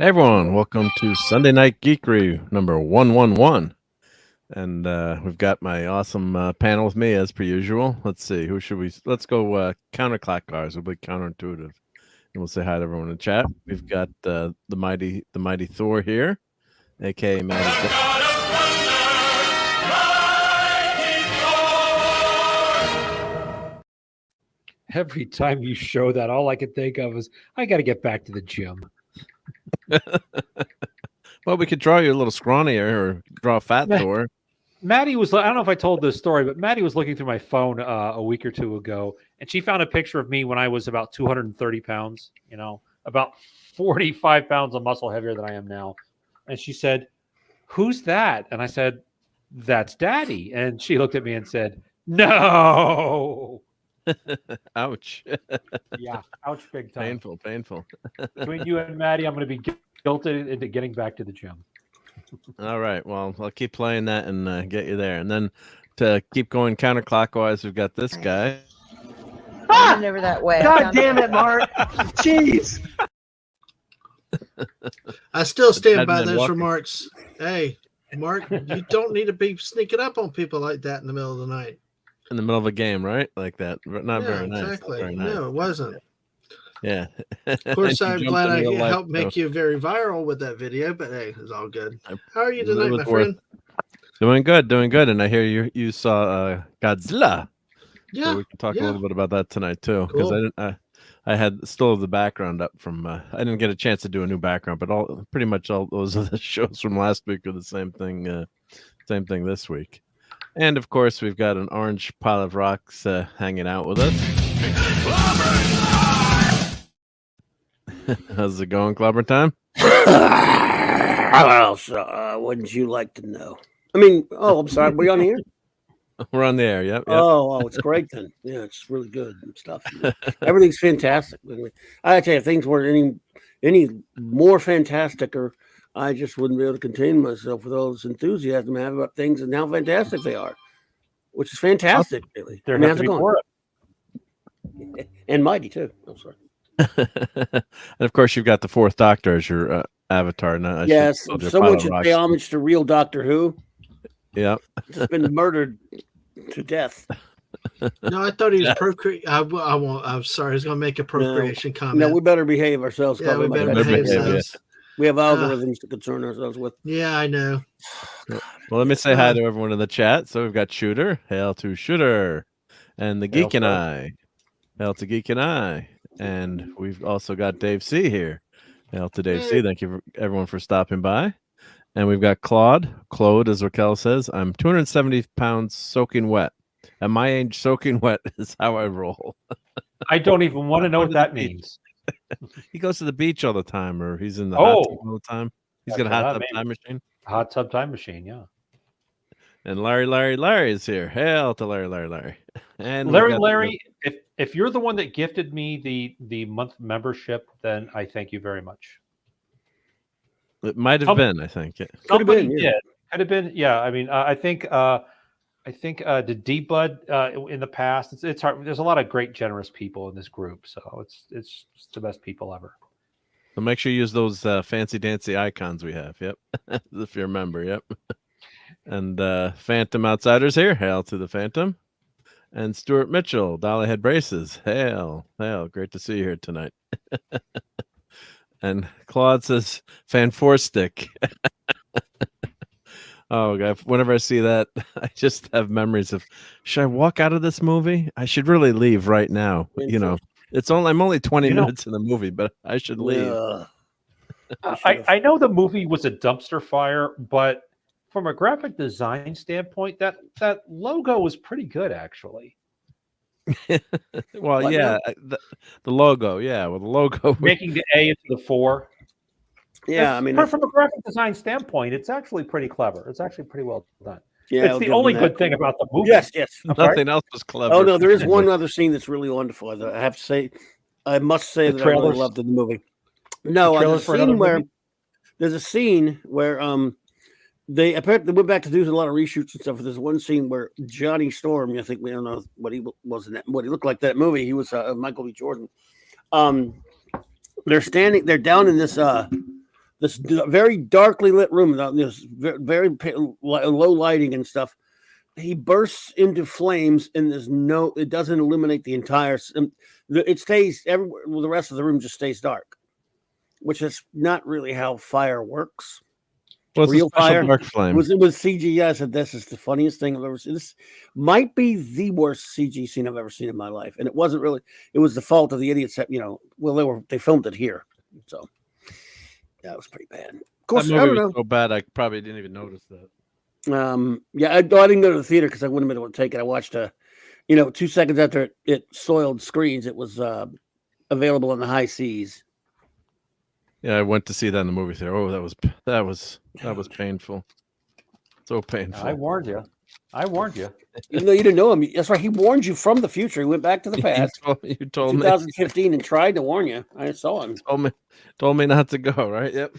Hey everyone, welcome to Sunday Night Geekery number 111. And we've got my awesome panel with me as per usual. Let's see, let's go counterclockwise. We'll be counterintuitive. And we'll say hi to everyone in the chat. We've got the mighty Thor here, aka Matty. Every time you show that, all I can think of is I got to get back to the gym. Well, we could draw you a little scrawnier or draw a fat Thor. Maddie was, I don't know if I told this story, but Maddie was looking through my phone a week or two ago, and she found a picture of me when I was about 230 pounds, about 45 pounds of muscle heavier than I am now. And she said, "Who's that?" And I said, "That's Daddy." And she looked at me and said, "No." Ouch. Yeah, ouch big time. Painful. Between you and Maddie, I'm going to be guilted into getting back to the gym. All right. Well, I'll keep playing that and get you there. And then to keep going counterclockwise, we've got this guy. Never that way. God damn it, Mark. Jeez. I still stand by those remarks. Hey, Mark, you don't need to be sneaking up on people like that in the middle of the night. In the middle of a game, right? Like that. Not very nice. Exactly. Very nice. No, it wasn't. Yeah. Of course, I'm glad I helped make you very viral with that video, but hey, it's all good. How are you tonight, my friend? Doing good. And I hear you saw Godzilla. Yeah. So we can talk a little bit about that tonight too, because cool. I had still the background up from. I didn't get a chance to do a new background, but pretty much all those of the shows from last week are the same thing. Same thing this week. And of course, we've got an orange pile of rocks hanging out with us. How's it going, Clobber Time? How else wouldn't you like to know? I mean, I'm sorry, we're on here? We're on the air, yep. Oh, it's great then. Yeah, it's really good and stuff. Everything's fantastic. I tell you, if things weren't any more fantastic, or I just wouldn't be able to contain myself with all this enthusiasm I have about things and how fantastic they are, which is fantastic, really. They're going to be for it. And mighty, too. I'm sorry. And of course, you've got the Fourth Doctor as your avatar. Now, yes, someone should pay homage to real Doctor Who. Yeah. He's been murdered to death. No, I thought he was procreating. I won't. I'm sorry. I was going to make a procreation comment. No, we better behave ourselves. Yeah, we better behave ourselves. We have algorithms to concern ourselves with. Yeah, I know. Well, let me say hi to everyone in the chat. So we've got Shooter. Hail to Shooter. And the Geek and I. Hail to Geek and I. And we've also got Dave C here. Hail to Dave C. Thank you, everyone, for stopping by. And we've got Claude, as Raquel says. I'm 270 pounds soaking wet. At my age, soaking wet is how I roll. I don't even want to know what that means. He goes to the beach all the time, or he's in the hot tub all the time. He's got a hot tub time machine. Hot tub time machine, yeah. And Larry is here. Hail to Larry. And Larry, if you're the one that gifted me the month membership, then I thank you very much. It might have been, I think. It could have been. Yeah. Could have been. Yeah. I mean, I think the D-Bud in the past, it's hard. There's a lot of great, generous people in this group, so it's the best people ever. So make sure you use those fancy dancy icons we have. Yep, if you remember. Yep. And Phantom Outsiders here. Hail to the Phantom. And Stuart Mitchell, Dollyhead Braces. Hail. Great to see you here tonight. And Claude says, Fanforstic. Oh, God. Whenever I see that, I just have memories of, should I walk out of this movie? I should really leave right now. I'm only 20 minutes in the movie, but I should leave. Yeah. I know the movie was a dumpster fire, but from a graphic design standpoint, that logo was pretty good, actually. Well, yeah, the logo, yeah, well, the logo making the A into the 4. Yeah, I mean, from a graphic design standpoint, it's actually pretty clever. It's actually pretty well done. Yeah, it's the only good thing about the movie. Yes. Nothing else was clever. Oh no, there is one other scene that's really wonderful. I must say that I really loved in the movie. No, there's a scene where they apparently went back to do a lot of reshoots and stuff. There's one scene where Johnny Storm, I think we don't know what he was in that, what he looked like that movie. He was Michael B. Jordan. They're down in this this very darkly lit room, this very low lighting and stuff. He bursts into flames, and it doesn't illuminate the entire. It stays everywhere. Well, the rest of the room just stays dark, which is not really how fire works. Well, it's real a special fire. dark flame. It was CG. I said, this is the funniest thing I've ever seen. This might be the worst CG scene I've ever seen in my life. And it wasn't really, it was the fault of the idiots that, they filmed it here. So that was pretty bad. Of course, that movie was so bad I probably didn't even notice that. I didn't go to the theater because I wouldn't have been able to take it. I watched 2 seconds after it soiled screens, it was available on the high seas. Yeah, I went to see that in the movie theater. Oh, that was painful. So painful. I warned you. Even though you didn't know him, that's right. He warned you from the future. He went back to the past. You told 2015 and tried to warn you. I saw him. Told me not to go. Right? Yep.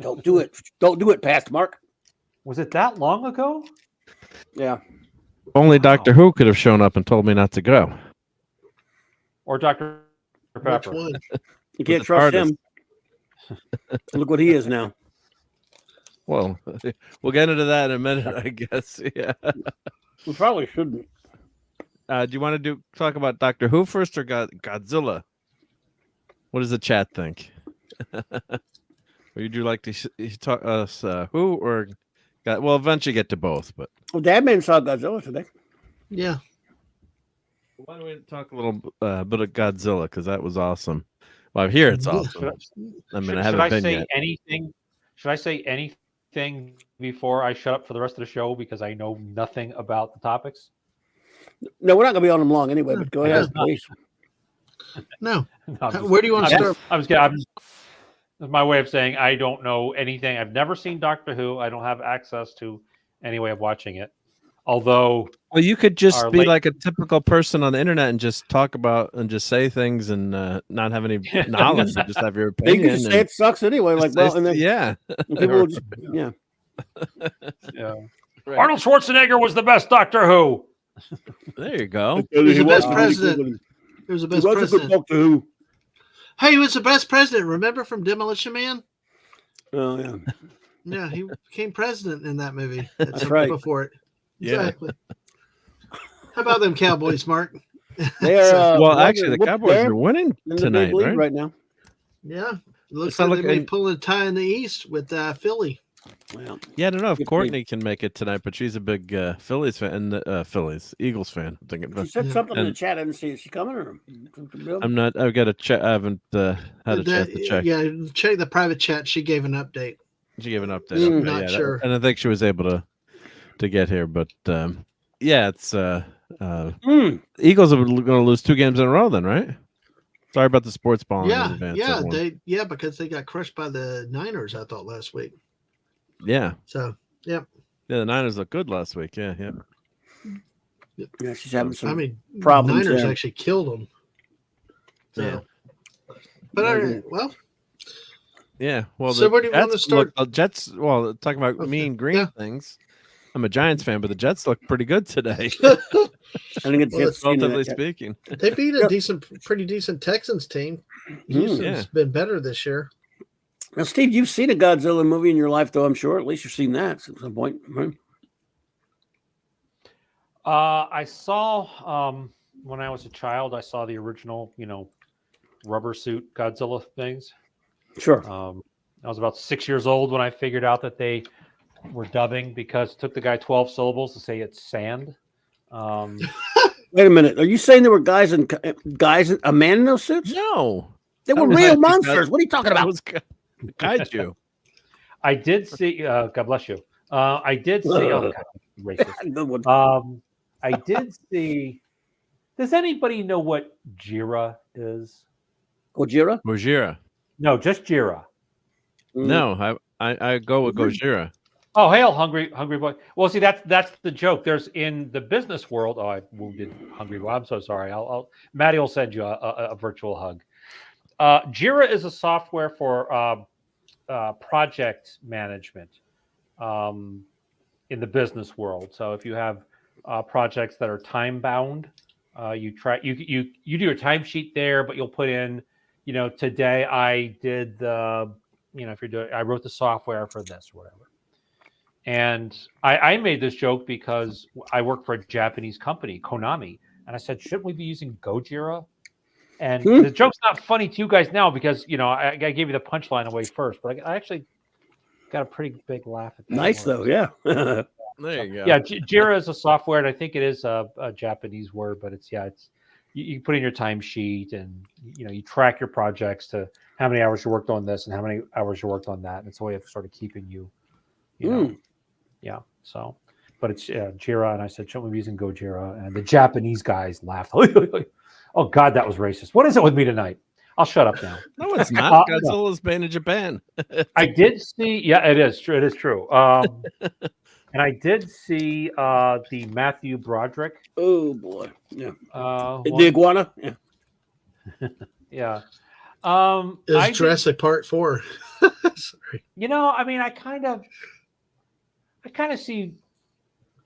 Don't do it. Don't do it, past Mark. Was it that long ago? Yeah. Only Doctor Who could have shown up and told me not to go. Or Dr. Pepper. You can't trust him. Look what he is now. Well, we'll get into that in a minute, I guess. Yeah. We probably shouldn't. Do you want to talk about Doctor Who first or Godzilla? What does the chat think? Would you like to talk us Who or well, eventually get to both, but Dadman saw Godzilla today. Yeah. Why don't we talk a little bit of Godzilla, because that was awesome. Well, I hear it's awesome. I mean, I haven't been yet. Should I say anything before I shut up for the rest of the show because I know nothing about the topics? No, we're not going to be on them long anyway. But go ahead, please. No. Where do you want to start? I was kidding. That's my way of saying I don't know anything. I've never seen Doctor Who. I don't have access to any way of watching it. Although, well, you could just be like a typical person on the internet and just talk about and just say things and not have any knowledge, and just have your opinion. You can say it sucks anyway. Like, well, and then yeah, people just, yeah. Right. Arnold Schwarzenegger was the best Doctor Who. There you go. He was the best president. He was the best president. Doctor Who. Hey, he was the best president. Remember from Demolition Man? Oh yeah. Yeah, he became president in that movie. That's right. Before it. Yeah. Exactly. How about them Cowboys, Mark? They are, well, actually, the Cowboys are winning tonight, right now. Yeah, it looks like they may pull a tie in the East with Philly. Well, yeah, I don't know if Courtney can make it tonight, but she's a big Phillies fan and Eagles fan. I'm thinking. She said something in the chat. I didn't see. Is she coming or? I'm not. I've got to check. I haven't had a chance to check. Yeah, check the private chat. She gave an update. She gave an update. Not sure, and I think she was able to get here, but yeah, it's Eagles are going to lose 2 games in a row, then, right? Sorry about the sports ball. Yeah, because they got crushed by the Niners. I thought last week. Yeah. So, yeah, the Niners looked good last week. Yeah. Yeah, she's having some. I mean, problems. Niners actually killed them. So. Yeah. But all right, well. Yeah. Well, so where do you want to start? Jets. Well, talking about mean green things. I'm a Giants fan, but the Jets look pretty good today. I think it's relatively speaking. They beat a pretty decent Texans team. Houston's been better this year. Now, Steve, you've seen a Godzilla movie in your life, though, I'm sure. At least you've seen that at some point, right? I saw when I was a child. I saw the original, rubber suit Godzilla things. Sure. I was about 6 years old when I figured out that they were dubbing because it took the guy 12 syllables to say it's sand. Wait a minute. Are you saying there were a man in those suits? No. They were real monsters. What are you talking about? Kaiju. I did see, God bless you. I did see, oh, God, racist. Good one. I did see, does anybody know what Jira is? Gojira? Gojira. No, just Jira. No, I go with Gojira. Oh, hail, hungry boy. Well, see, that's the joke. There's in the business world. Oh, I wounded hungry boy. I'm so sorry. Maddie will send you a virtual hug. Jira is a software for project management in the business world. So if you have projects that are time bound, you do a timesheet there, but you'll put in, today I did the if you're doing, I wrote the software for this or whatever. And I made this joke because I work for a Japanese company, Konami, and I said, shouldn't we be using Gojira? And the joke's not funny to you guys now because I gave you the punchline away first, but I actually got a pretty big laugh at that. Nice though, yeah. There you go. Yeah, Jira is a software, and I think it is a Japanese word, but it's you put in your timesheet, and you track your projects to how many hours you worked on this and how many hours you worked on that, and it's a way of sort of keeping you know. Yeah. So, but it's Jira, and I said, shouldn't we be using Gojira? And the Japanese guys laughed. Oh God, that was racist. What is it with me tonight? I'll shut up now. No, it's not. Godzilla's banned in Japan. I did see. Yeah, it is true. It is true. And I did see the Matthew Broderick. Oh boy, yeah. The iguana. Yeah. Yeah. Is Jurassic Part 4? Sorry. I mean, I kind of see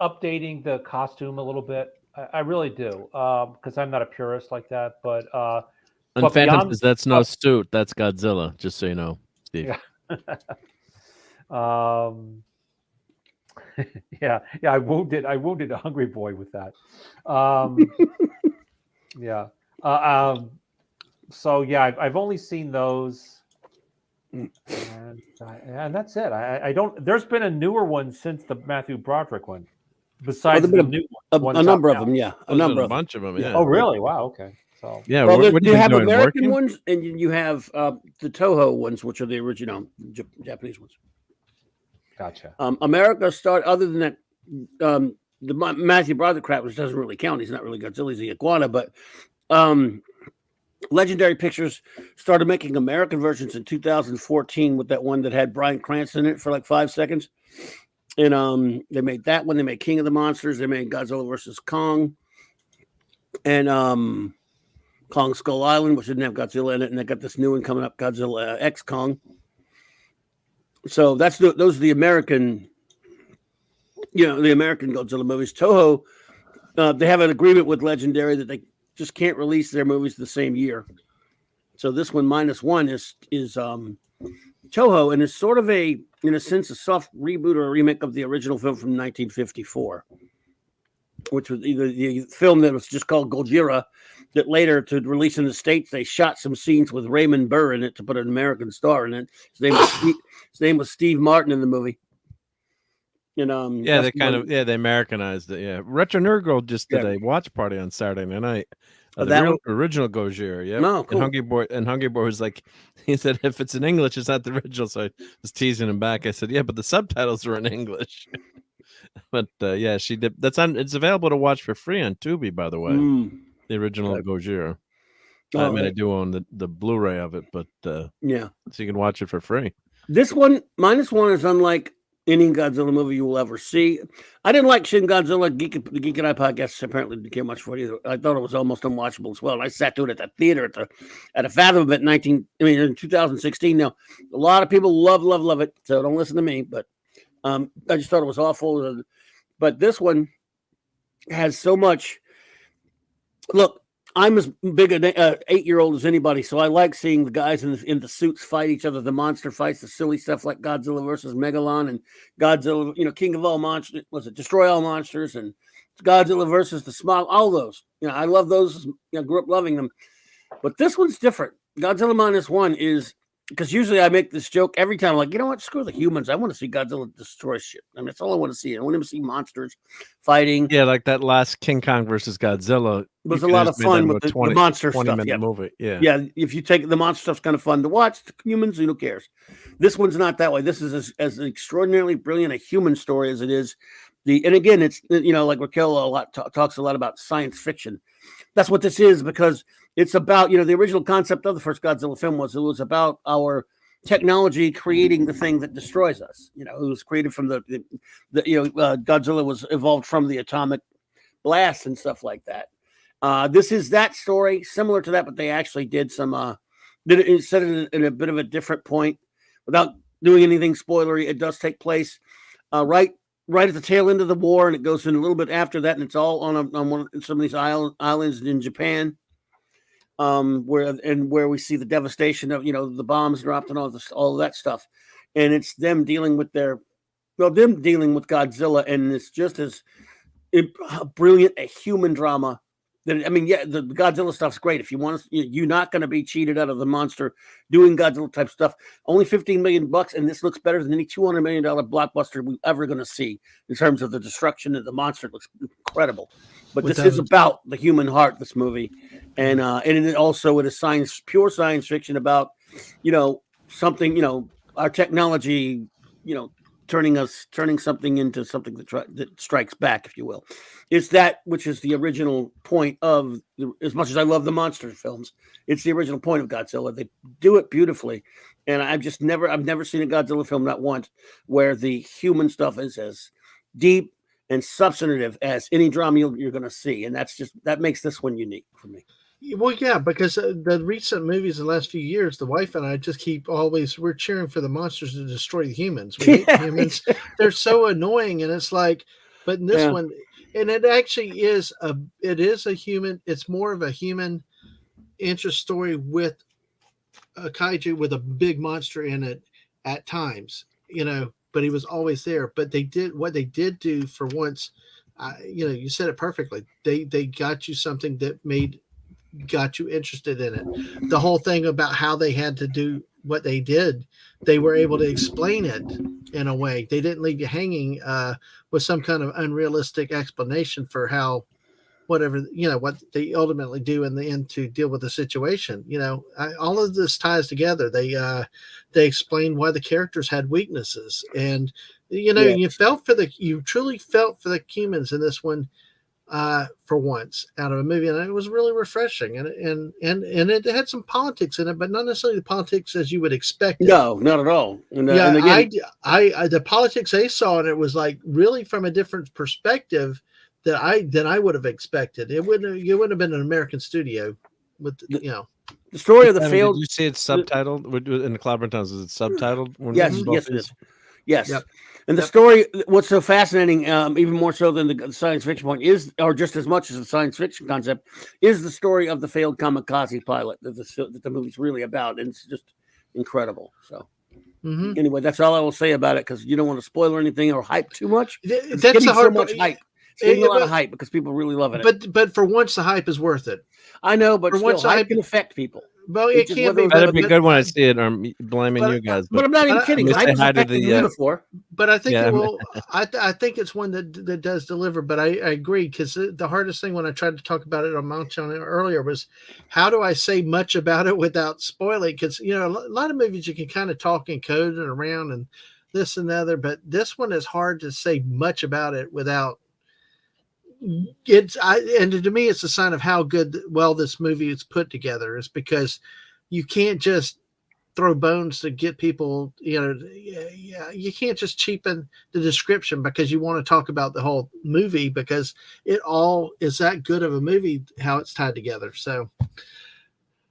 updating the costume a little bit. I really do, because I'm not a purist like that. But Phantom says that's no suit. That's Godzilla. Just so you know, Steve. Yeah. I wounded a hungry boy with that. Yeah. So yeah, I've only seen those, and that's it. I don't. There's been a newer one since the Matthew Broderick one. Besides the new one, a number of them. Yeah, a bunch of them. Yeah. Oh really? Wow. Okay. So yeah. Well, you have American ones, and you have the Toho ones, which are the original Japanese ones. Gotcha. America started. Other than that, the Matthew Broderick crap, which doesn't really count. He's not really Godzilla. He's the iguana, but. Legendary Pictures started making American versions in 2014 with that one that had Bryan Cranston in it for like 5 seconds. And they made that one. They made King of the Monsters. They made Godzilla versus Kong. And Kong Skull Island, which didn't have Godzilla in it. And they got this new one coming up, Godzilla X Kong. So those are the American, the American Godzilla movies. Toho, they have an agreement with Legendary that they just can't release their movies the same year. So this one, -1, is Toho, and it's sort of in a sense, a soft reboot or a remake of the original film from 1954, which was either the film that was just called Gojira, that later, to release in the States, they shot some scenes with Raymond Burr in it to put an American star in it. His name was Steve Martin in the movie. And they Americanized it. Yeah, Retro Nerd Girl just did a watch party on Saturday night. The original Gojira, yeah. No, cool. And Hungry Boy was like, he said, if it's in English, it's not the original. So I was teasing him back. I said, yeah, but the subtitles are in English. But yeah, she did. It's available to watch for free on Tubi, by the way. The original Gojira. I mean, I do own the Blu-ray of it, but yeah, so you can watch it for free. This one, -1, is unlike any Godzilla movie you will ever see. I didn't like Shin Godzilla. The Geek and I podcast apparently didn't care much for it either. I thought it was almost unwatchable as well. And I sat through it at the theater at a Fathom in 2016. Now, a lot of people love it, so don't listen to me. But I just thought it was awful. But this one has so much. Look, I'm as big an 8-year-old as anybody, so I like seeing the guys in the suits fight each other, the monster fights, the silly stuff like Godzilla versus Megalon and Godzilla, King of all monsters, Destroy All Monsters, and Godzilla versus the Smog, all those. I love those. I grew up loving them. But this one's different. Godzilla -1 is, because usually I make this joke every time, like, you know what, screw the humans. I want to see Godzilla destroy shit. I mean, that's all I want to see. I want to see monsters fighting. Yeah, like that last King Kong versus Godzilla. It was a lot of fun with the monster 20 stuff. Minute movie. Yeah. If you take the monster stuff's kind of fun to watch. The humans, who cares? This one's not that way. This is as extraordinarily brilliant a human story as it is. And again, it's like Raquel talks a lot about science fiction. That's what this is, because it's about the original concept of the first Godzilla film was about our technology creating the thing that destroys us. It was created from Godzilla was evolved from the atomic blast and stuff like that. This is that story, similar to that, but they actually did some set it in a bit of a different point without doing anything spoilery. It does take place right at the tail end of the war, and it goes in a little bit after that, and it's all on some of these islands in Japan. where we see the devastation of the bombs dropped and all that stuff, and it's them dealing with Godzilla, and it's just as brilliant a human drama. The Godzilla stuff's great. If you want you're not going to be cheated out of the monster doing Godzilla type stuff. Only $15 million, and this looks better than any $200 million blockbuster we're ever going to see in terms of the destruction of the monster. It looks incredible. But this is about the human heart, this movie, and it also it is pure science fiction about something our technology turning something into something that strikes back, if you will. It's that which is the original point of, as much as I love the monster films, it's the original point of Godzilla. They do it beautifully, and I've never seen a Godzilla film, not once, where the human stuff is as deep and substantive as any drama you're going to see, and that makes this one unique for me. Well, yeah, because the recent movies in the last few years, the wife and I just we're cheering for the monsters to destroy the humans. We hate humans. They're so annoying. And it's like, but in this one, and it actually is it's more of a human interest story with a kaiju with a big monster in it at times, but he was always there. But what they did do for once, you said it perfectly. They got you something that got you interested in it. The whole thing about how they had to do what they did, they were able to explain it in a way. They didn't leave you hanging with some kind of unrealistic explanation for how what they ultimately do in the end to deal with the situation. All of this ties together. They explain why the characters had weaknesses, and you truly felt for the humans in this one. For once out of a movie, and it was really refreshing, and it had some politics in it, but not necessarily the politics as you would expect. No, not at all. And again, I the politics they saw in it was like really from a different perspective than I would have expected. It wouldn't have been an American studio with the story of the failed. Did you see it subtitled in the Clobber Towns? Is it subtitled? Yes, it is. Yes. Yep. And the story, what's so fascinating, even more so than the science fiction point, or just as much as the science fiction concept, is the story of the failed kamikaze pilot that the movie's really about. And it's just incredible. So, Anyway, that's all I will say about it, because you don't want to spoil anything or hype too much. It's getting so much hype. It's getting a lot of hype because people really love it. But for once, the hype is worth it. I know, but still, hype can affect people. Well, it can't be. That'd be good when I see it. I'm blaming you guys. But I'm not even kidding. But I think it will. I think it's one that does deliver. But I agree, because the hardest thing when I tried to talk about it on Mount earlier was how do I say much about it without spoiling? Because a lot of movies you can kind of talk and code and around and this and the other, but this one is hard to say much about it without. And to me, it's a sign of how well this movie is put together. Is because you can't just throw bones to get people. You can't just cheapen the description because you want to talk about the whole movie, because it all is that good of a movie how it's tied together. So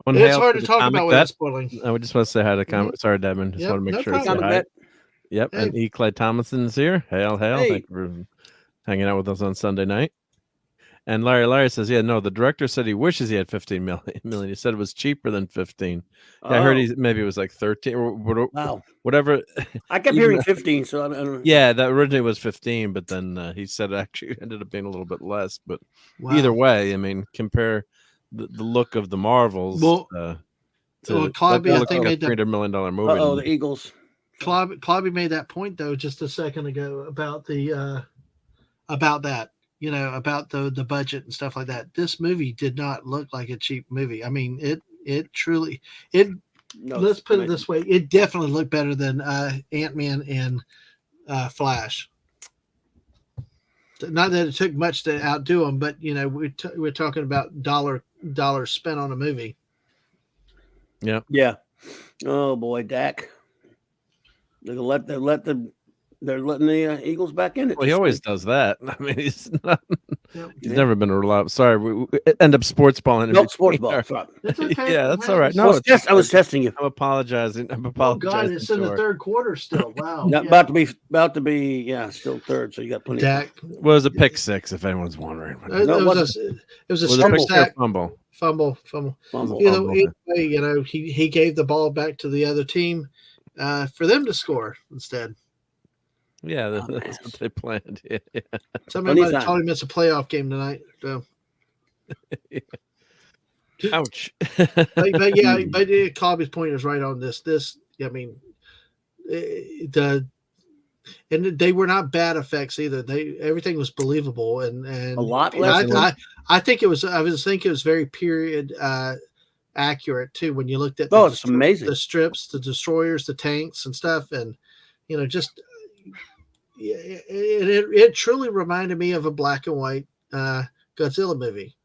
it's hard to talk about without spoiling. I would just want to say hi to comment. Sorry, Devin. Just want to make sure I say hi. Yep, hey. And E. Clay Thomason is here. Hail. Hey. Thank you for hanging out with us on Sunday night. And Larry says, the director said he wishes he had 15 million. He said it was cheaper than 15. Yeah, I heard maybe it was like 13 or whatever. I kept hearing 15. So I don't know. Yeah, that originally was 15, but then he said it actually ended up being a little bit less. But either way, I mean, compare the look of the Marvels to Clobby, I think like a $300 million movie. The Eagles. Clobby made that point though just a second ago about the about that. About the budget and stuff like that. This movie did not look like a cheap movie. I mean, it truly. Let's put it this way: it definitely looked better than Ant-Man and Flash. Not that it took much to outdo them, but we're talking about dollars spent on a movie. Yeah. Yeah. Oh boy, Dak. They're letting the Eagles back in it. Well, he always does that. I mean, he's not. He's never been a reliable. Sorry, we end up sports balling. No, sports ball. That's right. It's okay. Yeah, that's all right. No, No, I was testing you. I'm apologizing. I'm Oh apologizing. God, it's in the third quarter still. Wow. About to be, still third. So you got plenty. Dak was a pick six, if anyone's wondering. it was a strip sack. Fumble. Either way, he gave the ball back to the other team for them to score instead. Yeah, that's what they planned. Yeah. Somebody might have told him it's a playoff game tonight. So. Ouch. but Colby's point is right on this. I mean, and they were not bad effects either. Everything was believable and a lot less. I think it was. I was thinking it was very period accurate too. When you looked at it's amazing. The strips, the destroyers, the tanks, and stuff, and just. It truly reminded me of a black and white Godzilla movie.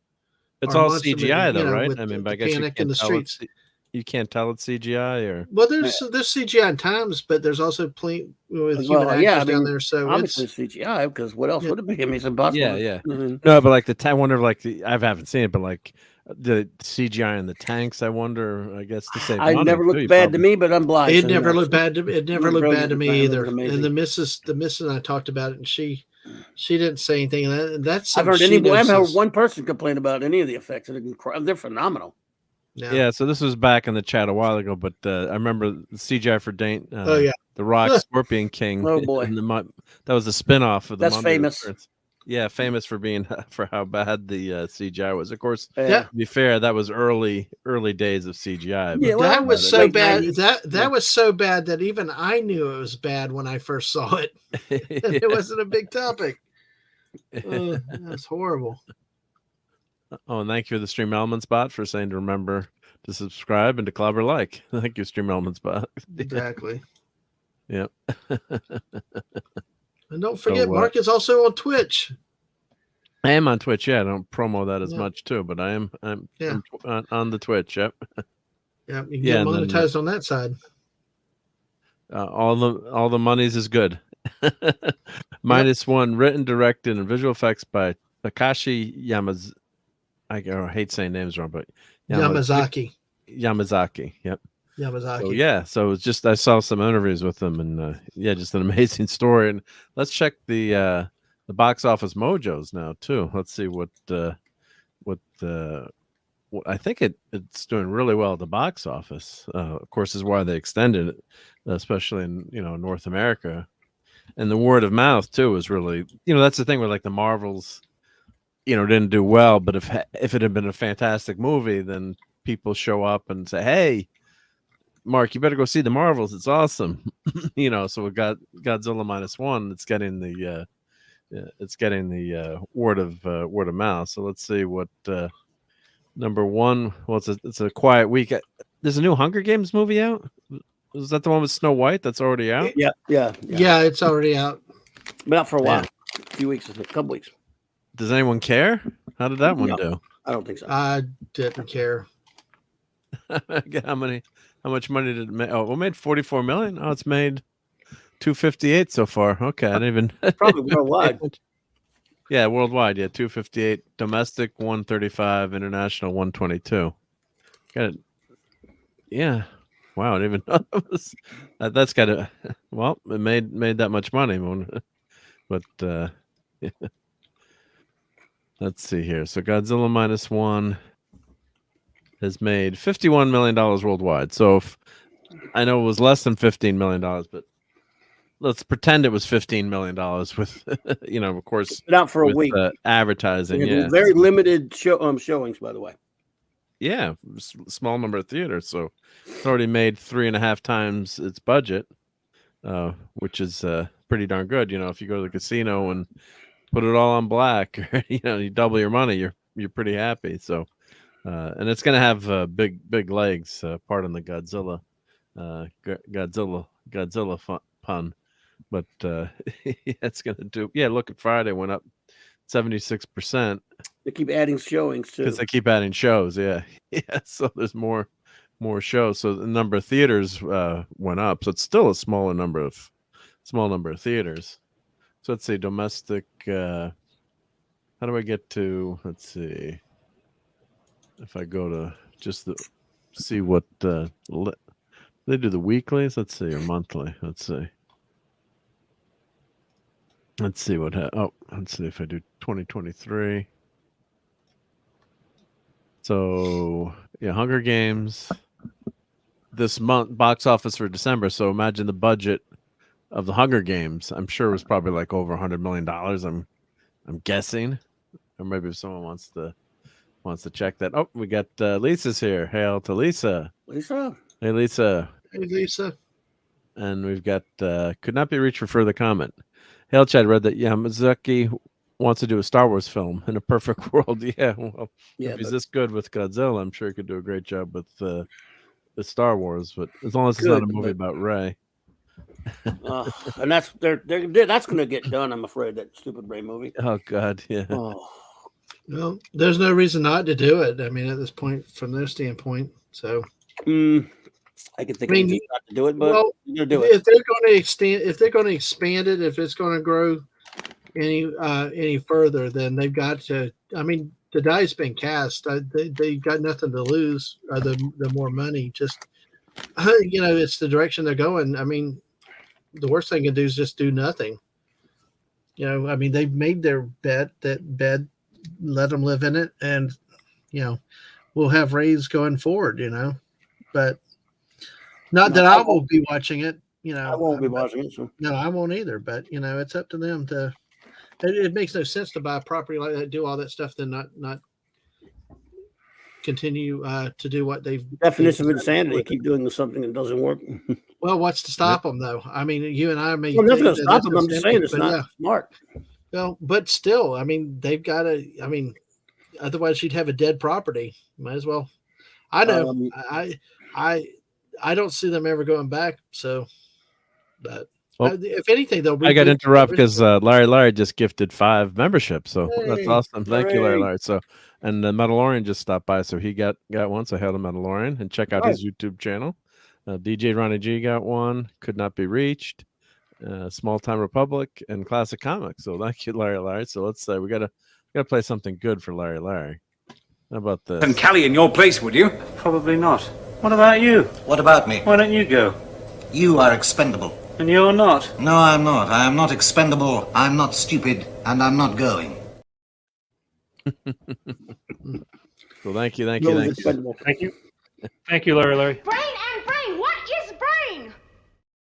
It's all CGI though, right? I mean, I guess panic in the streets. You can't tell it's CGI, or there's CGI in times, but there's also plenty with human actors down there. So obviously it's CGI, because what else would it be? I mean, it's impossible. Yeah. No, but I wonder, I haven't seen it, but like the CGI in the tanks, I wonder. I guess to say I never looked bad to me, but I'm blind. It never looked bad to me either. And the missus and I talked about it, and she didn't say anything. I've heard one person complain about any of the effects. They're phenomenal. Yeah, so this was back in the chat a while ago, but I remember the CGI for Dane. The Rock, Scorpion King. Oh boy, that was a spin-off of the. That's famous. Reference. Yeah, famous for how bad the CGI was. Of course, to be fair, that was early days of CGI. Yeah, that was so bad. That was so bad that even I knew it was bad when I first saw it. It wasn't a big topic. That's horrible. Oh, and thank you to the Stream Elements bot for saying to remember to subscribe and to clobber like. Thank you, Stream Elements bot. Exactly. Yep. And don't forget, Mark is also on Twitch. I am on Twitch. Yeah, I don't promo that as much too, but I'm on the Twitch. Yep. Yeah, you can get monetized on that side. All the monies is good. -1 written, directed, and visual effects by Takashi Yamazaki. I hate saying names wrong, but Yamazaki. Yep. Yamazaki. So it's just I saw some interviews with them, and just an amazing story. And let's check the box office mojos now too. Let's see what I think it's doing really well at the box office. Of course, is why they extended it, especially in North America, and the word of mouth too is really that's the thing with like the Marvels. Didn't do well, but if it had been a fantastic movie, then people show up and say, "Hey, Mark, you better go see the Marvels. It's awesome." So we got Godzilla -1. It's getting the word of mouth. So let's see what number one. Well, it's a quiet week. There's a new Hunger Games movie out. Is that the one with Snow White that's already out? Yeah. It's already out. Been out for a while, a few weeks, a couple weeks. Does anyone care? How did that one do? I don't think so. I didn't care. How much money did it make? Oh, it made $44 million. Oh, it's made $258 so far. Okay, I didn't even probably worldwide. Yeah, worldwide. Yeah, $258 domestic, $135 international, $122. Got it. Yeah. Wow, I didn't even know that was. That's got to. Well, it made that much money, but yeah. Let's see here. So Godzilla -1 has made $51 million worldwide. So I know it was less than $15 million, but let's pretend it was $15 million with, of course, been out for a week. Advertising. Yeah, very limited showings, by the way. Yeah, small number of theaters. So it's already made 3.5 times its budget, which is pretty darn good. If you go to the casino and put it all on black, you double your money, you're pretty happy. So, and it's gonna have big legs. Pardon the Godzilla pun, but it's gonna do. Yeah, look at Friday went up 76%. They keep adding showings too. Because they keep adding shows. Yeah. So there's more shows. So the number of theaters went up. So it's still a small number of theaters. So let's see, domestic How do I get to? Let's see. If I go to just see what they do the weeklies. Let's see, or monthly. Let's see. Let's see what. Let's see if I do 2023. So yeah, Hunger Games. This month box office for December. So imagine the budget of the Hunger Games. I'm sure it was probably like over $100 million. I'm guessing, or maybe if someone wants to check that. Oh, we got Lisa's here. Hail to Lisa. Lisa. Hey, Lisa. Hey, Lisa. And we've got could not be reached for further comment. Hail Chad read that Yamazaki wants to do a Star Wars film in a perfect world. Yeah, well, if he's this good with Godzilla, I'm sure he could do a great job with the Star Wars. But as long as it's not a movie about Rey. And that's going to get done. I'm afraid that stupid Rey movie. Oh God, yeah. Oh. Well, there's no reason not to do it. I mean, at this point, from their standpoint, so I can think of reasons not to do it, but they're do it. If they're going to expand it, if it's going to grow any further, then they've got to. I mean, the die's been cast. They got nothing to lose. The more money, just it's the direction they're going. I mean, the worst thing you can do is just do nothing. I mean, they've made their bet. Let them live in it, and we'll have Rays going forward. But not that I will be watching it. I won't be watching it. So. No, I won't either. But it's up to them to. It makes no sense to buy a property like that, do all that stuff, then not continue to do what they've. Definition of insanity: keep doing something that doesn't work. Well, what's to stop them, though? I mean, you and I may. Well, nothing to stop them. I'm just saying it's not smart. Well, but still, I mean, they've got to. I mean, otherwise, you'd have a dead property. Might as well. I know. I don't see them ever going back. So, but if anything, they'll. I got interrupted because Larry just gifted 5 memberships. So that's awesome. Thank you, Larry. So, and the Mandalorian just stopped by, so he got one. So hail the Mandalorian and check out his YouTube channel. DJ Ronnie G got one. Could not be reached. Small Time Republic and Classic Comics. So thank you, Larry. So let's say we gotta play something good for Larry. How about this? And Callie in your place, would you? Probably not. What about you? What about me? Why don't you go? You are expendable. And you're not? No, I'm not. I am not expendable. I'm not stupid, and I'm not going. So thank you. Thank you, Larry. Brain. What is brain?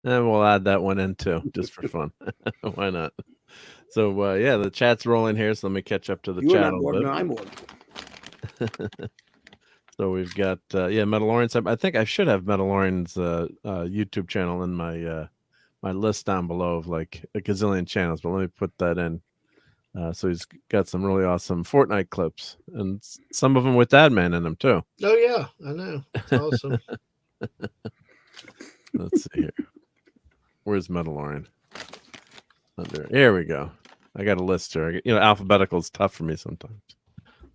And we'll add that one in too, just for fun. Why not? So the chat's rolling here. So let me catch up to the chat a little bit. No, I'm more. So we've got Mandalorian. I think I should have Mandalorian's YouTube channel in my my list down below of like a gazillion channels, but let me put that in. So he's got some really awesome Fortnite clips, and some of them with Dadman in them too. Oh yeah, I know. It's awesome. Let's see here. Where's Mandalorian? Here we go. I got a list here. Alphabetical is tough for me sometimes.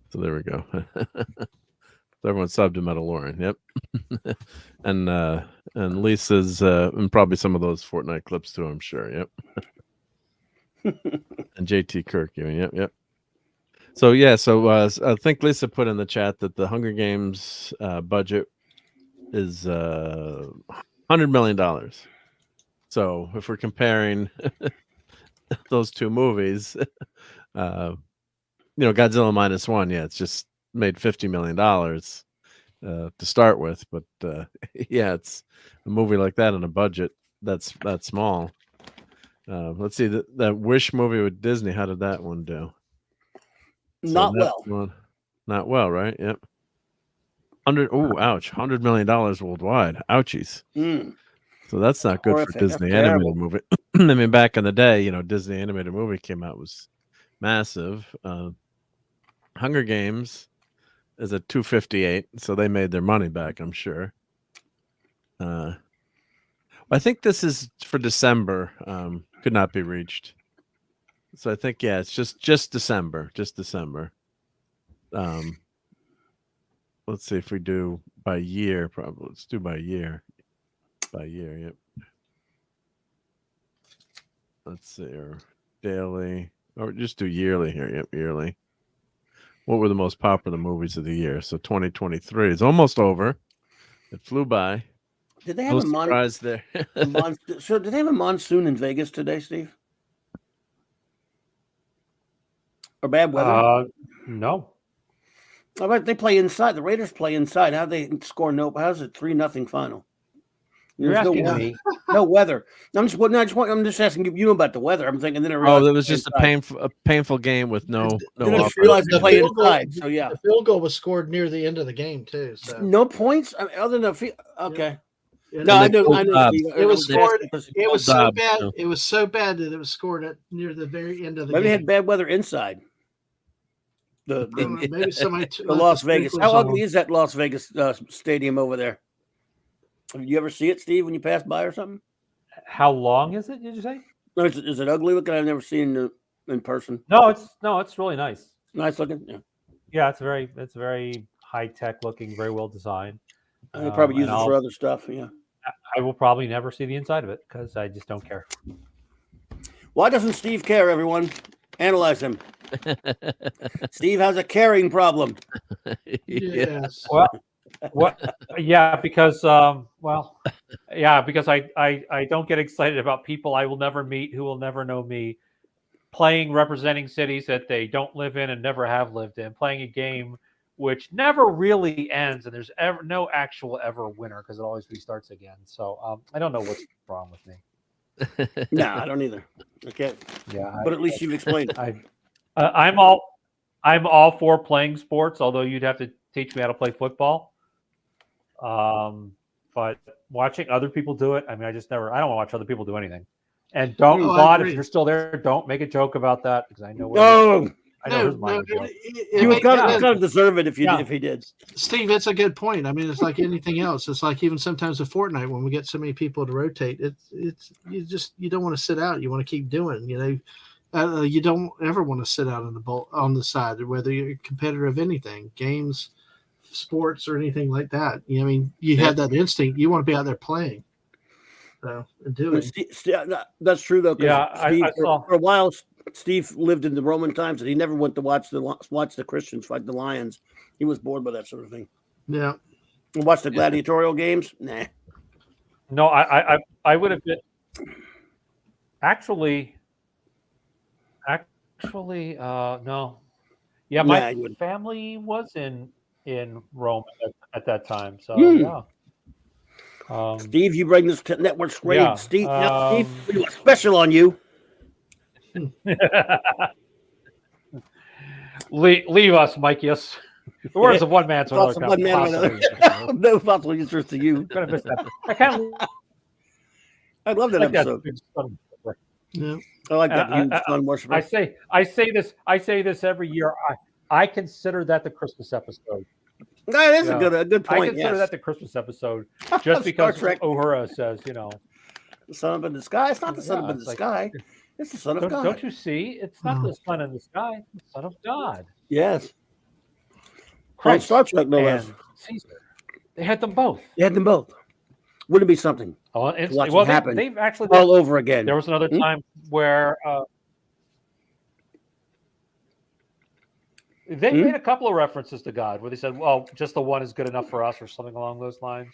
So there we go. So everyone subbed to Mandalorian. Yep. And Lisa's and probably some of those Fortnite clips too, I'm sure. Yep. And JT Kirk, yep. So I think Lisa put in the chat that the Hunger Games budget is $100 million. So if we're comparing those two movies, Godzilla -1, it's just made $50 million to start with, but it's a movie like that on a budget that's small. Let's see that Wish movie with Disney. How did that one do? Not well. Not well, right? Yep. $100 million worldwide. Ouchies. So that's not good for Disney animated movie. I mean, back in the day, Disney animated movie came out, was massive. Hunger Games is at 258, so they made their money back, I'm sure. I think this is for December. Could not be reached. So I think it's just December. Let's see if we do by year. Probably let's do by year. Yep. Let's see, or daily. Or just do yearly here. Yep, yearly. What were the most popular movies of the year? So 2023 is almost over. It flew by. Did they have No a surprise there? So did they have a monsoon in Vegas today, Steve? Or bad weather? No. All right, they play inside. The Raiders play inside. How they score no? How's it 3-0 final? You're There's asking no weather. me. No weather. I'm just asking you about the weather. I'm thinking then I Oh, realized that was just a painful game with no Then I offense. just realized they The play field goal- inside. So yeah, The field goal was scored near the end of the game too. So no points other than okay. Yeah, No, I they know. pulled I know. Dobbs. Steve. it was They- scored. It was so Dobbs, bad. too. It was so bad that it was scored at near the very end of the Maybe they game. had bad weather inside. I don't know, maybe somebody The Las Vegas. sprinklers How on. ugly is that Las Vegas stadium over there? Did you ever see it, Steve, when you pass by or something? How long is it? Did you say? No, is it ugly looking? I've never seen it in person. No, it's really nice. Nice looking. Yeah. Yeah, it's very high tech looking, very well designed. They probably use and it for other stuff. Yeah. I will probably never see the inside of it because I just don't care. Why doesn't Steve care, everyone? Analyze him. Steve has a caring problem. Yes. Well, what? Yeah, because because I don't get excited about people I will never meet who will never know me, representing cities that they don't live in and never have lived in, playing a game which never really ends, and there's no actual ever winner because it always restarts again. So I don't know what's wrong with me. No, I don't either. Okay. Yeah, But at least you've explained it. I'm all for playing sports, although you'd have to teach me how to play football. But watching other people do it, I don't want to watch other people do anything. And don't, Claude, if you're still there, don't make a joke about that because I know what I know his mind is. He would kind of deserve it if he did. Steve, it's a good point. I mean, it's like anything else. It's like even sometimes with Fortnite when we get so many people to rotate, it's you don't want to sit out. You want to keep doing. You know, you don't ever want to sit out on the side, whether you're a competitor of anything, games, sports, or anything like that. You know, I mean, you have that instinct. You want to be out there playing. So doing. That's true though. Yeah, Steve, I saw for a while. Steve lived in the Roman times, and he never went to watch the Christians fight the lions. He was bored by that sort of thing. Yeah. And watch the gladiatorial games? Nah. No, I would have been actually no. Yeah, my family was in Rome at that time. So yeah. Steve, you bring this network straight. Yeah, Steve, we do a special on you. leave us, Mike. Yes, the words of one man to another. No possible interest to you. I love that episode. Yeah. I like that. Sun worshiper. I say this every year. I consider that the Christmas episode. That is a good point. I consider that the Christmas episode just because Uhura says, the sun up in the sky. It's not the sun up in the sky. It's the Son of God. Don't you see? It's not the sun in the sky. It's the Son of God. Yes. Christ Star Trek, no less. Caesar. They had them both. Wouldn't it be something? Happen they've actually all over again. There was another time where they made a couple of references to God, where they said, "Well, just the one is good enough for us," or something along those lines.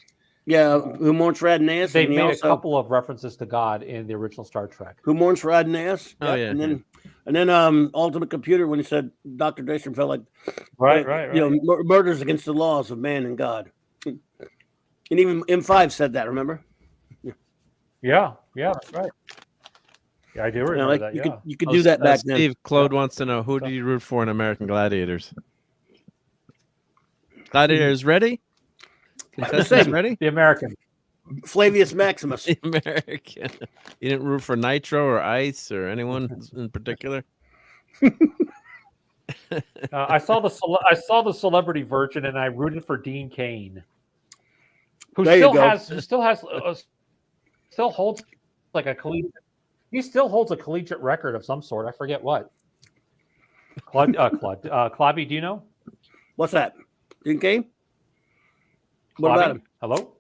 Yeah, who mourns for Adonais? They made a couple of references to God in the original Star Trek. Who mourns for Adonais? Oh yeah, and then Ultimate Computer when he said Dr. Daystrom felt like right. Murders against the laws of man and God, and even M5 said that. Remember? Yeah, that's right. Yeah, I do remember that. You could do that back then. Steve Claude wants to know, who do you root for in American Gladiators? Gladiators ready? Contestants ready? The American. Flavius Maximus. The American. You didn't root for Nitro or Ice or anyone in particular? I saw the Celebrity Virgin, and I rooted for Dean Cain, who still holds like a collegiate. He still holds a collegiate record of some sort. I forget what. Claude, do you know? What's that? Dean Cain? What about him? Hello?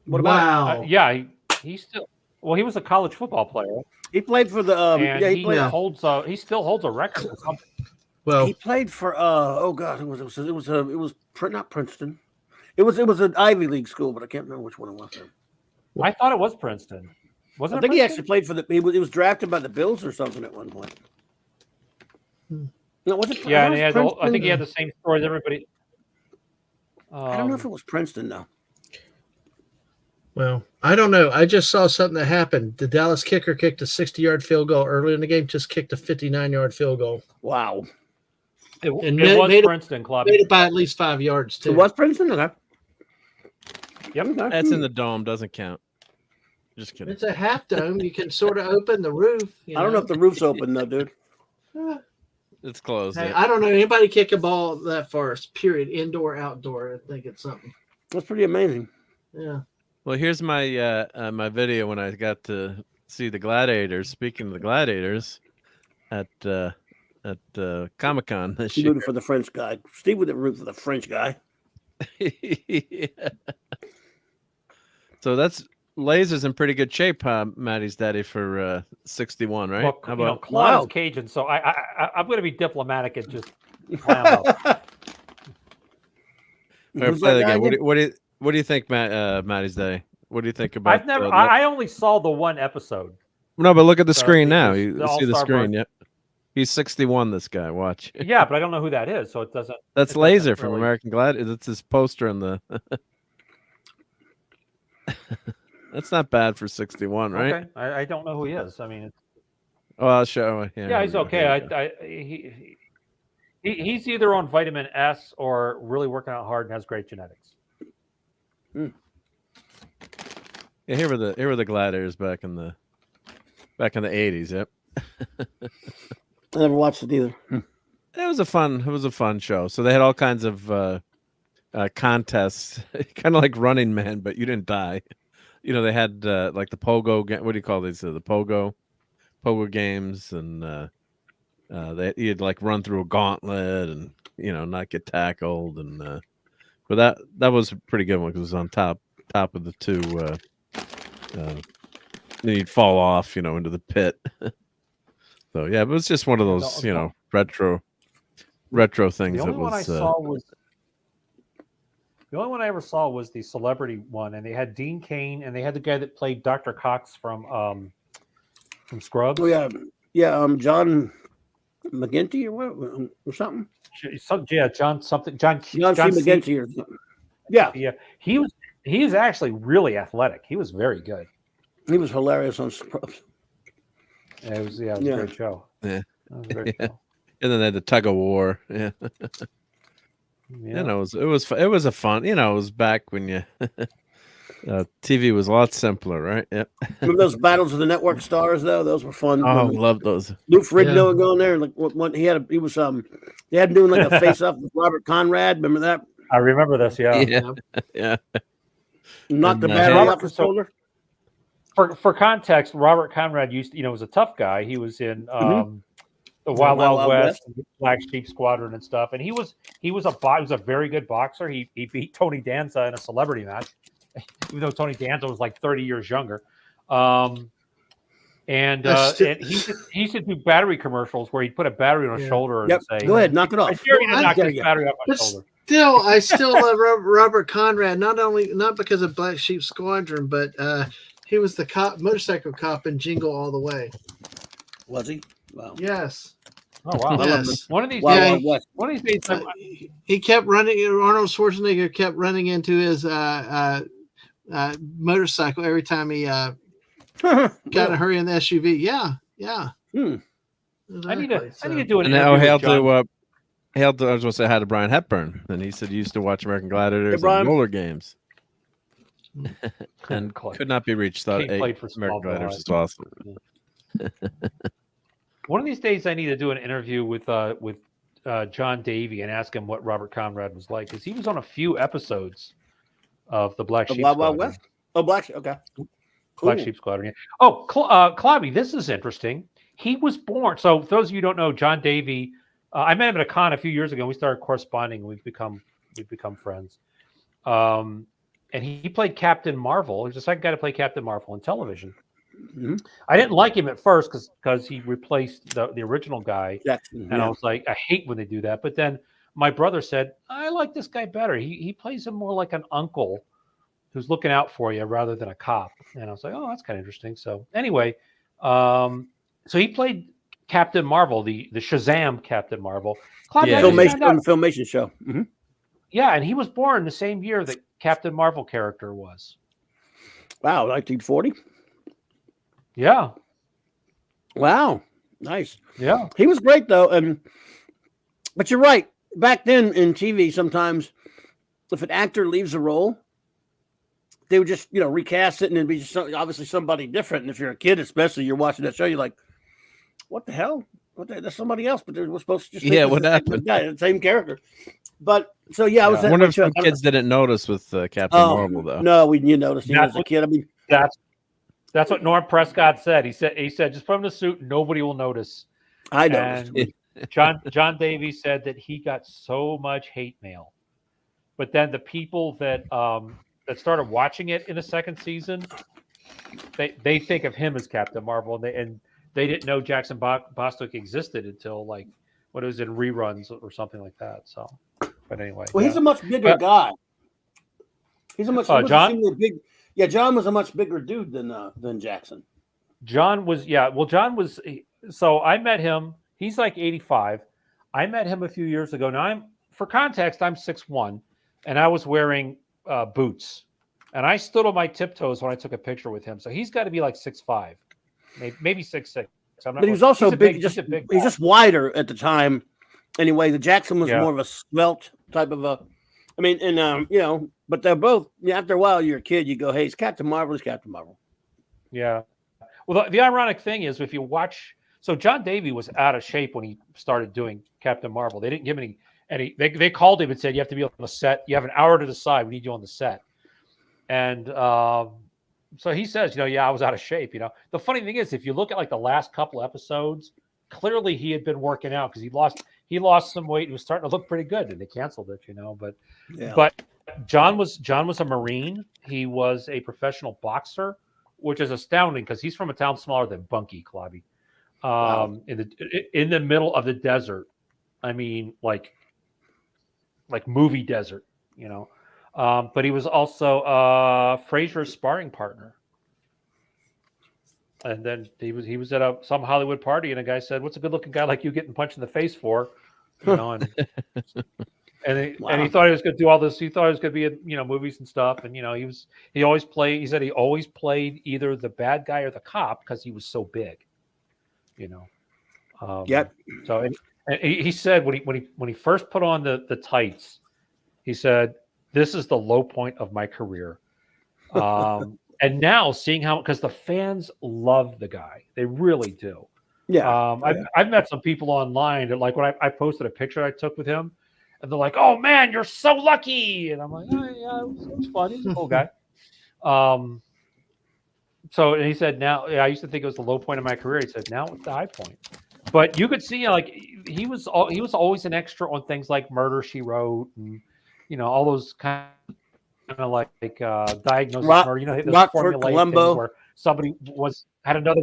What about him? Yeah, he's still. Well, he was a college football player. He played for the. And Yeah, he he played. holds. He still holds a record for something. Well, He played for. Oh God, it was not Princeton. It was an Ivy League school, but I can't remember which one it was. I thought it was Princeton. Wasn't I it think he Princeton? actually played for the. He was drafted by the Bills or something at one point. No, was it? Yeah, and was he had Princeton? I think he had the same story as everybody. I don't know if it was Princeton though. well, I don't know. I just saw something that happened. The Dallas kicker kicked a 60-yard field goal early in the game. Just kicked a 59-yard field goal. Wow. It And was made it- Princeton, Club. Made it by at least 5 yards too. It was Princeton. Okay. Yep. Okay. That's in the dome. Doesn't count. Just kidding. It's a half dome. You can sort of open the roof. I don't know if the roof's open though, dude. It's closed. Hey, yeah. I don't know anybody kick a ball that far. Period. Indoor, outdoor. I think it's something. That's pretty amazing. Yeah. Well, here's my my video when I got to see the gladiators. Speaking of the gladiators, at Comic-Con this She year. rooted for the French guy. Steve would root for the French guy. Yeah. So that's Lasers in pretty good shape, Maddie's daddy, for 61, right? Well, How about Claude is Cajun, so I'm going to be diplomatic and just clown up. Play that again. What do you think, Maddie's daddy? What do you think about? I've never. I only saw the one episode. No, but look at the So screen it now. was You the see the All-Star screen, Break. yep. He's 61. This guy, watch. Yeah, but I don't know who that is, so it doesn't. That's it doesn't Laser from really- American Gladiator. That's his poster in the. That's not bad for 61, right? Okay, I don't know who he is. I mean, it's, Oh, I'll show. yeah, he's okay. He's either on vitamin S or really working out hard and has great genetics. Yeah, here were the gladiators back in the 80s. Yep. I never watched it either. It was a fun show. So they had all kinds of contests, kind of like Running Man, but you didn't die. You know, they had like the pogo. What do you call these? The pogo games, and you'd like run through a gauntlet and not get tackled, and but that was a pretty good one because it was on top of the two. Then you'd fall off, into the pit. So yeah, it was just one of those, retro things. The only one I saw was the only one I ever saw was the celebrity one, and they had Dean Cain, and they had the guy that played Dr. Cox from Scrubs. Oh yeah, John McGinty or something. Yeah, John something. John C. McGinty or something. Yeah, he is actually really athletic. He was very good. He was hilarious on Scrubs. Yeah, it was a great show. Yeah. It was a great show. And then they had the tug of war. Yeah. Yeah. It was a fun. It was back when you TV was a lot simpler, right? Yep. Remember those battles of the network stars though? Those were fun. Oh, I love those. Lou Ferrigno would go in there and like what he had they had him doing like a face off with Robert Conrad. Remember that? I remember this. Yeah. Yeah. Knocked the And, battery Robert- off his shoulder. For context, Robert Conrad was a tough guy. He was in the Wild Wild West, Black Sheep Squadron, and stuff. And he was a very good boxer. He beat Tony Danza in a celebrity match, even though Tony Danza was like 30 years younger. And he used to do battery commercials where he'd put a battery on his shoulder and say, "Go ahead, knock it off." I dare you to knock this battery off my shoulder. I still love Robert Conrad. Not because of Black Sheep Squadron, but he was the motorcycle cop in Jingle All the Way. Was he? Wow. Yes. Oh wow! Yes. One of these Wild days, West. one of these days, He kept running. Arnold Schwarzenegger kept running into his motorcycle every time he got in a hurry in the SUV. Yeah. I need to do an And interview now with hail John. to I was going to say hi to Brian Hepburn, and he said he used to watch American Gladiators and Brian. roller games, and could not be reached. Thought He played for American Smallville, Gladiators right? is awesome. One of these days, I need to do an interview with John Davey and ask him what Robert Conrad was like, because he was on a few episodes of the Black Sheep Wild Squadron. Wild West. Oh, Black Sheep. Okay. Black Cool. Sheep Squadron. Yeah. Oh, Clobby, this is interesting. He was born. So, for those of you who don't know, John Davey, I met him at a con a few years ago. We started corresponding. We've become friends. And he played Captain Marvel. He was the second guy to play Captain Marvel on television. I didn't like him at first because he replaced the original guy, Jackson, and I was like, I hate when they do that. But then my brother said, I like this guy better. He plays him more like an uncle who's looking out for you rather than a cop. And I was like, oh, that's kind of interesting. So anyway, so he played Captain Marvel, the Shazam Captain Marvel. On the Filmation show. Mm-hmm. Yeah, and he was born the same year that Captain Marvel character was. Wow, 1940? Yeah. Wow. Nice. Yeah. He was great, though. But you're right. Back then in TV, sometimes if an actor leaves a role, they would just, recast it and it'd be just obviously somebody different. And if you're a kid, especially, you're watching that show, you're like, what the hell? That's somebody else, but we're supposed to just what happened? The same character. But so I was. One of some kids didn't notice with Captain Marvel, though. No, you noticed he was a kid. I mean, that's what Norm Prescott said. He said just put him in a suit, nobody will notice. I noticed. John Davies said that he got so much hate mail, but then the people that started watching it in the second season, they think of him as Captain Marvel, and they didn't know Jackson Bostock existed until like what it was in reruns or something like that. So, but anyway, he's a much bigger guy. He's a much John. Big. Yeah, John was a much bigger dude than Jackson. John was John was. So I met him. He's like 85. I met him a few years ago. Now for context, I'm 6'1", and I was wearing boots, and I stood on my tiptoes when I took a picture with him. So he's got to be like 6'5", maybe 6'6". But he was also big. He's just wider at the time. Anyway, the Jackson was more of a svelte type of a. I mean, and but they're both. After a while, you're a kid. You go, hey, it's Captain Marvel. It's Captain Marvel. Yeah. Well, the ironic thing is, if you watch, so John Davey was out of shape when he started doing Captain Marvel. They didn't give him any. They called him and said, you have to be on the set. You have an hour to decide. We need you on the set. And so he says, I was out of shape. The funny thing is, if you look at like the last couple episodes, clearly he had been working out because he lost some weight. He was starting to look pretty good, and they canceled it. But John was a Marine. He was a professional boxer, which is astounding because he's from a town smaller than Bunkie, Klobby, in the middle of the desert. I mean, like movie desert, But he was also Fraser's sparring partner. And then he was at some Hollywood party, and a guy said, "What's a good-looking guy like you getting punched in the face for?" And he thought he was going to do all this. He thought he was going to be in movies and stuff. And he always played. He said he always played either the bad guy or the cop because he was so big. Yep. So and he said when he first put on the tights, he said, "This is the low point of my career." And now seeing how, because the fans love the guy, they really do. Yeah. I've met some people online that, like, when I posted a picture I took with him, and they're like, "Oh man, you're so lucky," and I'm like, "Oh yeah, it was fun. He's a cool guy." So and he said, "Now, I used to think it was the low point of my career." He said, "Now it's the high point." But you could see, like, he was always an extra on things like Murder, She Wrote, and all those kind of like Diagnosis Murder. Those Rockford, Columbo, where somebody had another.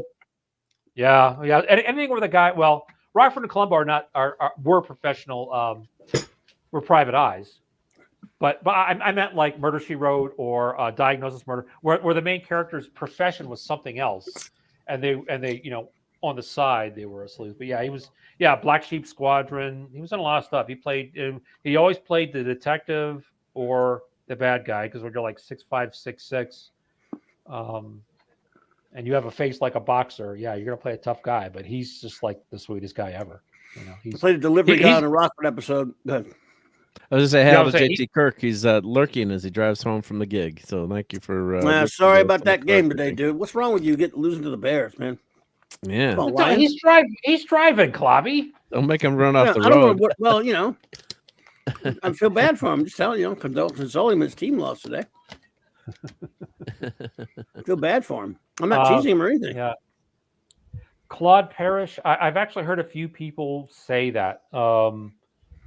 Yeah. Anything where the guy, well, Rockford and Columbo were professional, were private eyes, but I meant like Murder, She Wrote or Diagnosis Murder, where the main character's profession was something else, and they on the side they were asleep. But he was Black Sheep Squadron. He was in a lot of stuff. He always played the detective or the bad guy because we're like 6'5", 6'6", and you have a face like a boxer. Yeah, you're gonna play a tough guy, but he's just like the sweetest guy ever. He played a delivery guy on a Rockford episode. Good. I was gonna say, hey, JT Kirk. He's lurking as he drives home from the gig. So thank you for. Sorry about that game today, dude. What's wrong with you? Losing to the Bears, man. Yeah, he's driving, Klobby. Don't make him run off the road. Well, I feel bad for him. I'm just telling you, consoling him. His team lost today. I feel bad for him. I'm not teasing him or anything. Yeah. Claude Parrish. I've actually heard a few people say that. And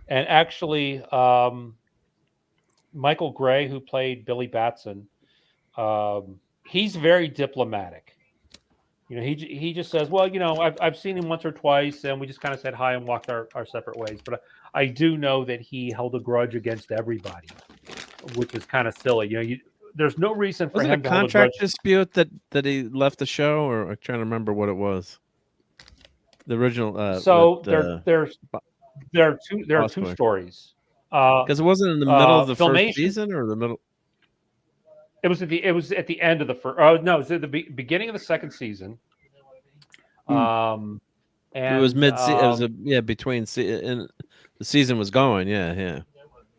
actually, Michael Gray, who played Billy Batson, he's very diplomatic. He just says, well, I've seen him once or twice, and we just kind of said hi and walked our separate ways. But I do know that he held a grudge against everybody, which is kind of silly. There's no reason for was him it a to hold contract a grudge. dispute that he left the show, or I'm trying to remember what it was. The original. So there are two stories. Because it wasn't in the middle of the Filmation, first season or the middle. It was at the end of the first. Oh no, it was at the beginning of the second season. And it was mid. It was between. And the season was going. Yeah.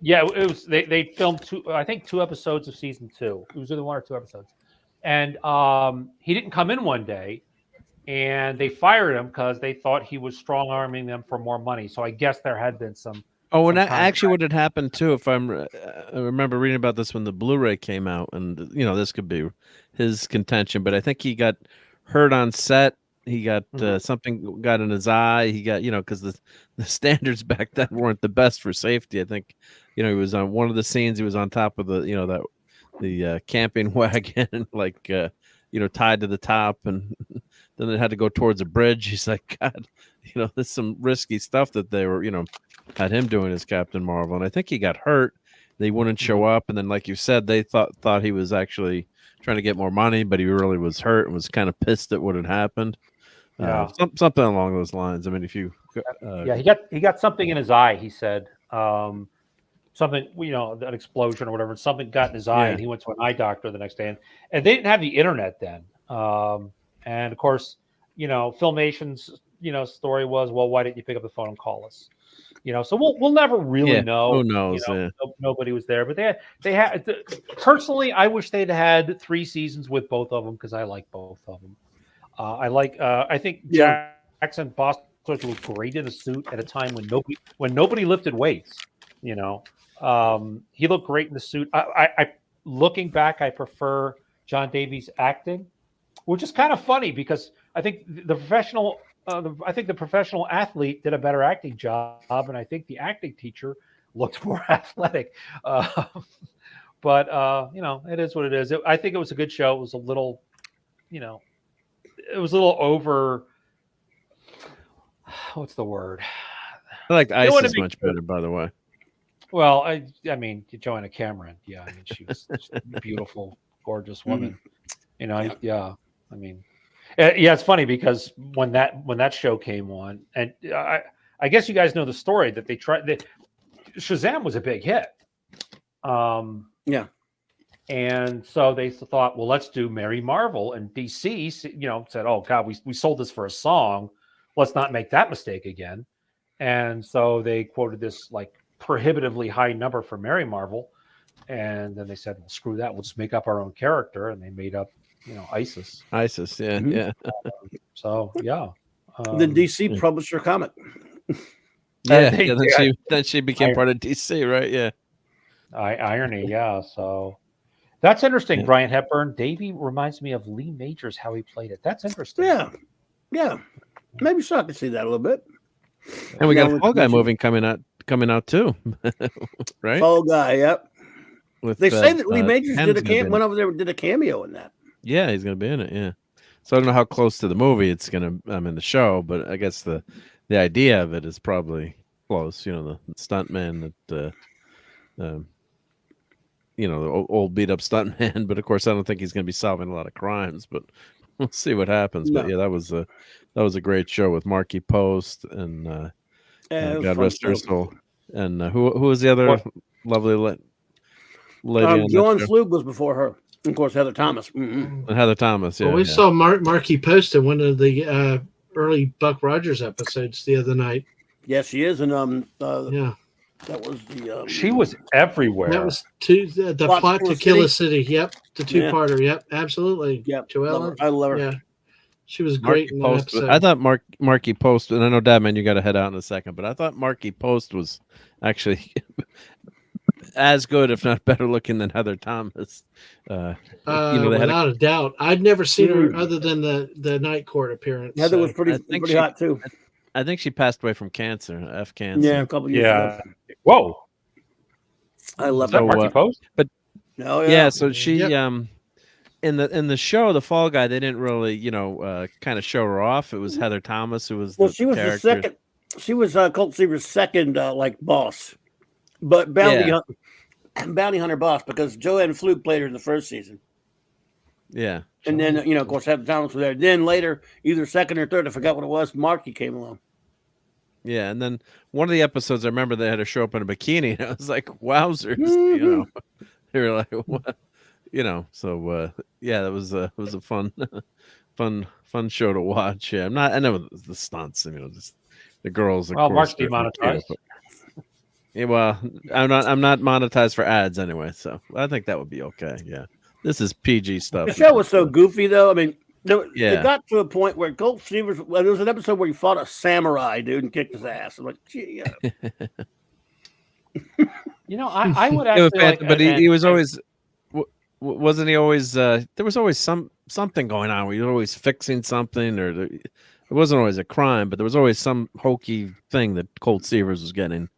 Yeah, it was. They filmed two episodes of season 2. It was either 1 or 2 episodes, and he didn't come in one day, and they fired him because they thought he was strong arming them for more money. So I guess there had been some. Oh, and actually, what had happened too, if I remember reading about this when the Blu-ray came out, and this could be his contention, but I think he got hurt on set. He got something got in his eye. He got because the standards back then weren't the best for safety. I think he was on one of the scenes. He was on top of the camping wagon, tied to the top, and then it had to go towards a bridge. He's like, God, there's some risky stuff that they were had him doing as Captain Marvel, and I think he got hurt. They wouldn't show up, and then, like you said, they thought he was actually trying to get more money, but he really was hurt and was kind of pissed at what had happened. Yeah, something along those lines. I mean, if you, he got something in his eye. He said something, an explosion or whatever. Something got in his eye, and he went to an eye doctor the next day. And they didn't have the internet then. And of course, Filmation's story was, well, why didn't you pick up the phone and call us? So we'll never really know. Who knows? Nobody was there, but they had. Personally, I wish they'd had 3 seasons with both of them because I like both of them. I think Jackson Bostwick was great in a suit at a time when nobody lifted weights. He looked great in the suit. I looking back, I prefer John Davies' acting, which is kind of funny because I think the professional athlete did a better acting job, and I think the acting teacher looked more athletic. But it is what it is. I think it was a good show. It was a little, over. What's the word? I like Isis much better, by the way. Well, I mean, Joanna Cameron. Yeah, I mean, she was a beautiful, gorgeous woman. Yeah. I mean. Yeah, it's funny because when that show came on, and I guess you guys know the story that they tried. Shazam was a big hit. And so they thought, well, let's do Mary Marvel, and DC, said, oh God, we sold this for a song. Let's not make that mistake again. And so they quoted this prohibitively high number for Mary Marvel, and then they said, well, screw that, we'll just make up our own character, and they made up. Isis. Yeah. So yeah. The DC publisher comic. Then she became part of DC, right? Yeah. Irony, yeah. So that's interesting. Brian Hepburn. Davey reminds me of Lee Majors, how he played it. That's interesting. Yeah. Maybe so I could see that a little bit. And we got a Fall Guy movie coming out too, right? Fall Guy, yep. They say that Lee Majors went over there and did a cameo in that. Yeah, he's going to be in it. Yeah, so I don't know how close to the movie it's going to. The show, but I guess the idea of it is probably close. The stuntman that, the old beat up stuntman. But of course, I don't think he's going to be solving a lot of crimes. But we'll see what happens. No. But yeah, that was a great show with Marky Post and God rest her soul. And who was the other lovely lady? Joan Slug was before her. Of course, Heather Thomas. And Heather Thomas, yeah. Well, we saw Marky Post in one of the early Buck Rogers episodes the other night. Yes, she is. And that was the... she was everywhere. That was the plot to kill a city. Yep, the two-parter. Yep, absolutely. Yep, Joellen. I love her. Yeah, she was great in that episode. I thought Marky Post, and I know, Dadman, you got to head out in a second, but I thought Marky Post was actually... as good, if not better looking than Heather Thomas. Without a doubt. I'd never seen her other than the Night Court appearance. Heather was pretty hot too. I think she passed away from cancer, cancer. Yeah, a couple years ago. Whoa. I love that Marky Post? But no, yeah, so she in the show, the Fall Guy, they didn't really, kind of show her off. It was Heather Thomas who was she was character. the second. She was Colt Seaver's second boss, but Bounty Hunter boss, because Joanne Fluke played her in the first season. Yeah, and then of course Heather Thomas was there. Then later, either second or third, I forgot what it was. Marky came along. Yeah, and then one of the episodes, I remember they had her show up in a bikini, and I was like, "Wowzers!" They were like, "What?" So yeah, that was it was a fun show to watch. Yeah, I know the stunts, just the girls. Well, Marc's demonetized. Yeah, well, I'm not monetized for ads anyway, so I think that would be okay. Yeah, this is PG stuff. The show was so goofy, though. I mean, it got to a point where Colt Seavers. Well, there was an episode where he fought a samurai dude and kicked his ass. I'm like, gee, yeah. I would actually but he was always. Wasn't he always? There was always something going on where he was always fixing something, or it wasn't always a crime, but there was always some hokey thing that Colt Seavers was getting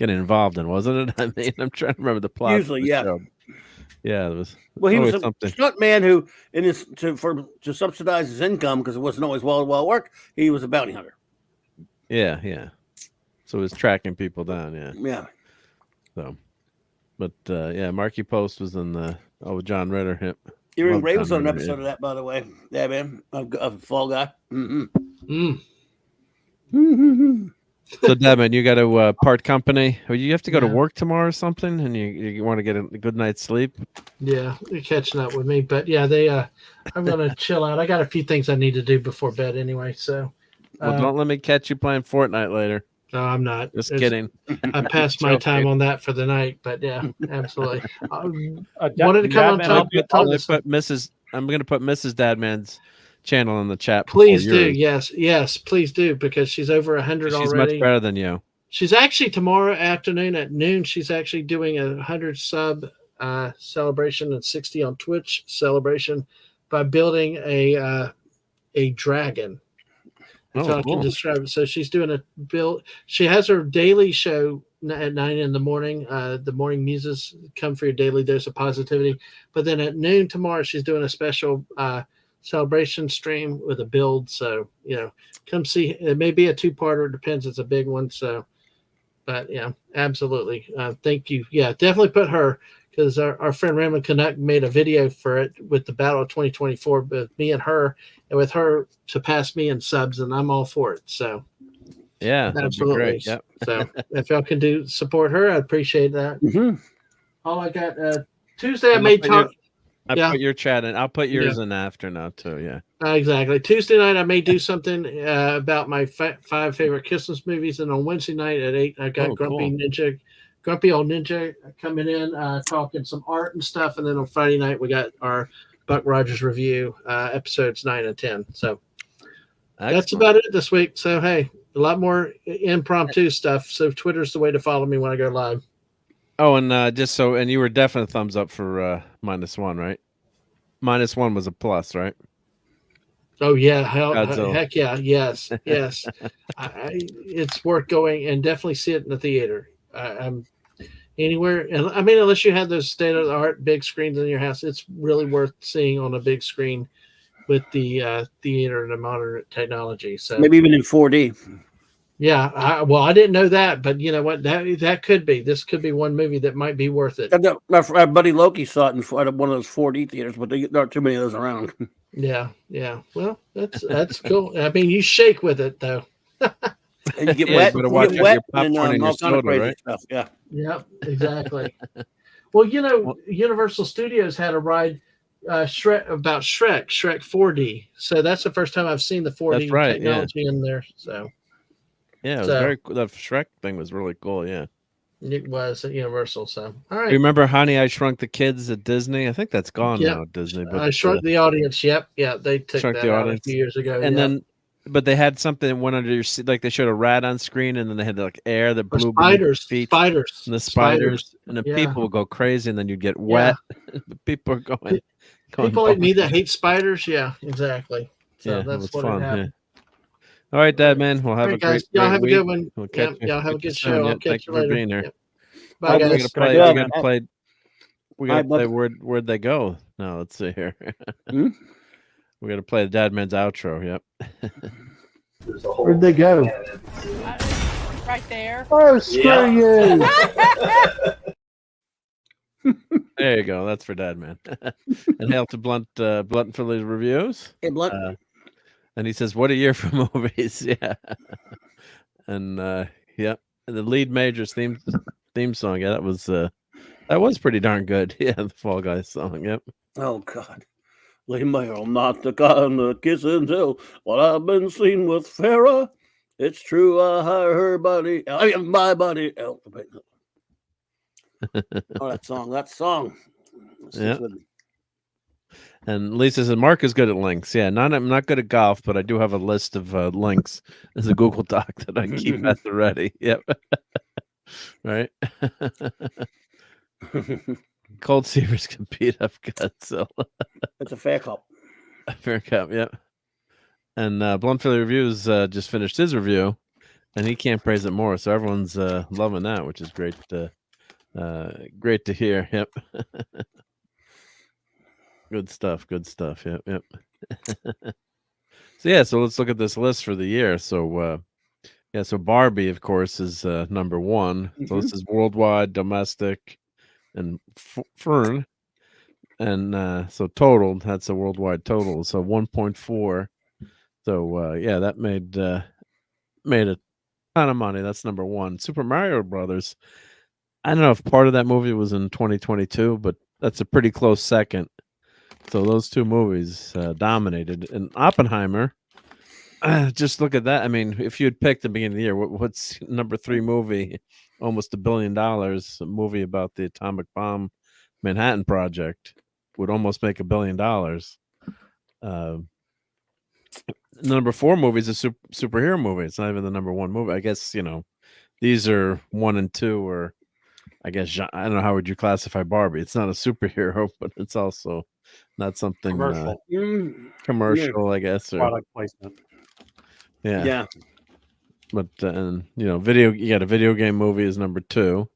involved in, wasn't it? I mean, I'm trying to remember the plot. Usually, yeah. Show. Yeah, it was. Well, he was a something. stunt man who, to subsidize his income, because it wasn't always well worked, he was a bounty hunter. Yeah. So he was tracking people down. Yeah. Yeah. So, but yeah, Marky Post was in the John Ritter. Earring Ray was on an episode of that, by the way. Yeah, man, of Fall Guy. So, Devin, you got to part company. Or you have to go to work tomorrow or something, and you want to get a good night's sleep. Yeah, they're catching up with me, but yeah, I'm gonna chill out. I got a few things I need to do before bed anyway. So, well, don't let me catch you playing Fortnite later. No, I'm not. Just kidding. I passed my time on that for the night, but yeah, absolutely. Wanted to come on top. I'm going to put Mrs. Dadman's channel in the chat. Please do. Yes, please do, because she's over 100 already. She's much better than you. She's actually tomorrow afternoon at noon. She's actually doing a 100 sub celebration and 60 on Twitch celebration by building a dragon. So I can describe it. So she's doing a build. She has her daily show at 9 in the morning. The morning muses come for your daily dose of positivity. But then at noon tomorrow, she's doing a special celebration stream with a build. So, come see. It may be a 2-parter. It depends. It's a big one. So, but yeah, absolutely. Thank you. Yeah, definitely put her, because our friend Raymond Canuck made a video for it with the Battle of 2024, with me and her, and with her to pass me in subs, and I'm all for it. So, yeah, absolutely. Great. Yep. So, if y'all can support her, I'd appreciate that. Mm-hmm. Oh, I got Tuesday. I made talk. I put your chat in. I'll put yours in after now too. Yeah. Exactly. Tuesday night, I may do something about my 5 favorite Christmas movies, and on Wednesday night at 8, I got Grumpy Old Ninja coming in, talking some art and stuff. And then on Friday night, we got our Buck Rogers review, episodes 9 and 10. So that's about it this week. So, hey, a lot more impromptu stuff. So Twitter's the way to follow me when I go live. Oh, and and you were definitely thumbs up for -1, right? -1 was a plus, right? Oh yeah, heck yeah, yes. It's worth going, and definitely see it in the theater. I'm anywhere, and I mean, unless you have those state-of-the-art big screens in your house, it's really worth seeing on a big screen with the theater and the modern technology. So maybe even in 4D. Yeah, I didn't know that, but you know what? That could be. This could be one movie that might be worth it. Our buddy Loki saw it in one of those 4D theaters, but there aren't too many of those around. Yeah. Well, that's cool. I mean, you shake with it though. And you get wet, and all kind of crazy stuff. Yeah. Yep, exactly. Well, Universal Studios had a ride Shrek 4D. So that's the first time I've seen the 4D technology in there. So yeah, it was very cool. That Shrek thing was really cool. Yeah, it was at Universal. So all right. You remember Honey, I Shrunk the Kids at Disney? I think that's gone now at Disney. But I Shrunk the Audience. Yep. Yeah, they took that out a few years ago. And then, but they had something that went under your seat, like they showed a rat on screen, and then they had like air that blew spiders, and the spiders, and the people would go crazy, and then you'd get wet. People are going. People like me that hate spiders. Yeah, exactly. So that's what fun, happened. All right, Dad, man. We'll have a great Y'all have week. a good one. We'll y'all have a good show. I'll catch you later. For being here. Bye, guys. We're gonna play. We got to play Where'd They Go? Now, let's see here. Hmm? We got to play the Dad Man's outro. Yep. Where'd they go? Right there. Oh, screw you! There you go. That's for Dad Man. And hail to Blunt for his reviews. Hey, Blunt. And he says, "What a year for movies!" Yeah. And yeah, and the lead major's theme song. Yeah, that was pretty darn good. Yeah, the Fall Guys song. Yep. Oh God. Lee Mail, not the kind of kiss and tell. What I've been seen with Farrah, it's true. I hire her body. I mean, my body. Oh, that song. Yeah. And Lisa says Mark is good at links. Yeah, I'm not good at golf, but I do have a list of links as a Google Doc that I keep at the ready. Yep. Right. Cold Seavers can beat up Godzilla. It's a fair cup. Fair cup, yep. And Blunt Philly Reviews just finished his review, and he can't praise it more. So everyone's loving that, which is great. Great to hear. Yep. Good stuff. Yep. So let's look at this list for the year. So so Barbie, of course, is number one. Mm-hmm. So this is worldwide, domestic, and Fern. And so total, that's a worldwide total. So 1.4. So that made a ton of money. That's number one. Super Mario Brothers. I don't know if part of that movie was in 2022, but that's a pretty close second. So those two movies dominated. And Oppenheimer, just look at that. I mean, if you had picked the beginning of the year, what's number 3 movie? Almost $1 billion. A movie about the atomic bomb Manhattan Project would almost make $1 billion. Number 4 movie is a superhero movie. It's not even the number 1 movie. I guess, these are 1 and 2, or I guess, I don't know, how would you classify Barbie? It's not a superhero, but it's also not something commercial, I guess. Or, product placement. Yeah. But, you got a video game movie is number 2.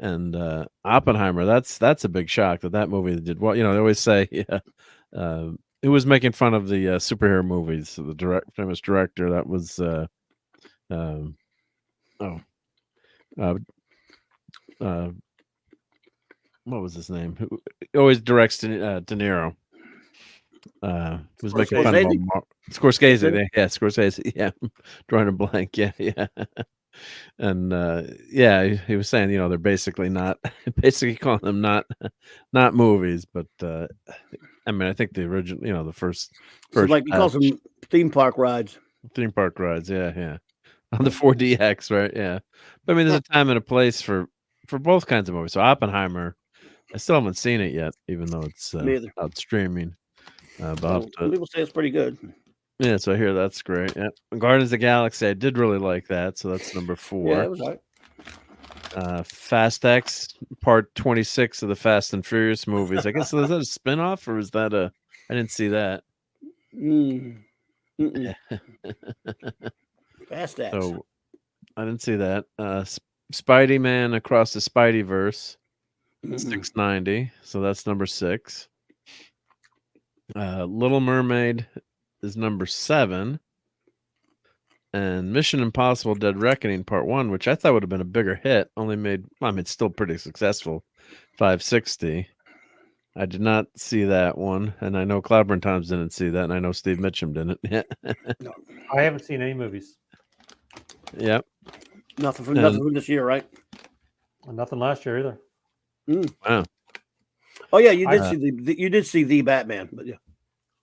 And Oppenheimer, that's a big shock that movie did well. They always say, it was making fun of the superhero movies. So the famous director that was, what was his name? He always directs De Niro. Was making fun of him. Scorsese. Yeah, Scorsese. Yeah, drawing a blank. Yeah. And he was saying, they're basically calling them not movies, but I mean, I think the original, the first like he calls them theme park rides. Theme park rides, yeah. On the 4DX, right? Yeah. But I mean, there's a time and a place for both kinds of movies. So Oppenheimer, I still haven't seen it yet, even though it's out streaming. But people say it's pretty good. Yeah, so I hear that's great. Yeah, Guardians of the Galaxy, I did really like that. So that's number 4. Yeah, it was all right. Fast X, part 26 of the Fast and Furious movies. I guess, is that a spinoff, or is that I didn't see that. Fast X. So I didn't see that. Spidey Man Across the Spideyverse, 690. So that's number 6. Little Mermaid is number 7. And Mission Impossible Dead Reckoning Part 1, which I thought would have been a bigger hit, only made, it's still pretty successful, 560. I did not see that one, and I know Cloudburn Times didn't see that, and I know Steve Mitchum didn't. No, I haven't seen any movies. Yep. Nothing from this year, right? Nothing last year either. Wow. Oh yeah, you did see the Batman, but yeah.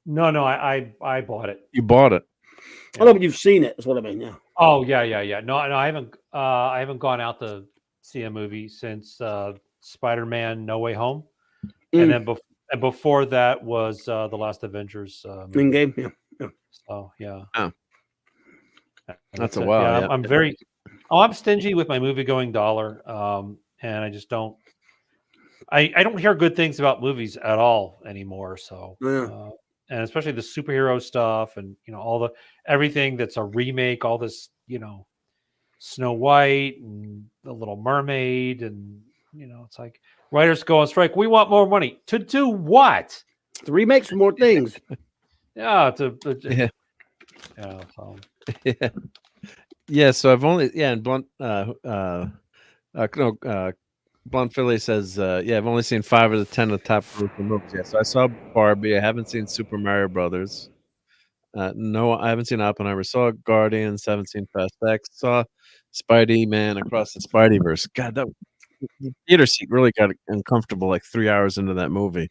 No, I bought it. You bought it. Yeah. Oh no, but you've seen it. Is what I mean. Yeah. Oh yeah. No, I haven't gone out to see a movie since Spider-Man: No Way Home, and then before that was the Last Avengers. Game. Yeah. So yeah. Oh. That's a while. Yeah, yeah. I'm stingy with my movie going dollar, and I just don't. I don't hear good things about movies at all anymore. So, and especially the superhero stuff, and everything that's a remake, all this, Snow White and The Little Mermaid, and it's like Writers go on strike. We want more money. To do what? To remake some more things. Yeah. Yeah. Yeah. So. Yeah. Yeah. So I've only and Blunt Blunt Philly says I've only seen 5 of the 10 of the top movies. Yeah. So I saw Barbie. I haven't seen Super Mario Brothers. No, I haven't seen Oppenheimer. Saw Guardians. Haven't seen Fast X. Saw Spidey Man Across the Spideyverse. God, the theater seat really got uncomfortable like 3 hours into that movie.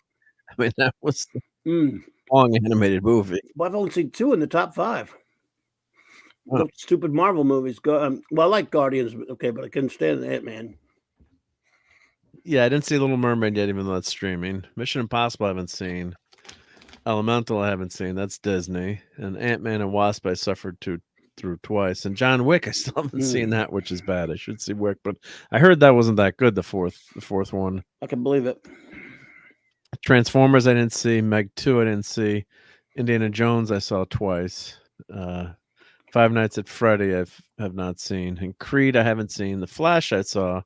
I mean, that was a long animated movie. Well, I've only seen 2 in the top 5. Those stupid Marvel movies. Well, I like Guardians, okay, but I couldn't stand Ant-Man. Yeah, I didn't see Little Mermaid yet, even though it's streaming. Mission Impossible I haven't seen. Elemental I haven't seen. That's Disney. And Ant-Man and Wasp I suffered through twice. And John Wick I still haven't seen that, which is bad. I should see Wick, but I heard that wasn't that good. The fourth one. I can believe it. Transformers I didn't see. Meg 2 I didn't see. Indiana Jones I saw twice. Five Nights at Freddy have not seen. And Creed I haven't seen. The Flash I saw.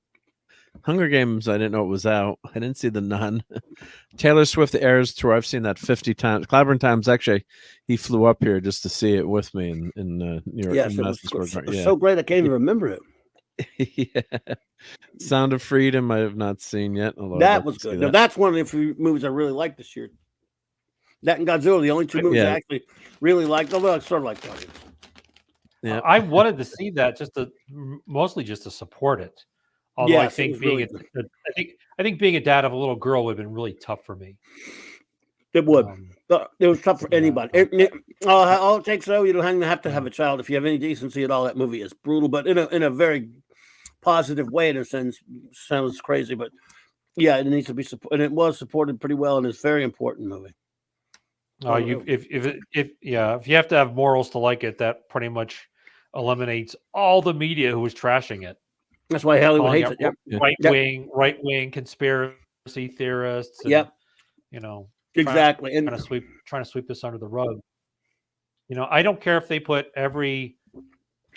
Hunger Games I didn't know it was out. I didn't see The Nun. Taylor Swift The Eras Tour I've seen that 50 times. Clyburn Times actually he flew up here just to see it with me in New York. Yes, it was so great I can't even remember it. Yeah. Sound of Freedom I have not seen yet. That was good. Now, that's one of the few movies I really liked this year. That and Godzilla, the only 2 movies I actually really liked. Although I sort of like Guardians. Yeah, I wanted to see that mostly just to support it. Although I think being I think being a dad of a little girl would have been really tough for me. It would. It was tough for anybody. All it takes, though, you don't have to have a child. If you have any decency at all, that movie is brutal, but in a very positive way. In a sense, sounds crazy, but yeah, it needs to be supported, and it was supported pretty well, and it's a very important movie. If you have to have morals to like it, that pretty much eliminates all the media who was trashing it. That's why Hollywood hates it. Yep. Right wing conspiracy theorists. And, yep. Exactly. Trying to sweep this under the rug. I don't care if they put every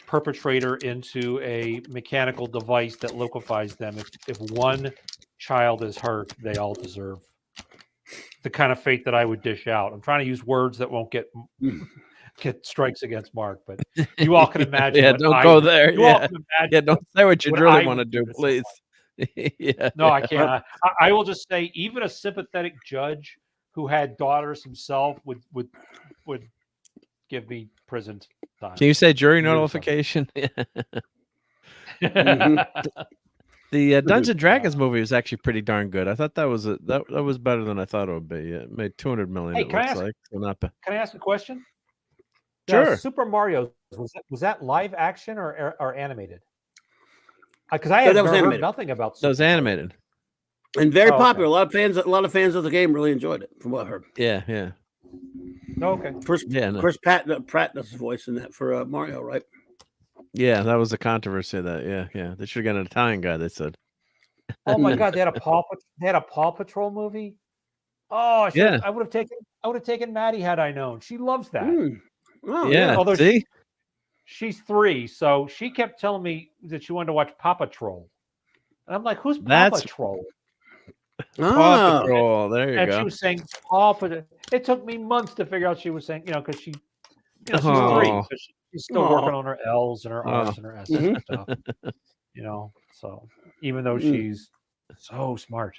perpetrator into a mechanical device that liquefies them. If one child is hurt, they all deserve the kind of fate that I would dish out. I'm trying to use words that won't get strikes against Mark, but you all can imagine. Don't go there. Don't say what you really want to do, please. No, I can't. I will just say, even a sympathetic judge who had daughters himself would give me prison time. Can you say jury notification? The Dungeons & Dragons movie was actually pretty darn good. I thought that was that was better than I thought it would be. It made $200 million. Hey, can I ask a question? Sure. Super Mario, was that live action or animated? Because I had heard nothing about. That was animated and very popular. Okay. A lot of fans of the game really enjoyed it, from what I heard. Yeah. Okay. Chris Pratt does the voice in that for Mario, right? Yeah, that was the controversy of that. Yeah. They should have got an Italian guy. They said. Oh my God, they had a Paw Patrol movie. Oh, I would have taken Maddie had I known. She loves that. Oh, yeah. Although see? She's 3, so she kept telling me that she wanted to watch Paw Patrol. And I'm like, who's Paw Patrol? Paw Patrol. There you go. And she was saying Paw Patrol. It took me months to figure out she was saying, because she's 3. So she's still working on her L's and her R's and her S's and stuff. So even though she's so smart,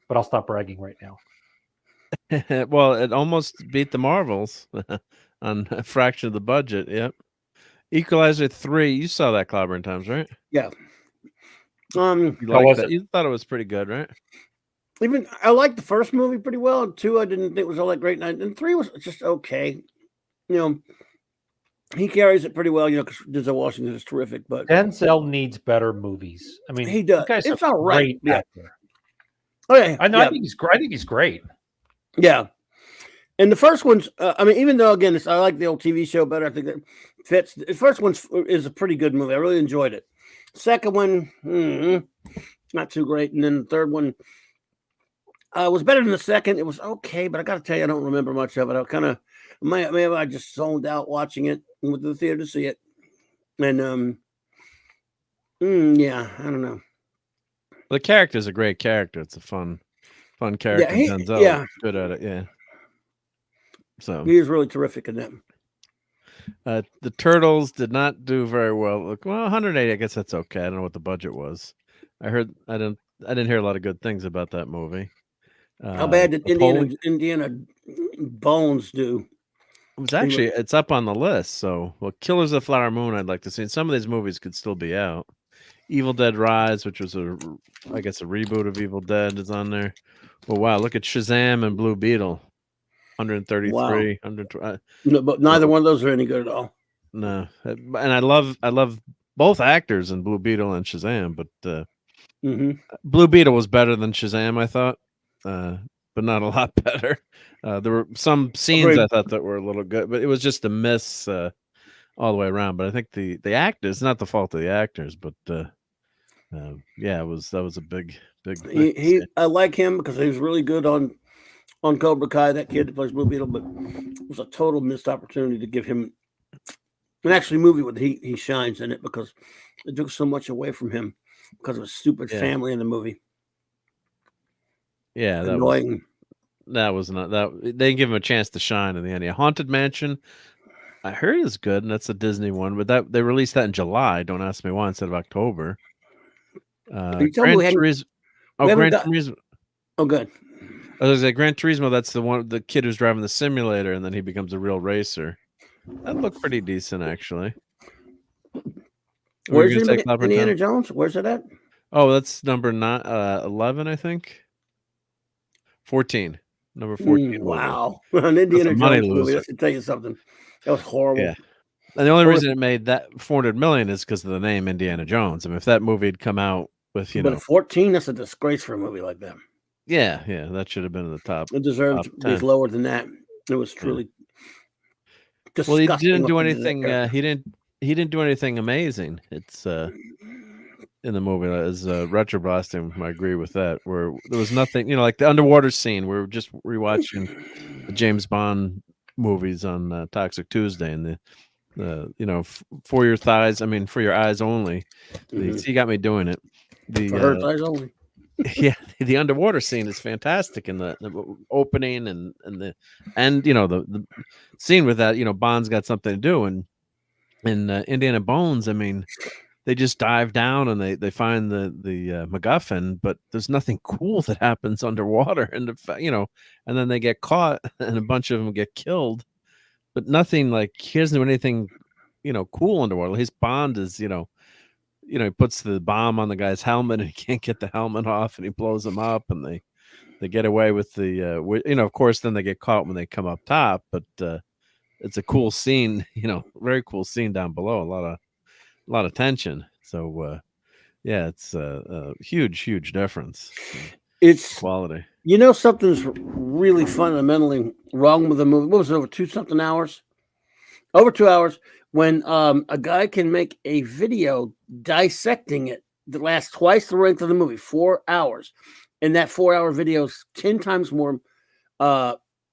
but I'll stop bragging right now. Well, it almost beat the Marvels on a fraction of the budget. Yep. Equalizer 3. You saw that Clobber Times, right? Yeah. You thought it was pretty good, right? Even I liked the first movie pretty well. 2, I didn't think was all that great, and 3 was just okay. He carries it pretty well. Because Denzel Washington is terrific, but Denzel needs better movies. I mean, he does. It's all right. Yeah. Oh yeah, I know. Yeah. I think he's great. Yeah. And the first one's, even though, again, I like the old TV show better, I think that fits. The first one is a pretty good movie. I really enjoyed it. Second one, not too great. And then the third one was better than the second. It was okay, but I got to tell you, I don't remember much of it. I kind of, maybe I just zoned out watching it and went to the theater to see it. And, I don't know. The character's a great character. It's a fun character. Denzel is good at it. Yeah. So he is really terrific in that. The Turtles did not do very well. Look, well, 180. I guess that's okay. I don't know what the budget was. I didn't hear a lot of good things about that movie. How bad did Indiana Bones do? It's up on the list. So, Killers of the Flower Moon, I'd like to see. And some of these movies could still be out. Evil Dead Rise, which was I guess a reboot of Evil Dead, is on there. Oh wow, look at Shazam and Blue Beetle. 133, wow. 120. No, but neither one of those are any good at all. No, and I love both actors in Blue Beetle and Shazam, but Blue Beetle was better than Shazam, I thought, but not a lot better. There were some scenes I thought that were a little good, but it was just a miss all the way around. But I think the actors, not the fault of the actors, but yeah, that was a big. I like him because he was really good on Cobra Kai, that kid that plays Blue Beetle, but it was a total missed opportunity to give him an actually movie with he shines in it, because it took so much away from him because of a stupid family in the movie. Yeah, annoying. That was not that. They didn't give him a chance to shine in the end. Haunted Mansion, I heard is good, and that's a Disney one, but that they released that in July. Don't ask me why instead of October. Gran Turismo. Oh, good. I was like, Gran Turismo. That's the kid who's driving the simulator, and then he becomes a real racer. That looked pretty decent, actually. Where's Indiana Jones? Where's it at? Oh, that's number 11, I think. 14. Number 14. Wow. An Indiana Jones movie. I should tell you something. That was horrible. Yeah. And the only reason it made that 400 million is because of the name Indiana Jones. I mean, if that movie had come out with, but 14, that's a disgrace for a movie like that. Yeah, that should have been in the top. It deserved to be lower than that. It was truly disgusting. Well, he didn't do anything. He didn't do anything amazing. It's in the movie as retroblasting. I agree with that. Where there was nothing, like the underwater scene. We were just rewatching the James Bond movies on Toxic Tuesday, and the for your thighs. I mean, for your eyes only. He got me doing it. For her thighs only. Yeah, the underwater scene is fantastic, and the opening and the scene with that. Bond's got something to do, and in Indiana Bones, I mean, they just dive down and they find the MacGuffin, but there's nothing cool that happens underwater, and and then they get caught, and a bunch of them get killed, but nothing like he doesn't do anything, cool underwater. His Bond is, he puts the bomb on the guy's helmet and he can't get the helmet off, and he blows them up, and they get away with the of course then they get caught when they come up top, but it's a cool scene, very cool scene down below, a lot of tension. So it's a huge difference. It's quality. Something's really fundamentally wrong with the movie. What was it, over 2 hours? Over 2 hours. When a guy can make a video dissecting it that lasts twice the length of the movie, 4 hours, and that 4-hour video is 10 times more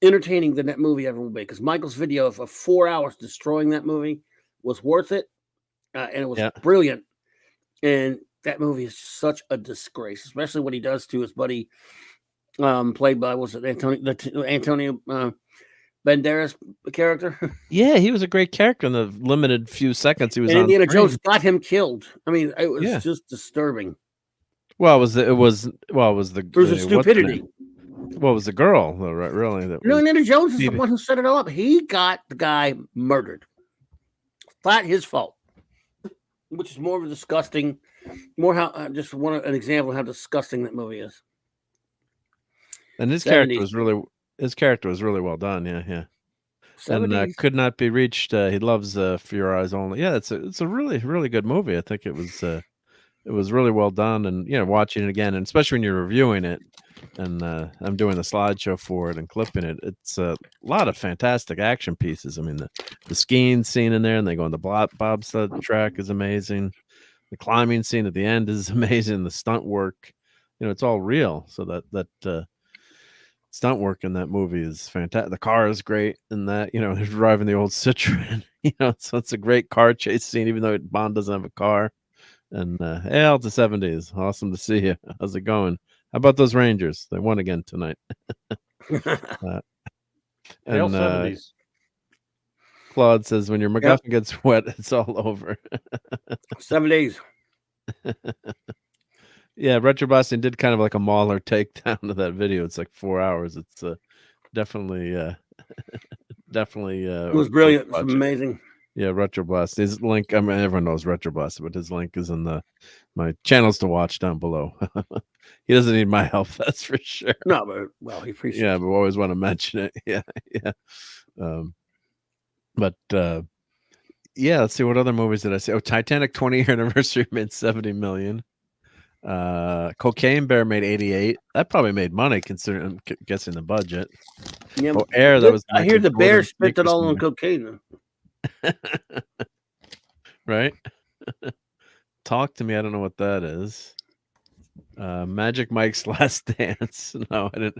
entertaining than that movie ever will be. Because Michael's video of 4 hours destroying that movie was worth it, and it was brilliant. And that movie is such a disgrace, especially what he does to his buddy, played by Antonio Banderas character. Yeah, he was a great character in the limited few seconds he was and on. Indiana Jones got him killed. I mean, it was just disturbing. Well, it was the stupidity. What was the girl, though, right? Really? Indiana Jones is the one who set it all up. He got the guy murdered. Flat his fault. Which is more of a disgusting, an example of how disgusting that movie is. And his character was really well done. Yeah. 70s. And could not be reached. He loves For Your Eyes Only. Yeah, it's a really, really good movie. I think it was really well done, and watching it again, and especially when you're reviewing it, and I'm doing the slideshow for it and clipping it. It's a lot of fantastic action pieces. I mean, the skiing scene in there, and they go on the bobsled track is amazing. The climbing scene at the end is amazing. The stunt work, it's all real. So that stunt work in that movie is fantastic. The car is great in that. They're driving the old Citroen. So it's a great car chase scene, even though Bond doesn't have a car. And Hail to 70s. Awesome to see you. How's it going? How about those Rangers? They won again tonight. Hail and 70s. Claude says, when your MacGuffin gets wet, it's all over. 70s. Yeah, Retro Boston did kind of like a Mauler takedown of that video. It's like 4 hours. It's definitely it was brilliant. It was amazing. Yeah, Retroblast. His link, I mean, everyone knows Retroblast, but his link is in my channels to watch down below. He doesn't need my help, that's for sure. No, but well, he appreciates but we always want to mention it. Yeah. But let's see, what other movies did I see? Oh, Titanic 20-year anniversary made 70 million. Cocaine Bear made 88. That probably made money considering, I'm guessing, the budget. Yeah, Air, that was. I hear the bear spent it all on cocaine. Right? Talk to me. I don't know what that is. Magic Mike's Last Dance. No, I didn't.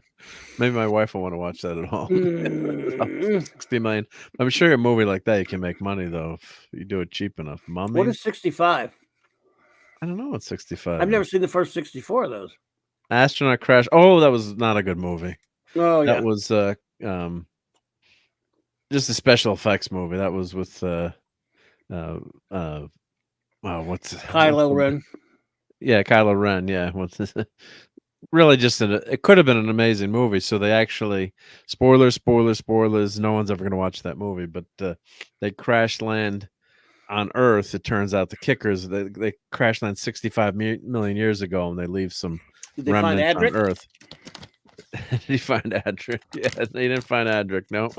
Maybe my wife will want to watch that at all. 60 million. I'm sure a movie like that you can make money though if you do it cheap enough. Mummy. What is 65? I don't know what 65. I've never seen the first 64 of those. Astronaut Crash. Oh, that was not a good movie. Oh yeah. That was just a special effects movie. That was with what's Kylo Ren. Yeah, Kylo Ren. Yeah, what's this? Really, just it could have been an amazing movie. So they actually spoilers. No one's ever going to watch that movie, but they crash land on Earth. It turns out the kickers they crash land 65 million years ago, and they leave some remnants on Earth. Did he find Adric? Yeah, they didn't find Adric. No,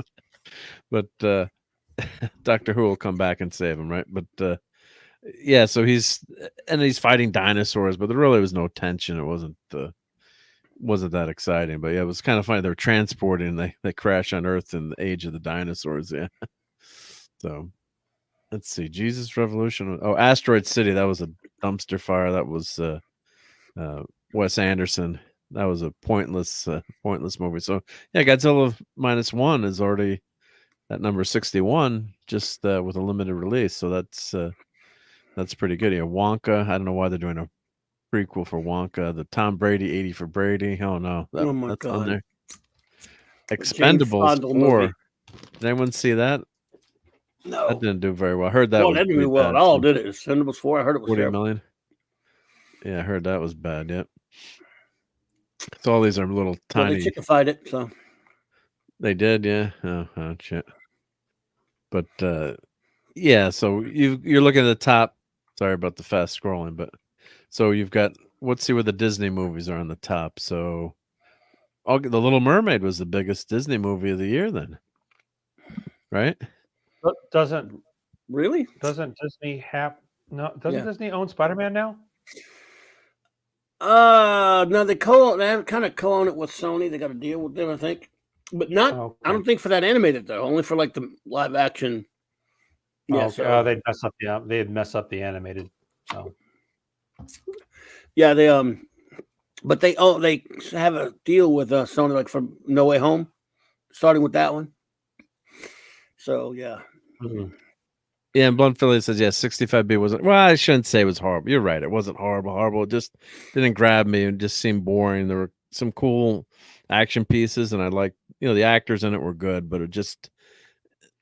but Doctor Who will come back and save him, right? But yeah, so he's fighting dinosaurs, but there really was no tension. It wasn't that exciting, but yeah, it was kind of funny. They were transporting, they crash on Earth in the age of the dinosaurs. Yeah. So let's see, Jesus Revolution. Oh, Asteroid City. That was a dumpster fire. That was Wes Anderson. That was a pointless movie. So yeah, Godzilla -1 is already at number 61, just with a limited release. So that's pretty good. Yeah, Wonka. I don't know why they're doing a prequel for Wonka. The Tom Brady 80 for Brady. Oh no, that's God. On there. Expendables 4. Did anyone see that? No, that didn't do very well. I heard that. Well, that didn't do well at all, did it? Expendables 4. I heard it was 40 million. Yeah, I heard that was bad. Yep. So all these are little tiny. Well, they chickified it, so they did. Yeah. Oh shit. But yeah. So you're looking at the top. Sorry about the fast scrolling, but so you've got. Let's see where the Disney movies are on the top. So, The Little Mermaid was the biggest Disney movie of the year, then, right? Doesn't Disney have? No, doesn't Disney own Spider-Man now? No, they kind of co-own it with Sony. They got to deal with them, I think, but not. Okay. I don't think for that animated though. Only for like the live action. Yeah, so they'd mess up they'd mess up the animated. So yeah, they but they have a deal with Sony, like from No Way Home, starting with that one. So yeah. Mm-hmm. Yeah, and Blunt Philly says, 65B wasn't. Well, I shouldn't say it was horrible. You're right. It wasn't horrible. It just didn't grab me and just seemed boring. There were some cool action pieces, and I liked, the actors in it were good, but it just,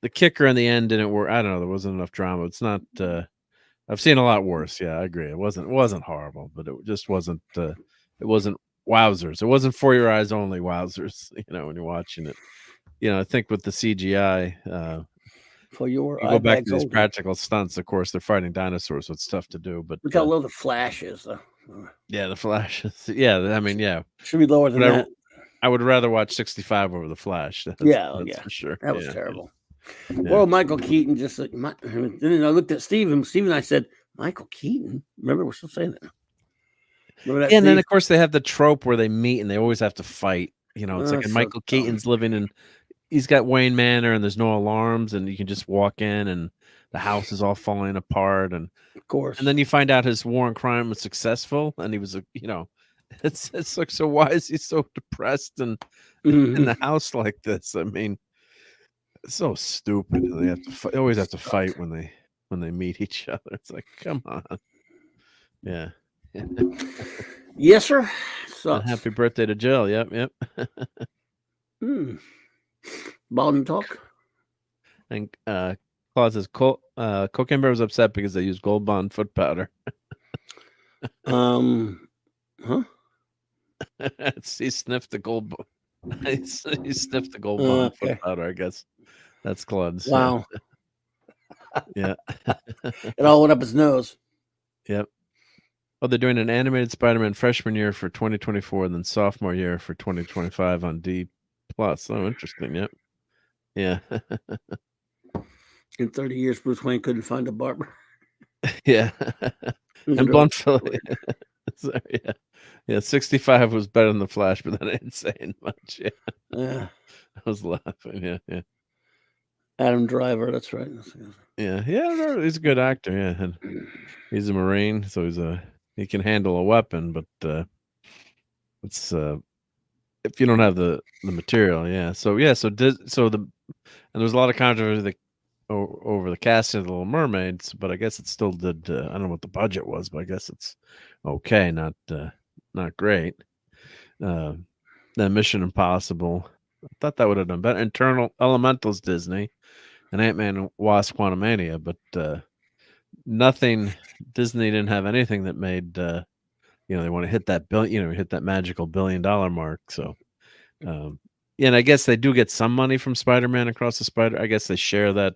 the kicker in the end didn't work. I don't know. There wasn't enough drama. It's not, I've seen a lot worse. Yeah, I agree. It wasn't horrible, but it just wasn't, it wasn't wowzers. It wasn't for your eyes only wowzers, when you're watching it. I think with the CGI, for your you go back to these practical stunts. Of course, they're fighting dinosaurs, so it's tough to do. But look how low the Flash is, though. Yeah, the Flash. Yeah, I mean, yeah, should be lower than that. I would rather watch 65 over the Flash. That's for sure. That was terrible. Yeah. Well, Michael Keaton just like. Then I looked at Steve, and Steve and I said, "Michael Keaton." Remember, we're still saying that. Remember that? Yeah, and then of course they have the trope where they meet and they always have to fight. It's like, and Michael Keaton's living in. He's got Wayne Manor and there's no alarms and you can just walk in and the house is all falling apart. And of course, and then you find out his war on crime was successful and he was, it's like, so why is he so depressed and in the house like this? I mean, it's so stupid. They always have to fight when they meet each other. It's like, come on. Yeah. Yes, sir. And Sucks. happy birthday to Jill. Yep. Baldwin talk. And Claus says Cocaine Bear was upset because they used Gold Bond foot powder. Huh? He sniffed the gold. He sniffed the Gold Bond foot powder. I guess that's Claude's. Wow. Yeah. It all went up his nose. Yep. Oh, they're doing an animated Spider-Man freshman year for 2024, then sophomore year for 2025 on D+. Oh, interesting. Yep. Yeah. In 30 years, Bruce Wayne couldn't find a barber. Yeah. And Bluntfield. Sorry, yeah. 65 was better than the Flash, but that ain't saying much. Yeah. I was laughing. Yeah. Adam Driver, that's right. Yeah, he's a good actor. Yeah, and he's a Marine, so he can handle a weapon, but it's if you don't have the material, yeah. So and there's a lot of controversy over the casting of the Little Mermaids, but I guess it still did. I don't know what the budget was, but I guess it's okay, not great. Then Mission Impossible, I thought that would have done better. Internal Elementals, Disney, and Ant-Man and Wasp: Quantumania, but nothing. Disney didn't have anything that made they want to hit that hit that magical $1 billion mark. So, and I guess they do get some money from Spider-Man Across the Spider. I guess they share that.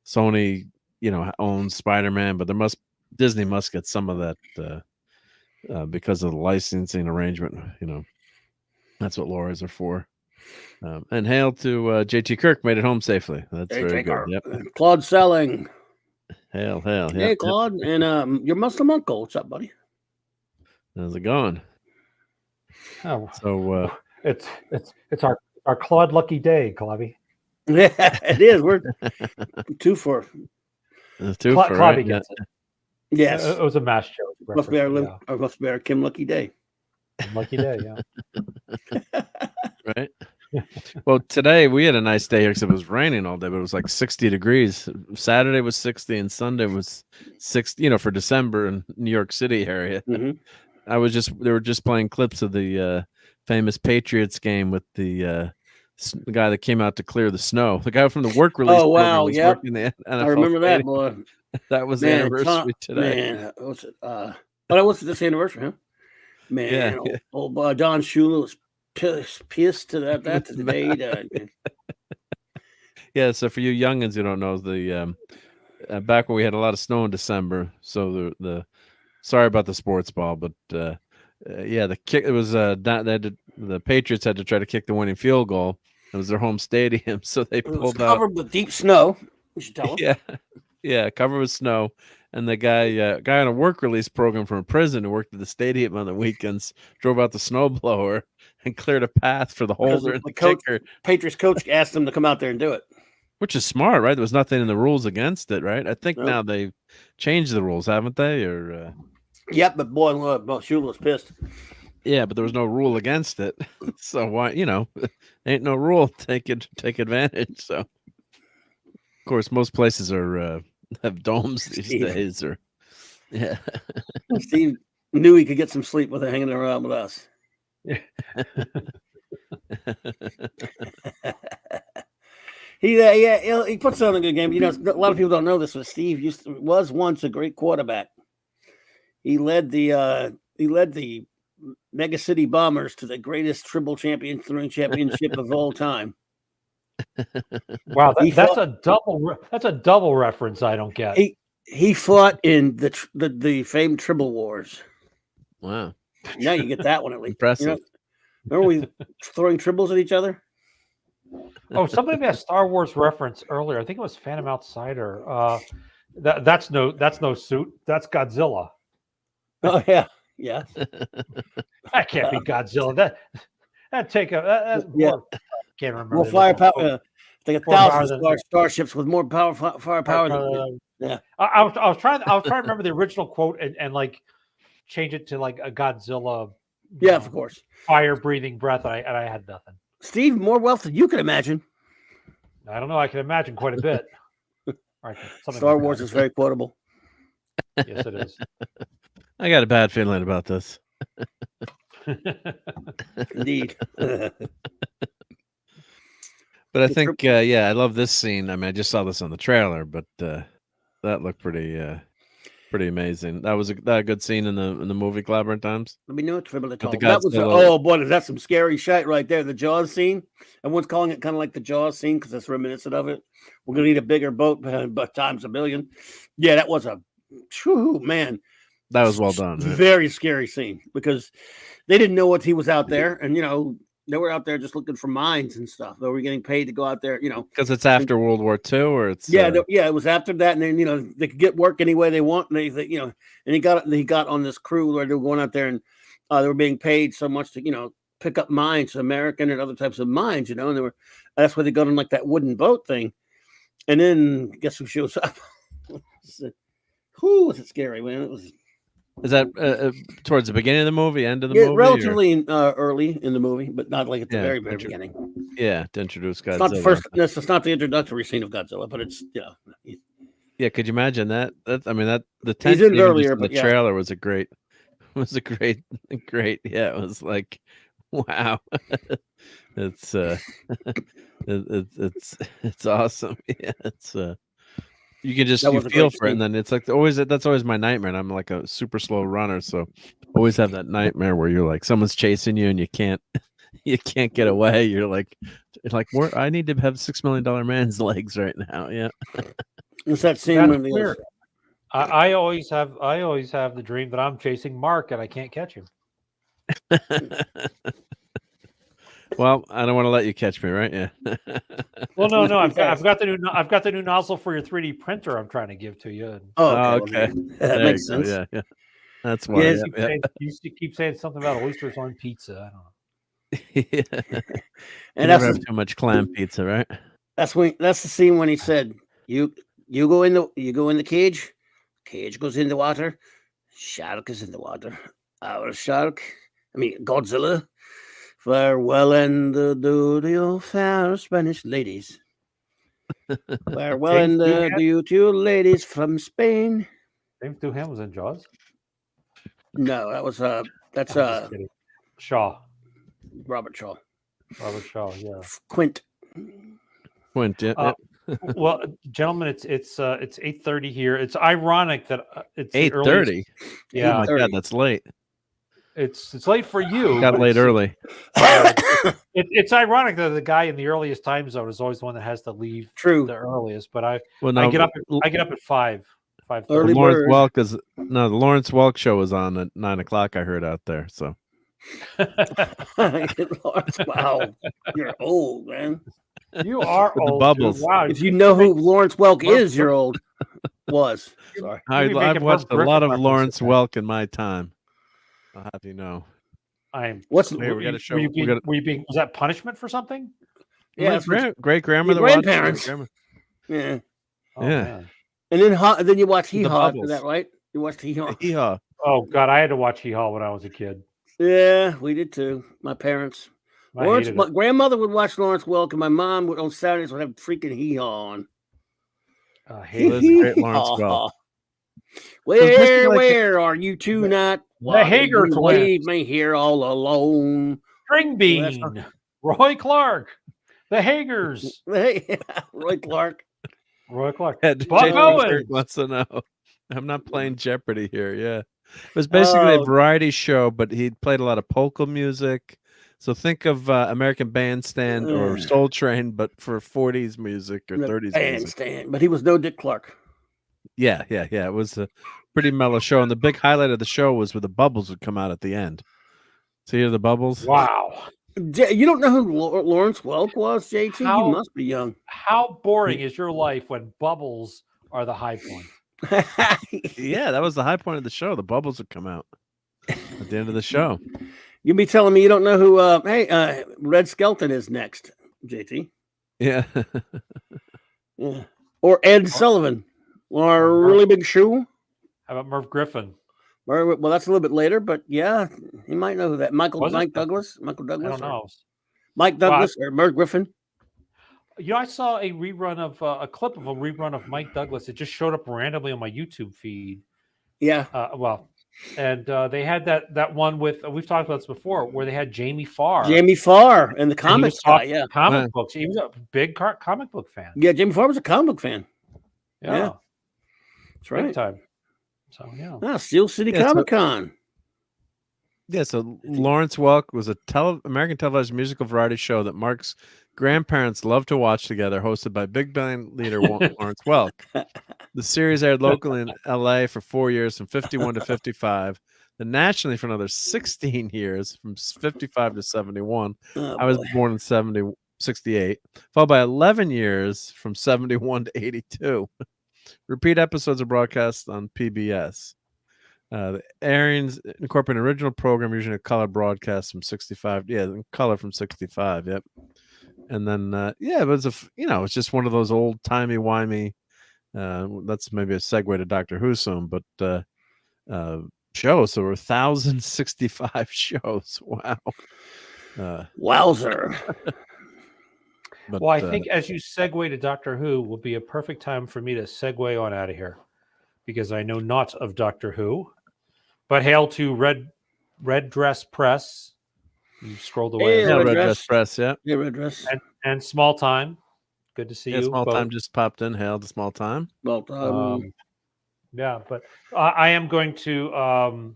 Sony, owns Spider-Man, but Disney must get some of that because of the licensing arrangement. That's what lawyers are for. And hail to JT Kirk, made it home safely. That's very good. Yep. Claude Selling. Hail. Hey, Claude, and your Muslim uncle. What's up, buddy? How's it going? Oh, so it's our Claude lucky day, Claude. Yeah, it is. We're 2 for. Claude right? Gets it. Yes, it was a mass show. Must be our Kim lucky day. Lucky day, yeah. Right. Well, today we had a nice day here because it was raining all day, but it was like 60 degrees. Saturday was 60 and Sunday was 60, for December in New York City area. Mm-hmm. They were just playing clips of the famous Patriots game with the guy that came out to clear the snow. The guy from the work release. Oh, wow. Yeah. I remember that, boy. That was the anniversary today. Man, what's it? What's this anniversary, huh? Man, old Don Shula was pissed to that today. Yeah, so for you youngins who don't know, the back when we had a lot of snow in December, so the sorry about the sports ball, but the kick, it was the Patriots had to try to kick the winning field goal. It was their home stadium, so they pulled out covered with deep snow. You should tell them. Yeah, covered with snow. And the guy on a work release program from a prison who worked at the stadium on the weekends drove out the snowblower and cleared a path for the holder and the kicker. Patriots coach asked them to come out there and do it, which is smart, right? There was nothing in the rules against it, right? I think now they've changed the rules, haven't they? Or yep, but boy, Shula was pissed. Yeah, but there was no rule against it, so why? Ain't no rule. Take advantage. So, of course, most places are. Have domes these days, or Steve knew he could get some sleep with it hanging around with us. He puts on a good game. A lot of people don't know this, but Steve was once a great quarterback. He led the Mega City Bombers to the greatest triple championship of all time. Wow, that's a double reference I don't get. He fought in the famed Tribble Wars. Wow. Now you get that one at least. Impressive. Remember we throwing tribbles at each other? Oh, somebody made a Star Wars reference earlier. I think it was Phantom Outsider. That's no suit. That's Godzilla. Oh yeah. Yeah. That can't be Godzilla. That take a more, can't remember. More firepower. They got thousands of starships with more firepower than yeah. I was trying to remember the original quote and like change it to like a Godzilla. Yeah, of course. Fire breathing breath. And I had nothing. Steve, more wealth than you can imagine. I don't know. I can imagine quite a bit. Star Wars is very quotable. Yes, it is. I got a bad feeling about this. Indeed. But I think, I love this scene. I mean, I just saw this on the trailer, but that looked pretty amazing. That was a good scene in the movie Clobbering Times. Let me know it's triple at all. The That was Godzilla- oh boy, that's some scary shit right there. The Jaws scene. Everyone's calling it kind of like the Jaws scene because it's reminiscent of it. We're gonna need a bigger boat, but times a billion. Yeah, that was a man. That was well done. Right? Very scary scene because they didn't know what he was out there, and they were out there just looking for mines and stuff. They were getting paid to go out there, Because it's after World War II, or it's it was after that, and then they could get work any way they want. And and he got on this crew where they were going out there, and they were being paid so much to pick up mines, American and other types of mines, and that's why they got on like that wooden boat thing. And then guess who shows up? Who was it scary, man? It was. Is that towards the beginning of the movie, end of the movie? Relatively early in the the movie, but not like at the very beginning. Yeah, to introduce Godzilla. It's not the first. It's not the introductory scene of Godzilla, but it's Yeah, could you imagine that? I mean, the He's tension in earlier, in the but yeah. trailer was a great. Yeah, it was like, wow, it's it's awesome. Yeah, it's you can just you feel for it, and then it's like that's always my nightmare. And I'm like a super slow runner, so always have that nightmare where you're like someone's chasing you and you can't get away. You're like where I need to have $6 million man's legs right now. Yeah, it's that scene. I always have the dream that I'm chasing Mark and I can't catch him. Well, I don't want to let you catch me, right? Yeah. Well, no. I've got the new nozzle for your 3D printer. I'm trying to give to you. Okay. That makes sense. Yeah. That's why. You keep saying something about oysters on pizza. I don't know. Yeah. And never have too much clam pizza, right? That's the scene when he said, "You go in the cage. Cage goes in the water. Shark is in the water. Our shark. Godzilla. Farewell and adieu, fair Spanish ladies. Farewell and adieu to ladies from Spain." James Doohan was in Jaws. No, that was that's Shaw. Robert Shaw. Yeah. Quint. Yeah. Well, gentlemen, it's 8:30 here. It's ironic that it's 8:30. Yeah, oh my God, that's late. It's late for you. Got late early. It's ironic that the guy in the earliest time zone is always the one that has to leave. True. The earliest, but I no, get up at 5. Early Lawrence bird. Welk the Lawrence Welk show was on at 9:00. I heard out there. So. Wow, you're old, man. You are With the old. bubbles. Dude. Wow. If you know who Lawrence Welk is, you're old. Was. Sorry. I've watched a lot of Lawrence Welk in my time. I'll have you know. Was that punishment for something? Yeah, great grandmother. Grandparents. Yeah. Oh, yeah. And then you watch Hee Haw after that, right? You watched Hee Haw. Hee Haw. Oh God, I had to watch Hee Haw when I was a kid. Yeah, we did too. My parents. My grandmother would watch Lawrence Welk, and my mom would on Saturdays would have freaking Hee Haw on. Great Lawrence Welk. Where are you two not? The Hager twins. Leave me here all alone. String Bean. Roy Clark. The Hagers. Roy Clark. Buck Owens wants to know. I'm not playing Jeopardy here. Yeah. It was basically a variety show, but he played a lot of polka music. So think of American Bandstand or Soul Train, but for 40s music or 30s Bandstand, music. But he was no Dick Clark. Yeah. It was a pretty mellow show. And the big highlight of the show was where the bubbles would come out at the end. So you hear the bubbles? Wow. You don't know who Lawrence Welk was, JT? You must be young. How boring is your life when bubbles are the high point? Yeah, that was the high point of the show. The bubbles would come out at the end of the show. You'll be telling me you don't know who Red Skelton is next, JT. Yeah. Yeah. Or Ed Sullivan. Or Really Big Shoe. How about Merv Griffin? Well, that's a little bit later, but yeah, you might know who that. Mike Douglas. I don't know. Mike Douglas or Merv Griffin. I saw a rerun of a clip of a rerun of Mike Douglas. It just showed up randomly on my YouTube feed. Yeah. And they had that one with we've talked about this before, where they had Jamie Farr. Jamie Farr and the comics guy. Yeah, comic books. He was a big comic book fan. Yeah, Jamie Farr was a comic book fan. Yeah. That's right. Big time. So yeah. Steel City Comic Con. Yeah, so Lawrence Welk was a American television musical variety show that Mark's grandparents loved to watch together, hosted by big band leader Lawrence Welk. The series aired locally in LA for 4 years, from 51 to 55, then nationally for another 16 years, from 55 to 71. I was born in 68, followed by 11 years from 71 to 82. Repeat episodes are broadcast on PBS. The airings incorporate an original program, usually a color broadcast from 65. Yeah, color from 65. Yep. And then, it was it's just one of those old timey wimey. That's maybe a segue to Doctor Who soon, but shows. So there were 1,065 shows. Wow. Wowzer. But, well, I think as you segue to Doctor Who will be a perfect time for me to segue on out of here, because I know not of Doctor Who, but hail to Red Dress Press. You scrolled away. Red Dress Press, yeah. Yeah, Red Dress. And Small Time. Good to see you. Small both. Time just popped in. Hail to Small Time. Well done. Yeah, but I am going to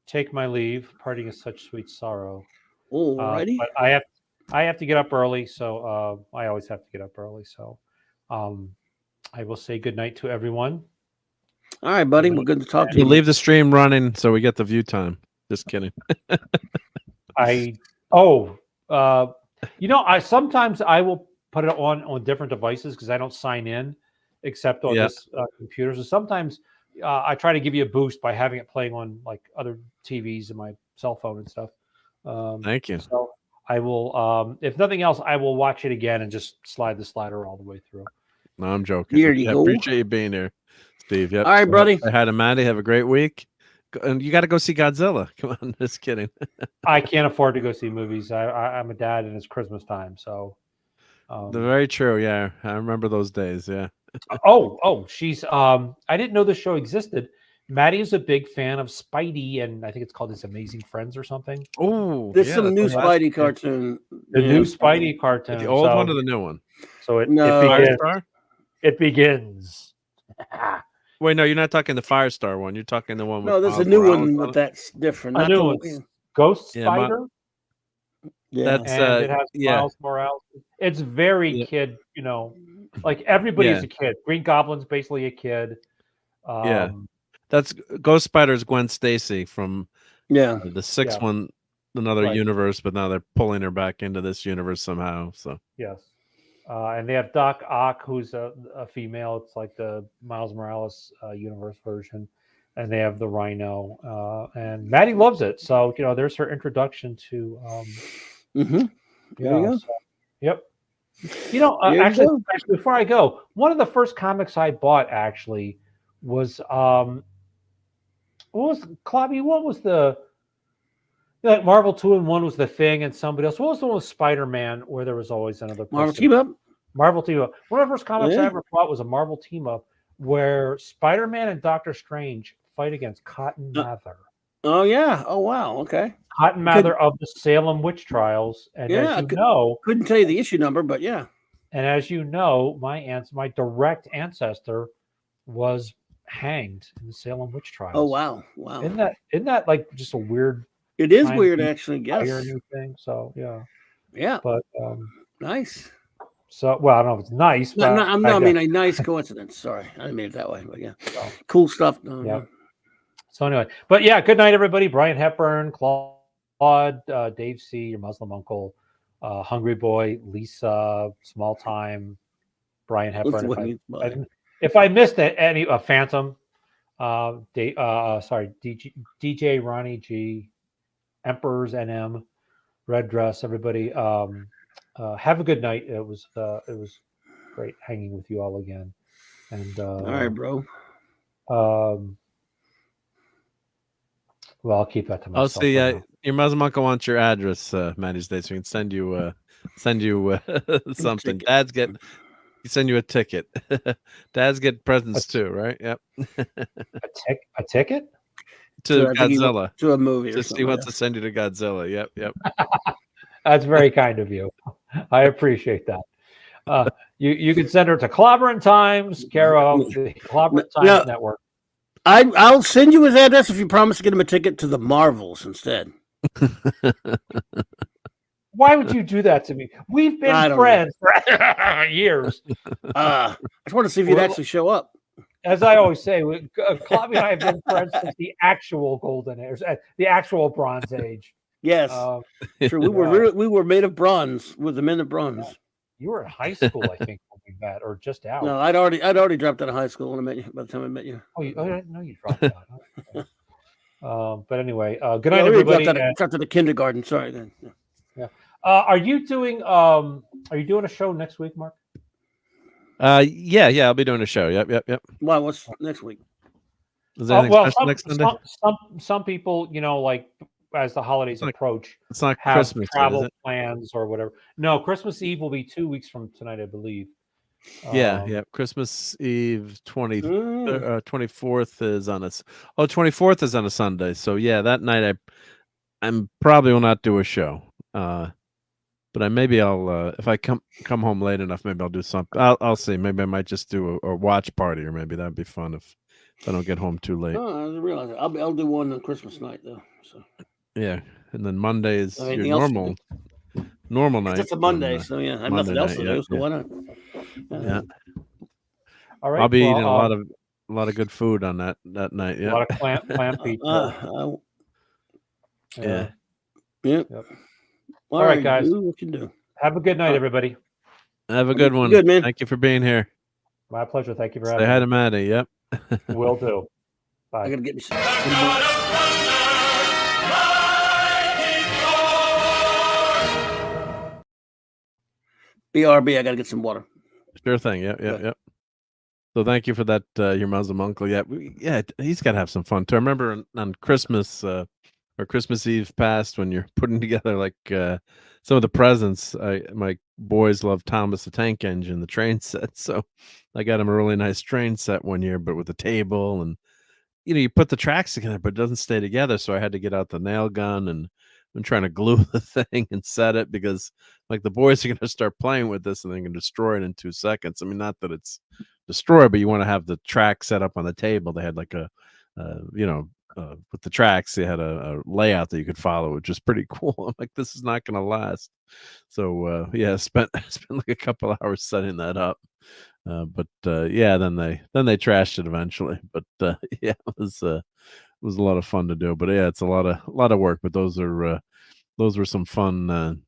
take my leave. Parting is such sweet sorrow. Alrighty. But I have to get up early, so I always have to get up early. So I will say good night to everyone. All right, buddy. We're good to talk to you. Leave the stream running so we get the view time. Just kidding. I sometimes I will put it on different devices because I don't sign in except on this computer. So sometimes I try to give you a boost by having it playing on like other TVs and my cell phone and stuff. Thank you. So I will, if nothing else, I will watch it again and just slide the slider all the way through. No, I'm joking. Here you go. Appreciate you being here, Steve. Yep. All right, buddy. I had a Maddie. Have a great week. And you got to go see Godzilla. Come on, just kidding. I can't afford to go see movies. I'm a dad and it's Christmas time, so. Very true. Yeah, I remember those days. Yeah. She's. I didn't know this show existed. Maddie is a big fan of Spidey, and I think it's called His Amazing Friends or something. Oh, there's some new Spidey cartoon. The new Spidey cartoon. The old one or the new one? So it begins. Wait, no, you're not talking the Firestar one. You're talking the one with. No, there's a new one, but that's different. A new one. Ghost Spider. That's and it has Miles Morales. It's very kid, like everybody's a kid. Green Goblin's basically a kid. That's Ghost Spider's Gwen Stacy from the sixth one, another universe, but now they're pulling her back into this universe somehow. So yes. And they have Doc Ock, who's a female. It's like the Miles Morales universe version. And they have the Rhino. And Maddie loves it. So, there's her introduction to. Yep. Actually, before I go, one of the first comics I bought actually was. What was the. Like Marvel 2-in-1 was the Thing, and somebody else. What was the one with Spider-Man where there was always another person? Marvel Team Up. Marvel Team Up. One of the first comics I ever bought was a Marvel Team Up where Spider-Man and Doctor Strange fight against Cotton Mather. Oh yeah! Oh wow! Okay. Cotton Mather of the Salem witch trials, and as you know, couldn't tell you the issue number, but yeah. And as you know, my direct ancestor was hanged in the Salem witch trials. Oh wow! Wow. Isn't that like just a weird? It is weird, actually. Yes. New thing. So yeah. But nice. So I don't know if it's nice. But I mean a nice coincidence. Sorry, I didn't mean it that way, but cool stuff. So anyway, but good night, everybody. Brian Hepburn, Claude, Dave C, your Muslim uncle, Hungry Boy, Lisa, Small Time, Brian Hepburn. If I missed any Phantom, DJ Ronnie G. Emperors NM, Red Dress, everybody. Have a good night. It was great hanging with you all again. And all right, bro. Well, I'll keep that to myself. I'll see. Your Muslim uncle wants your address, Maddie's Day, so we can send you something. send you a ticket. Dads get presents too, right? Yep. A ticket to Godzilla, to a movie. Just he wants to send you to Godzilla. Yep. That's very kind of you. I appreciate that. You can send her to Clobbering Times, care of the Clobbering Times Network. I'll send you his address if you promise to get him a ticket to the Marvels instead. Why would you do that to me? We've been friends for years. I just want to see if you'd actually show up. As I always say, Clobby and I have been friends since the actual Golden Age, the actual Bronze Age. Yes, true. We were made of bronze. We're the men of bronze. You were in high school, I think, when we met, or just out. No, I'd already dropped out of high school when I met you. By the time I met you. I didn't know you dropped out. Okay. But anyway, good night, everybody. Dropped out of the kindergarten. Sorry, then. Yeah. Are you doing a show next week, Mark? Yeah, I'll be doing a show. Yep. Why? What's next week? Is there anything special next Sunday? Some people, like as the holidays approach, it's not have Christmas travel plans or whatever. No, Christmas Eve will be 2 weeks from tonight, I believe. Yeah. Christmas Eve 24th is on 24th is on a Sunday. So yeah, that night I'm probably will not do a show. But I'll if I come home late enough, maybe I'll do something. I'll see. Maybe I might just do a watch party, or maybe that'd be fun if I don't get home too late. Oh, I didn't realize it. I'll do one on Christmas night though. So yeah, and then Monday is your normal night. It's a Monday, so yeah, I have nothing else to do. So why not? Yeah. All right. I'll be eating a lot of good food on that night. Yeah. A lot of clam pizza. Yeah. Yep. All right, guys. What you do? Have a good night, everybody. Have a good one. Good, man. Thank you for being here. My pleasure. Thank you for having me. Say hi to Maddie. Yep. Will do. Bye. I gotta get me some. BRB, I gotta get some water. Sure thing. Yep. So thank you for that, your Muslim uncle. Yeah, he's got to have some fun too. I remember on Christmas or Christmas Eve past when you're putting together like some of the presents. My boys love Thomas the Tank Engine, the train set. So I got him a really nice train set one year, but with a table and you put the tracks together, but it doesn't stay together. So I had to get out the nail gun and I'm trying to glue the thing and set it because like the boys are going to start playing with this and they're going to destroy it in 2 seconds. I mean, not that it's destroyed, but you want to have the track set up on the table. They had like with the tracks, they had a layout that you could follow, which is pretty cool. I'm like, this is not going to last. So I spent like a couple hours setting that up. Then they trashed it eventually. But it was a lot of fun to do. But yeah, it's a lot of work. But those were some fun.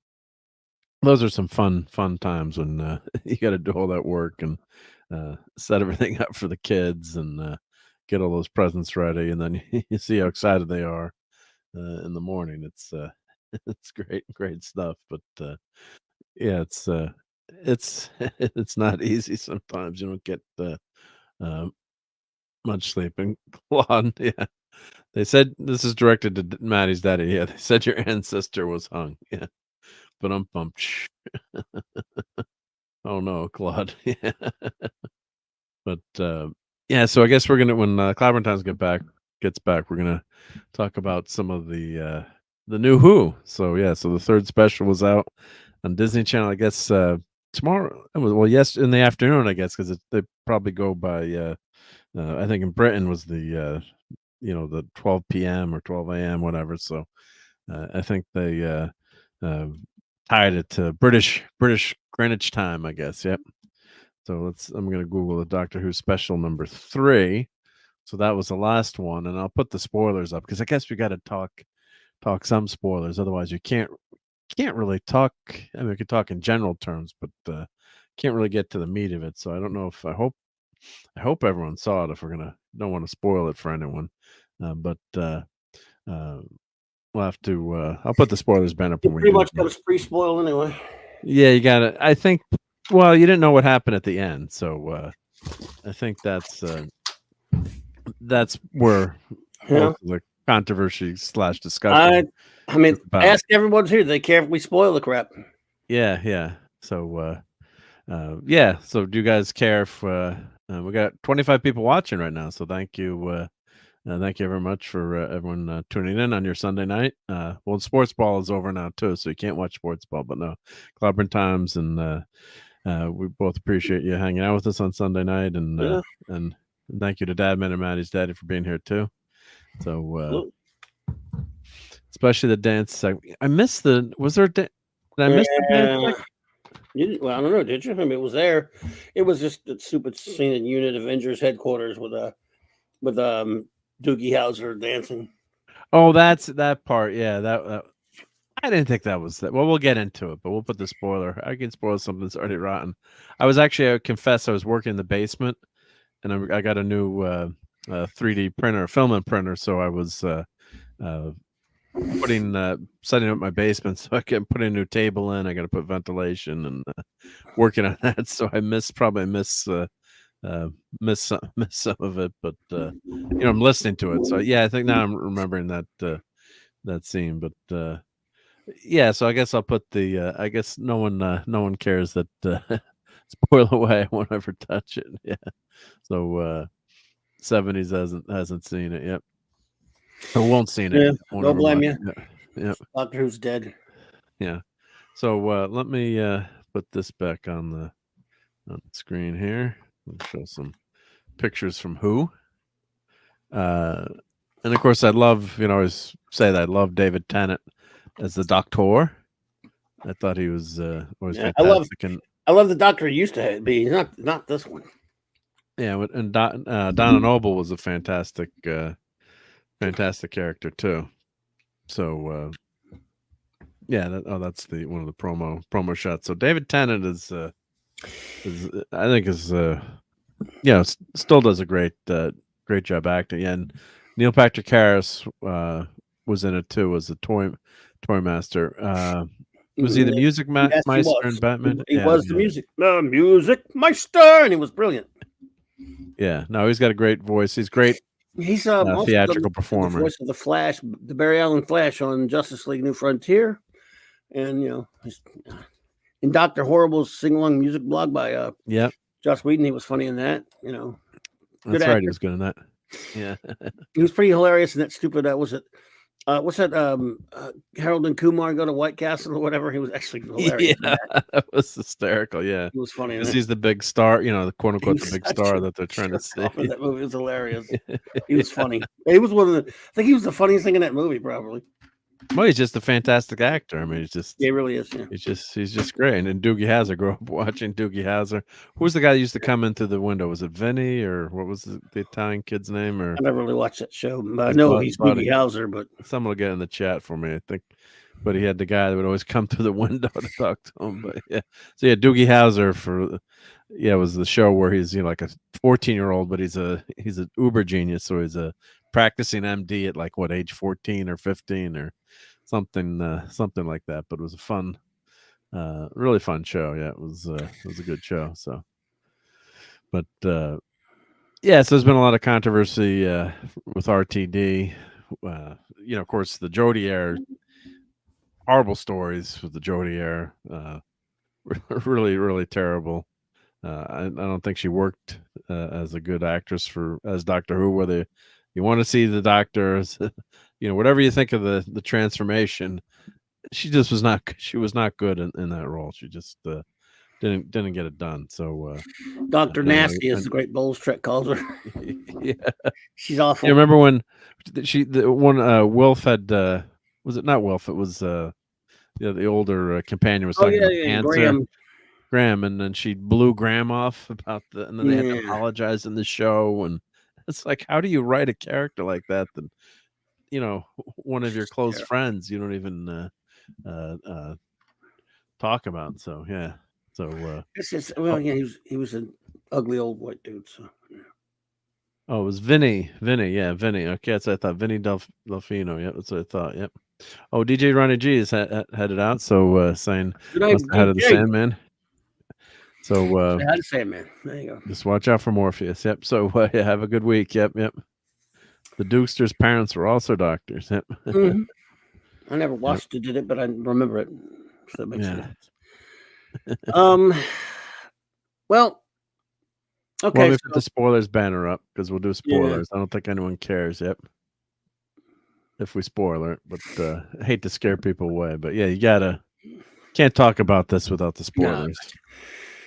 Those are some fun times when you got to do all that work and set everything up for the kids and get all those presents ready, and then you see how excited they are in the morning. It's great stuff. But it's not easy sometimes. You don't get much sleep. And Claude, yeah, they said this is directed to Maddie's daddy. Yeah, they said your ancestor was hung. Yeah, but I'm pumped. Oh no, Claude. Yeah, but. So I guess we're gonna when Clobbering Times gets back, we're gonna talk about some of the new Who. So the third special was out on Disney Channel. I guess tomorrow. Yes, in the afternoon. I guess because they probably go by. I think in Britain was the the 12 p.m. or 12 a.m. whatever. So I think they tied it to British Greenwich time. I guess. Yep. So I'm going to Google the Doctor Who special number 3. So that was the last one. And I'll put the spoilers up because I guess we got to talk some spoilers. Otherwise you can't really talk. I mean, we could talk in general terms, but can't really get to the meat of it. So I don't know if I hope everyone saw it if don't want to spoil it for anyone. But we'll have to, I'll put the spoilers banner up. Pretty much got us pre-spoil anyway. Yeah, you got it. I think, well, you didn't know what happened at the end, so I think that's where the controversy / discussion. I mean, ask everyone here. They care if we spoil the crap. Yeah. So yeah. So do you guys care if we got 25 people watching right now? So thank you. Thank you very much for everyone tuning in on your Sunday night. Well, sports ball is over now too, so you can't watch sports ball. But no, Clobbering Times, and we both appreciate you hanging out with us on Sunday night, and thank you to Dadman and Maddie's daddy for being here too. So especially the dance segment. I missed the. Was there? Did I miss the dance segment? You didn't, well, I don't know. Did you? I mean, it was there. It was just the stupid scene at Unit Avengers headquarters with Doogie Howser dancing. Oh, that's that part. Yeah, that I didn't think that was that. Well, we'll get into it, but we'll put the spoiler. I can spoil something that's already rotten. I confess, I was working in the basement, and I got a new 3D printer, filament printer. So I was setting up my basement so I can put a new table in. I got to put ventilation and working on that. So I miss some of it, but I'm listening to it. So yeah, I think now I'm remembering that scene. But yeah, so I guess I'll put the. I guess no one cares that spoil away. I won't ever touch it. Yeah. So 70s hasn't seen it yet. Or won't seen it. Yeah, don't blame you. Yeah. Doctor Who's dead. Yeah. So let me put this back on the screen here. I'll show some pictures from Who. And of course, I love, I always say that I love David Tennant as the Doctor. I thought he was always fantastic. I love the Doctor he used to be. Not this one. Yeah, and Donna Noble was a fantastic character too. So yeah, that's one of the promo shots. So David Tennant is I think still does a great job acting. Yeah, and Neil Patrick Harris was in it too, was the toy master. Was he the music meister in Batman? He was the music meister, and he was brilliant. Yeah, no, he's got a great voice. He's great. He's theatrical performer. The voice of the Flash, the Barry Allen Flash on Justice League New Frontier, and he's in Dr. Horrible's sing-along music blog by Joss Whedon. He was funny in that. That's right. He was good in that. Yeah, he was pretty hilarious in that stupid. Was it? What's that? Harold and Kumar go to White Castle or whatever. He was actually hilarious. Yeah, that was hysterical. Yeah, he was funny because he's the big star. The quote unquote the big star that they're trying to see. That movie was hilarious. He was funny. He was one of the. I think he was the funniest thing in that movie, probably. Well, he's just a fantastic actor. I mean, he really is. Yeah. He's just great. And Doogie Howser, grew up watching Doogie Howser. Who was the guy that used to come in through the window? Was it Vinny, or what was the Italian kid's name? Or I never really watched that show. But I know he's Doogie Howser, but someone will get in the chat for me, I think. But he had the guy that would always come through the window to talk to him. But yeah, so yeah, Doogie Howser it was the show where he's like a 14-year-old, but he's an uber genius. So he's a practicing MD at like age 14 or 15 or something like that. But it was a fun, really fun show. Yeah, it was a good show. So, but yeah, so there's been a lot of controversy with RTD. Of course, the Jodie Air, horrible stories with the Jodie Air, really, really terrible. I don't think she worked as a good actress as Doctor Who. Whether you want to see the Doctor, whatever you think of the transformation, she just was not. She was not good in that role. She just didn't get it done. So Dr. Nasty, as the great Bowles Trek calls her. Yeah, she's awful. You remember when Wilf had? Was it not Wilf? It was the older companion was talking about Graham, and then she blew Graham off about and then they had to apologize in the show, and it's like, how do you write a character like that? That one of your close friends you don't even talk about. So yeah, so it's just he was an ugly old white dude. So yeah. Oh, it was Vinny. Yeah, Vinny. Okay, that's what I thought. Vinny Delfino. Yeah, that's what I thought. Yep. Oh, DJ Ronnie G is headed out. So saying ahead of the Sandman. So ahead of Sandman. There you go. Just watch out for Morpheus. Yep. So have a good week. Yep. The Dukesters' parents were also doctors. Yep. Mm-hmm. I never watched it, but I remember it. So that makes sense. Well, okay. Well, let me put the spoilers banner up because we'll do spoilers. Yeah. I don't think anyone cares yet if we spoil it, but I hate to scare people away. But yeah, can't talk about this without the spoilers. No.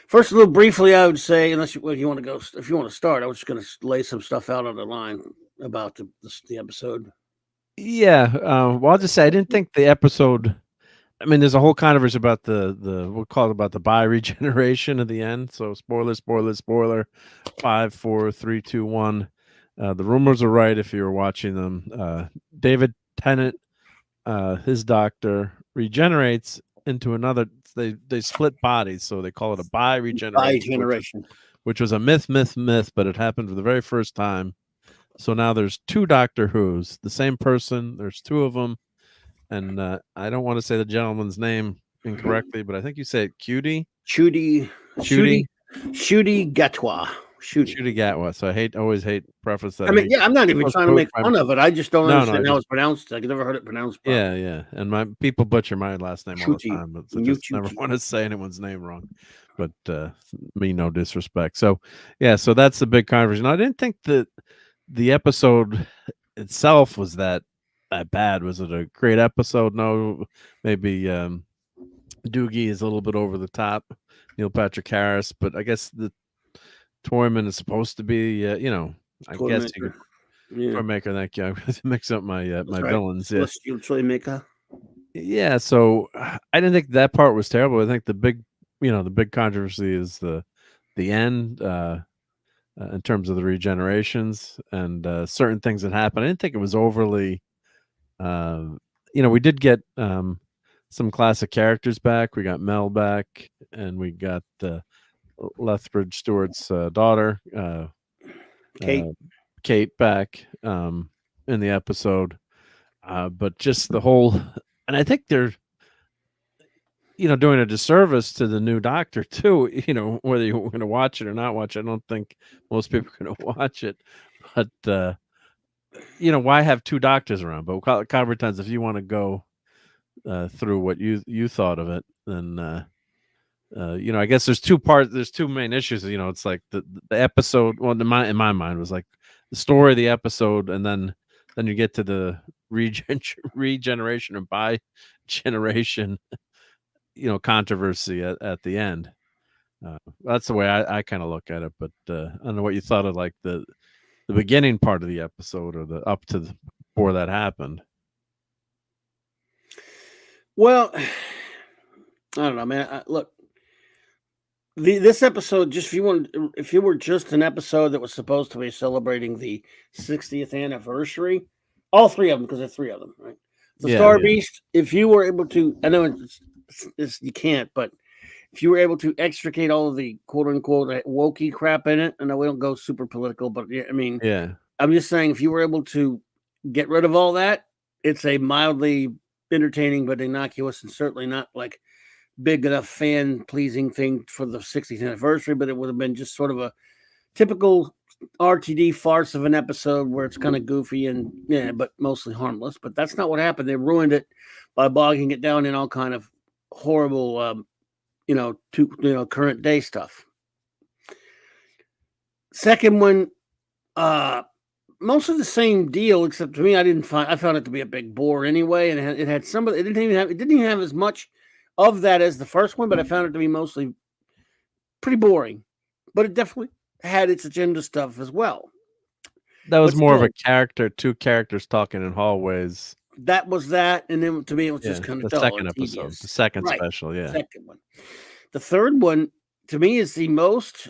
First, a little briefly, I would say, if you want to go, if you want to start, I was just going to lay some stuff out on the line about the episode. Yeah, well, I'll just say I didn't think the episode. I mean, there's a whole controversy about we'll call it about the bi regeneration at the end. So spoiler. 5, 4, 3, 2, 1. The rumors are right if you were watching them. David Tennant, his doctor, regenerates into another. They split bodies, so they call it a bi regeneration. Which was a myth, but it happened for the very first time. So now there's 2 Doctor Who's, the same person. There's 2 of them. And I don't want to say the gentleman's name incorrectly, but I think you said Cutie Gatwa. Shooty Gatwa. So I always hate preface that. I mean, I'm not even trying to make fun of it. I just don't understand how it's pronounced. I've never heard it pronounced properly. Yeah. And my people butcher my last name all the time, but I just never want to say anyone's name wrong. But me, no disrespect. So yeah, so that's the big conversation. I didn't think that the episode itself was that bad. Was it a great episode? No, maybe Doogie is a little bit over the top, Neil Patrick Harris, but I guess the Toyman is supposed to be, I guess you Toymaker. Thank you. I mix up my villains. Celestial Toymaker. Yeah, so I didn't think that part was terrible. I think the big controversy is the end in terms of the regenerations and certain things that happen. I didn't think it was overly. We did get some classic characters back. We got Mel back, and we got Lethbridge Stewart's daughter, Kate back in the episode. But just the whole, and I think they're, doing a disservice to the new Doctor too. Whether you're going to watch it or not watch it, I don't think most people are going to watch it. But why have 2 doctors around? But Convertons, if you want to go through what you thought of it, then I guess there's 2 parts. There's 2 main issues. It's like the episode. Well, in my mind was like the story of the episode, and then you get to the regeneration or bi generation, controversy at the end. That's the way I kind of look at it. But I don't know what you thought of like the beginning part of the episode or the up to before that happened. Well, I don't know, man. Look, this episode, just if you were just an episode that was supposed to be celebrating the 60th anniversary, all 3 of them, because there's 3 of them, right? The Star Beast, if you were able to, I know you can't, but if you were able to extricate all of the quote unquote wokey crap in it, I know we don't go super political, but I'm just saying if you were able to get rid of all that, it's a mildly entertaining but innocuous and certainly not like big enough fan pleasing thing for the 60th anniversary, but it would have been just sort of a typical RTD farce of an episode where it's kind of goofy and but mostly harmless. But that's not what happened. They ruined it by bogging it down in all kind of horrible current day stuff. Second one, most of the same deal, except to me, I found it to be a big bore anyway, and it had some of it. It didn't even have as much of that as the first one, but I found it to be mostly pretty boring. But it definitely had its agenda stuff as well. That was more of a character, 2 characters talking in hallways. That was that, and then to me it was just kind of the second episode, the second special, the second one. The third one to me is the most.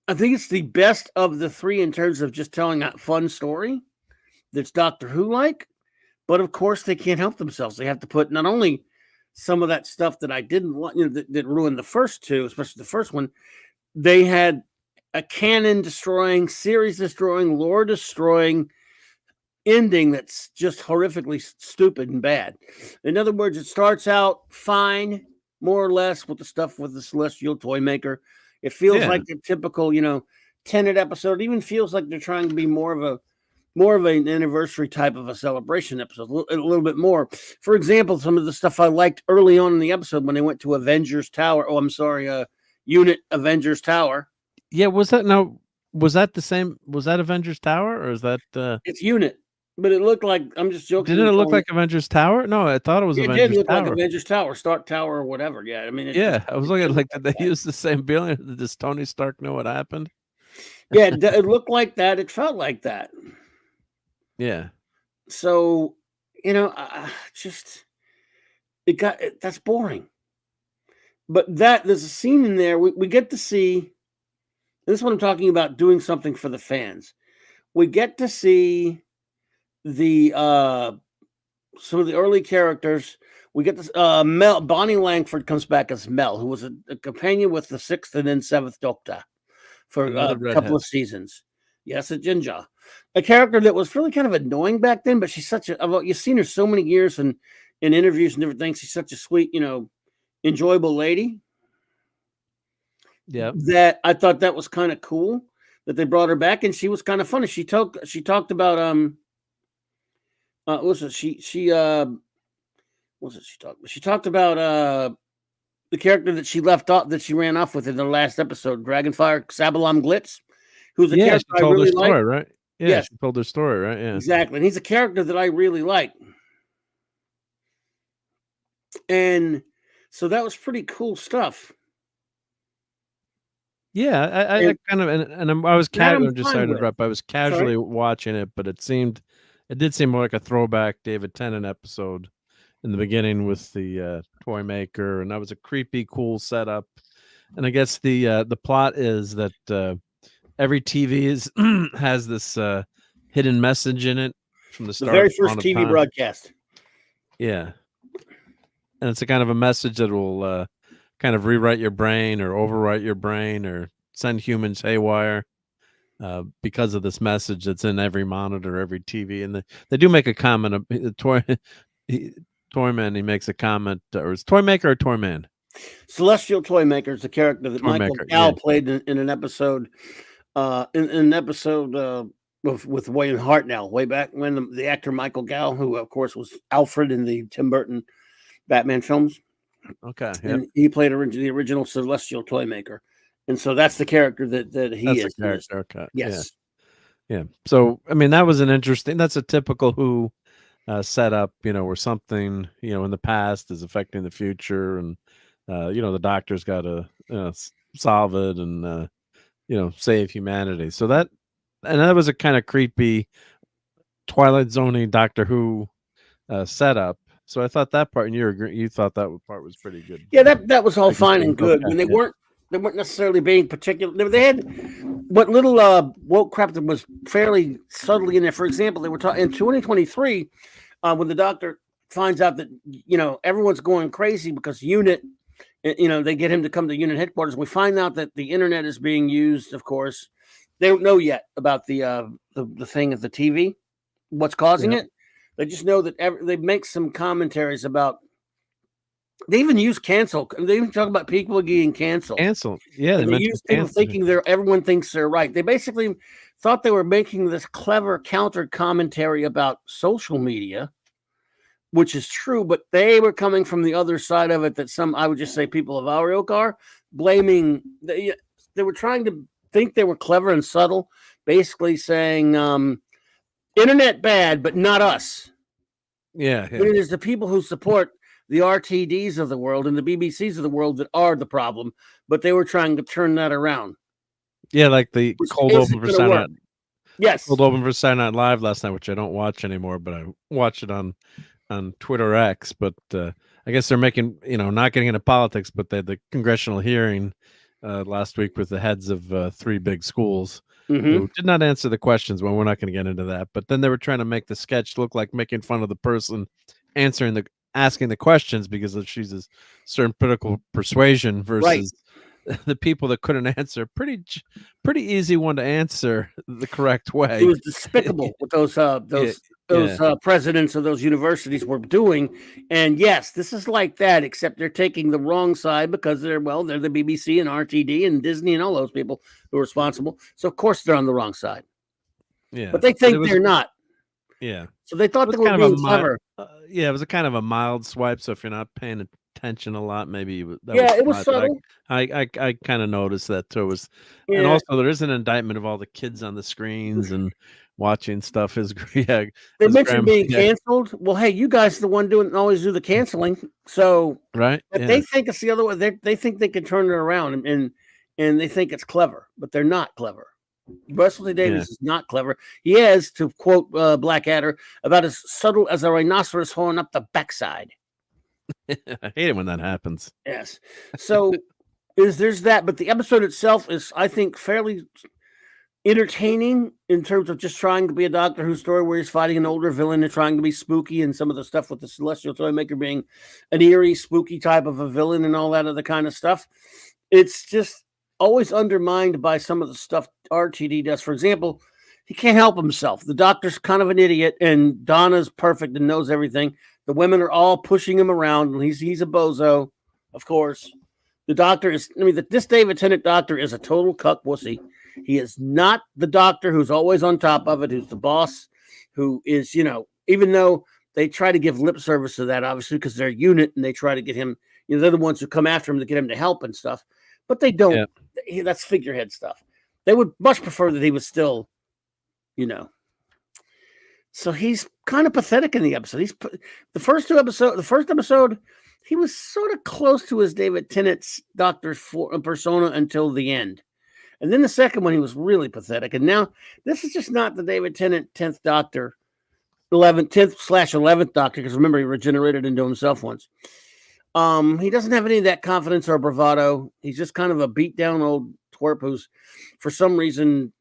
I think it's the best of the 3 in terms of just telling a fun story that's Doctor Who like, but of course they can't help themselves. They have to put not only some of that stuff that I didn't want, that ruined the first 2, especially the first one. They had a canon destroying, series destroying, lore destroying ending that's just horrifically stupid and bad. In other words, it starts out fine, more or less, with the stuff with the Celestial Toymaker. It feels like the typical, Tenet episode. It even feels like they're trying to be more of an anniversary type of a celebration episode, a little bit more. For example, some of the stuff I liked early on in the episode when they went to Avengers Tower. Oh, I'm sorry, unit Avengers Tower. Yeah, was that the same? Was that Avengers Tower or is that It's unit, but it looked like, I'm just joking. Didn't it look like Avengers Tower? No, I thought it was Avengers Tower. It did look like Avengers Tower, Stark Tower, or whatever. Yeah, I mean, I was looking like, did they use the same building? Does Tony Stark know what happened? Yeah, it looked like that. It felt like that. Yeah. So, that's boring. But there's a scene in there we get to see. This is what I'm talking about, doing something for the fans. We get to see the some of the early characters. We get this Mel. Bonnie Langford comes back as Mel, who was a companion with the 6th and then 7th Doctor for a couple of seasons. Yes, a ginger, a character that was really kind of annoying back then, but she's such a. You've seen her so many years in interviews and different things. She's such a sweet, enjoyable lady. Yeah, that I thought that was kind of cool that they brought her back, and she was kind of funny. She talked about she talked about the character that she left off, that she ran off with in the last episode, Dragonfire Sabalam Glitz, who's a character she told I really her story, like. right? Yeah, yes. She told her story, right? Yeah, exactly. And he's a character that I really like, and so that was pretty cool stuff. Yeah, I kind of I was casually just sorry to interrupt. I was casually watching it, but it did seem more like a throwback David Tennant episode in the beginning with the toy maker, and that was a creepy, cool setup. And I guess the plot is that every TV has this hidden message in it from the start. The very first TV broadcast. Yeah, and it's a kind of a message that will kind of rewrite your brain or overwrite your brain or send humans haywire because of this message that's in every monitor, every TV. And they do make a comment. Toyman, he makes a comment, or is Toymaker or Toyman? Celestial Toymaker is the character that Michael Gal played in an episode, in an episode with William Hartnell way back when, the actor Michael Gal, who of course was Alfred in the Tim Burton Batman films. Okay, and he played the original Celestial Toymaker, and so that's the character that he is. The character. Okay. Yes. Yeah. So I mean, that was an interesting. That's a typical Who setup. Where something in the past is affecting the future, and the doctor's got to solve it and save humanity. So that was a kind of creepy Twilight Zone-y Doctor Who setup. So I thought that part, and you thought that part was pretty good. Yeah, that was all fine and good. When they weren't necessarily being particular. They had what little woke crap that was fairly subtly in there. For example, they were talking in 2023 when the doctor finds out that everyone's going crazy because unit. They get him to come to unit headquarters. We find out that the internet is being used. Of course, they don't know yet about the thing at the TV, what's causing it. They just know that they make some commentaries about. They even use cancel. They even talk about people getting canceled. Cancel, yeah. They use people thinking everyone thinks they're right. They basically thought they were making this clever counter commentary about social media, which is true, but they were coming from the other side of it. That I would just say, people of our ilk are blaming. They were trying to think they were clever and subtle, basically saying. Internet bad, but not us. Yeah. It is the people who support the RTDs of the world and the BBCs of the world that are the problem, but they were trying to turn that around. Yeah, like the cold open for Saturday Night. Yes. Cold open for Saturday Night Live last night, which I don't watch anymore, but I watch it on Twitter X. But I guess they're making, not getting into politics, but they had the congressional hearing last week with the heads of 3 big schools. Who did not answer the questions. Well, we're not going to get into that. But then they were trying to make the sketch look like making fun of the person asking the questions because she's a certain political persuasion versus the people that couldn't answer. Pretty easy one to answer the correct way. It was despicable what those presidents of those universities were doing. And yes, this is like that, except they're taking the wrong side because they're the BBC and RTD and Disney and all those people who are responsible. So of course they're on the wrong side. Yeah, but they think they're not. Yeah. So they thought they were being clever. It was a kind of a mild swipe. So if you're not paying attention a lot. Maybe it was subtle. I kind of noticed that too. And Yeah. also there is an indictment of all the kids on the screens and watching stuff. His They mentioned being canceled. Well, hey, you guys are the one always do the canceling. So right, but they think it's the other way. They think they can turn it around, and they think it's clever, but they're not clever. Russell T Davies is not clever. He is, to quote Blackadder, about as subtle as a rhinoceros horn up the backside. I hate it when that happens. Yes. So there's that, but the episode itself is, I think, fairly entertaining in terms of just trying to be a Doctor Who story where he's fighting an older villain and trying to be spooky, and some of the stuff with the Celestial Toymaker being an eerie, spooky type of a villain and all that other kind of stuff. It's just always undermined by some of the stuff RTD does. For example, he can't help himself. The Doctor's kind of an idiot, and Donna's perfect and knows everything. The women are all pushing him around, and he's a bozo, of course. The Doctor is, this David Tennant Doctor is a total cuck wussy. He is not the Doctor who's always on top of it, who's the boss, who is, even though they try to give lip service to that, obviously, because they're a unit, and they try to get him, they're the ones who come after him to get him to help and stuff. But they don't. Yeah. That's figurehead stuff. They would much prefer that he was still, So he's kind of pathetic in the episode. The first episode, he was sort of close to his David Tennant's Doctor's persona until the end. And then the second one, he was really pathetic. And now this is just not the David Tennant 10th Doctor, 10th/11th Doctor, because remember, he regenerated into himself once. He doesn't have any of that confidence or bravado. He's just kind of a beat down old twerp who's, for some reason,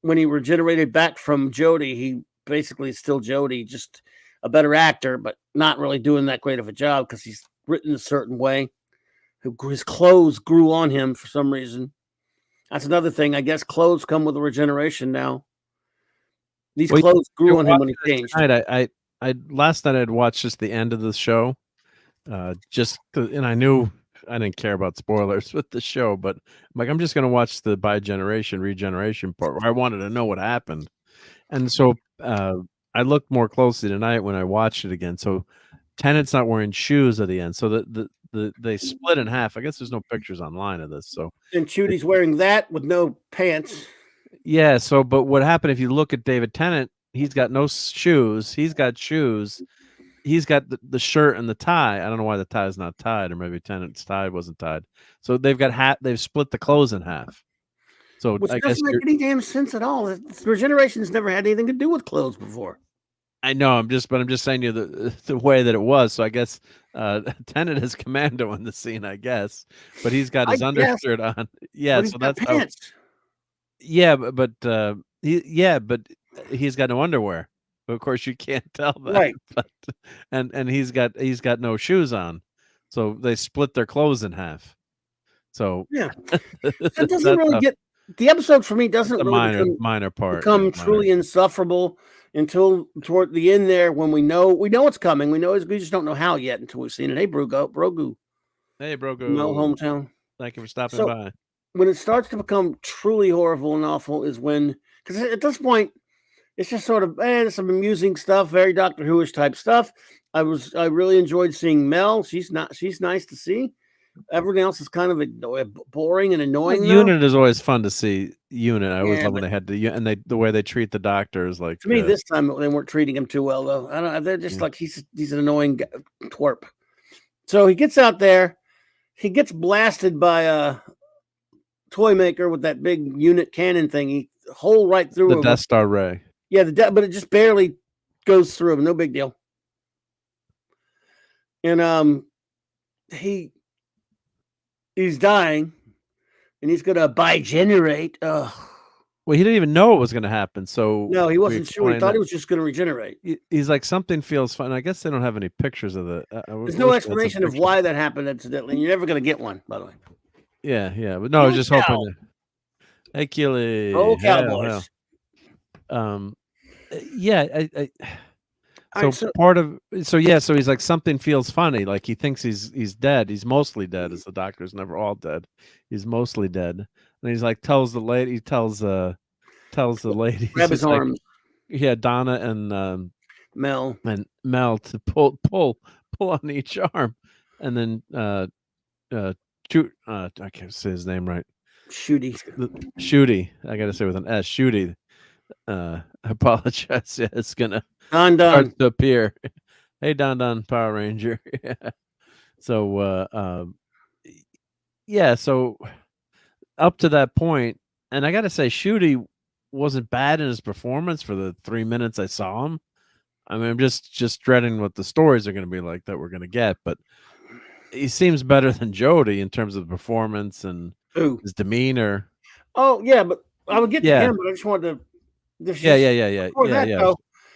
when he regenerated back from Jodie, he basically is still Jodie, just a better actor, but not really doing that great of a job because he's written a certain way. His clothes grew on him for some reason. That's another thing. I guess clothes come with a regeneration now. These clothes grew on him when he changed. I last night I'd watched just the end of the show. And I knew I didn't care about spoilers with the show, but I'm just going to watch the regeneration part where I wanted to know what happened. And so I looked more closely tonight when I watched it again. So Tennant's not wearing shoes at the end. So they split in half. I guess there's no pictures online of this. So and Chudy's wearing that with no pants. Yeah. So, but what happened if you look at David Tennant? He's got no shoes. He's got shoes. He's got the shirt and the tie. I don't know why the tie is not tied, or maybe Tennant's tie wasn't tied. So they've split the clothes in half. So which I doesn't make any damn sense at all. Regeneration's never had anything to do with clothes before. I know. I'm just saying you the way that it was. So I guess Tennant is commando in the scene, I guess, but he's got his undershirt on. Yeah, so that's pants. But he's got no underwear. Of course, you can't tell that, right? But, and he's got no shoes on, so they split their clothes in half. So yeah, that doesn't really get the episode for me. Doesn't really minor part become truly insufferable until toward the end there when we know it's coming. We just don't know how yet until we've seen it. Hey, Brogu. Hey, Brogu. No hometown. Thank you for stopping by. When it starts to become truly horrible and awful is when, because at this point. It's just sort of some amusing stuff, very Doctor Who-ish type stuff. I really enjoyed seeing Mel. She's nice to see. Everything else is kind of boring and annoying. Unit is always fun to see. Unit, I always love when they had the way they treat the doctors. Like to me, this time they weren't treating him too well though. I don't. They're just like he's an annoying twerp. So he gets out there, he gets blasted by a toy maker with that big unit cannon thing. He hole right through the Death Star Ray. Yeah, but it just barely goes through him. No big deal. And he's dying, and he's gonna bigenerate. Well, he didn't even know it was gonna happen. So no, he wasn't sure. He thought he was just gonna regenerate. He's like, something feels fun. I guess they don't have any pictures of it. There's no explanation of why that happened incidentally. And you're never gonna get one, by the way. Yeah, but no, I was just hoping. Hey, Keely. Oh, Cowboys. So he's like, something feels funny, like he thinks he's dead. He's mostly dead, as the Doctor's never all dead. He's mostly dead, and he's like tells the lady grab his arms. Donna and Mel to pull on each arm. and then I can't say his name right. Shooty. I gotta say with an S. Shooty. I apologize. Yeah, it's gonna start to appear. Hey, Don Power Ranger. Yeah. So yeah, so up to that point, and I gotta say, Shooty wasn't bad in his performance for the 3 minutes I saw him. I mean, I'm just dreading what the stories are gonna be like that we're gonna get, but he seems better than Jody in terms of performance and his demeanor. Oh yeah, but I would get to him, but I just wanted to. Yeah.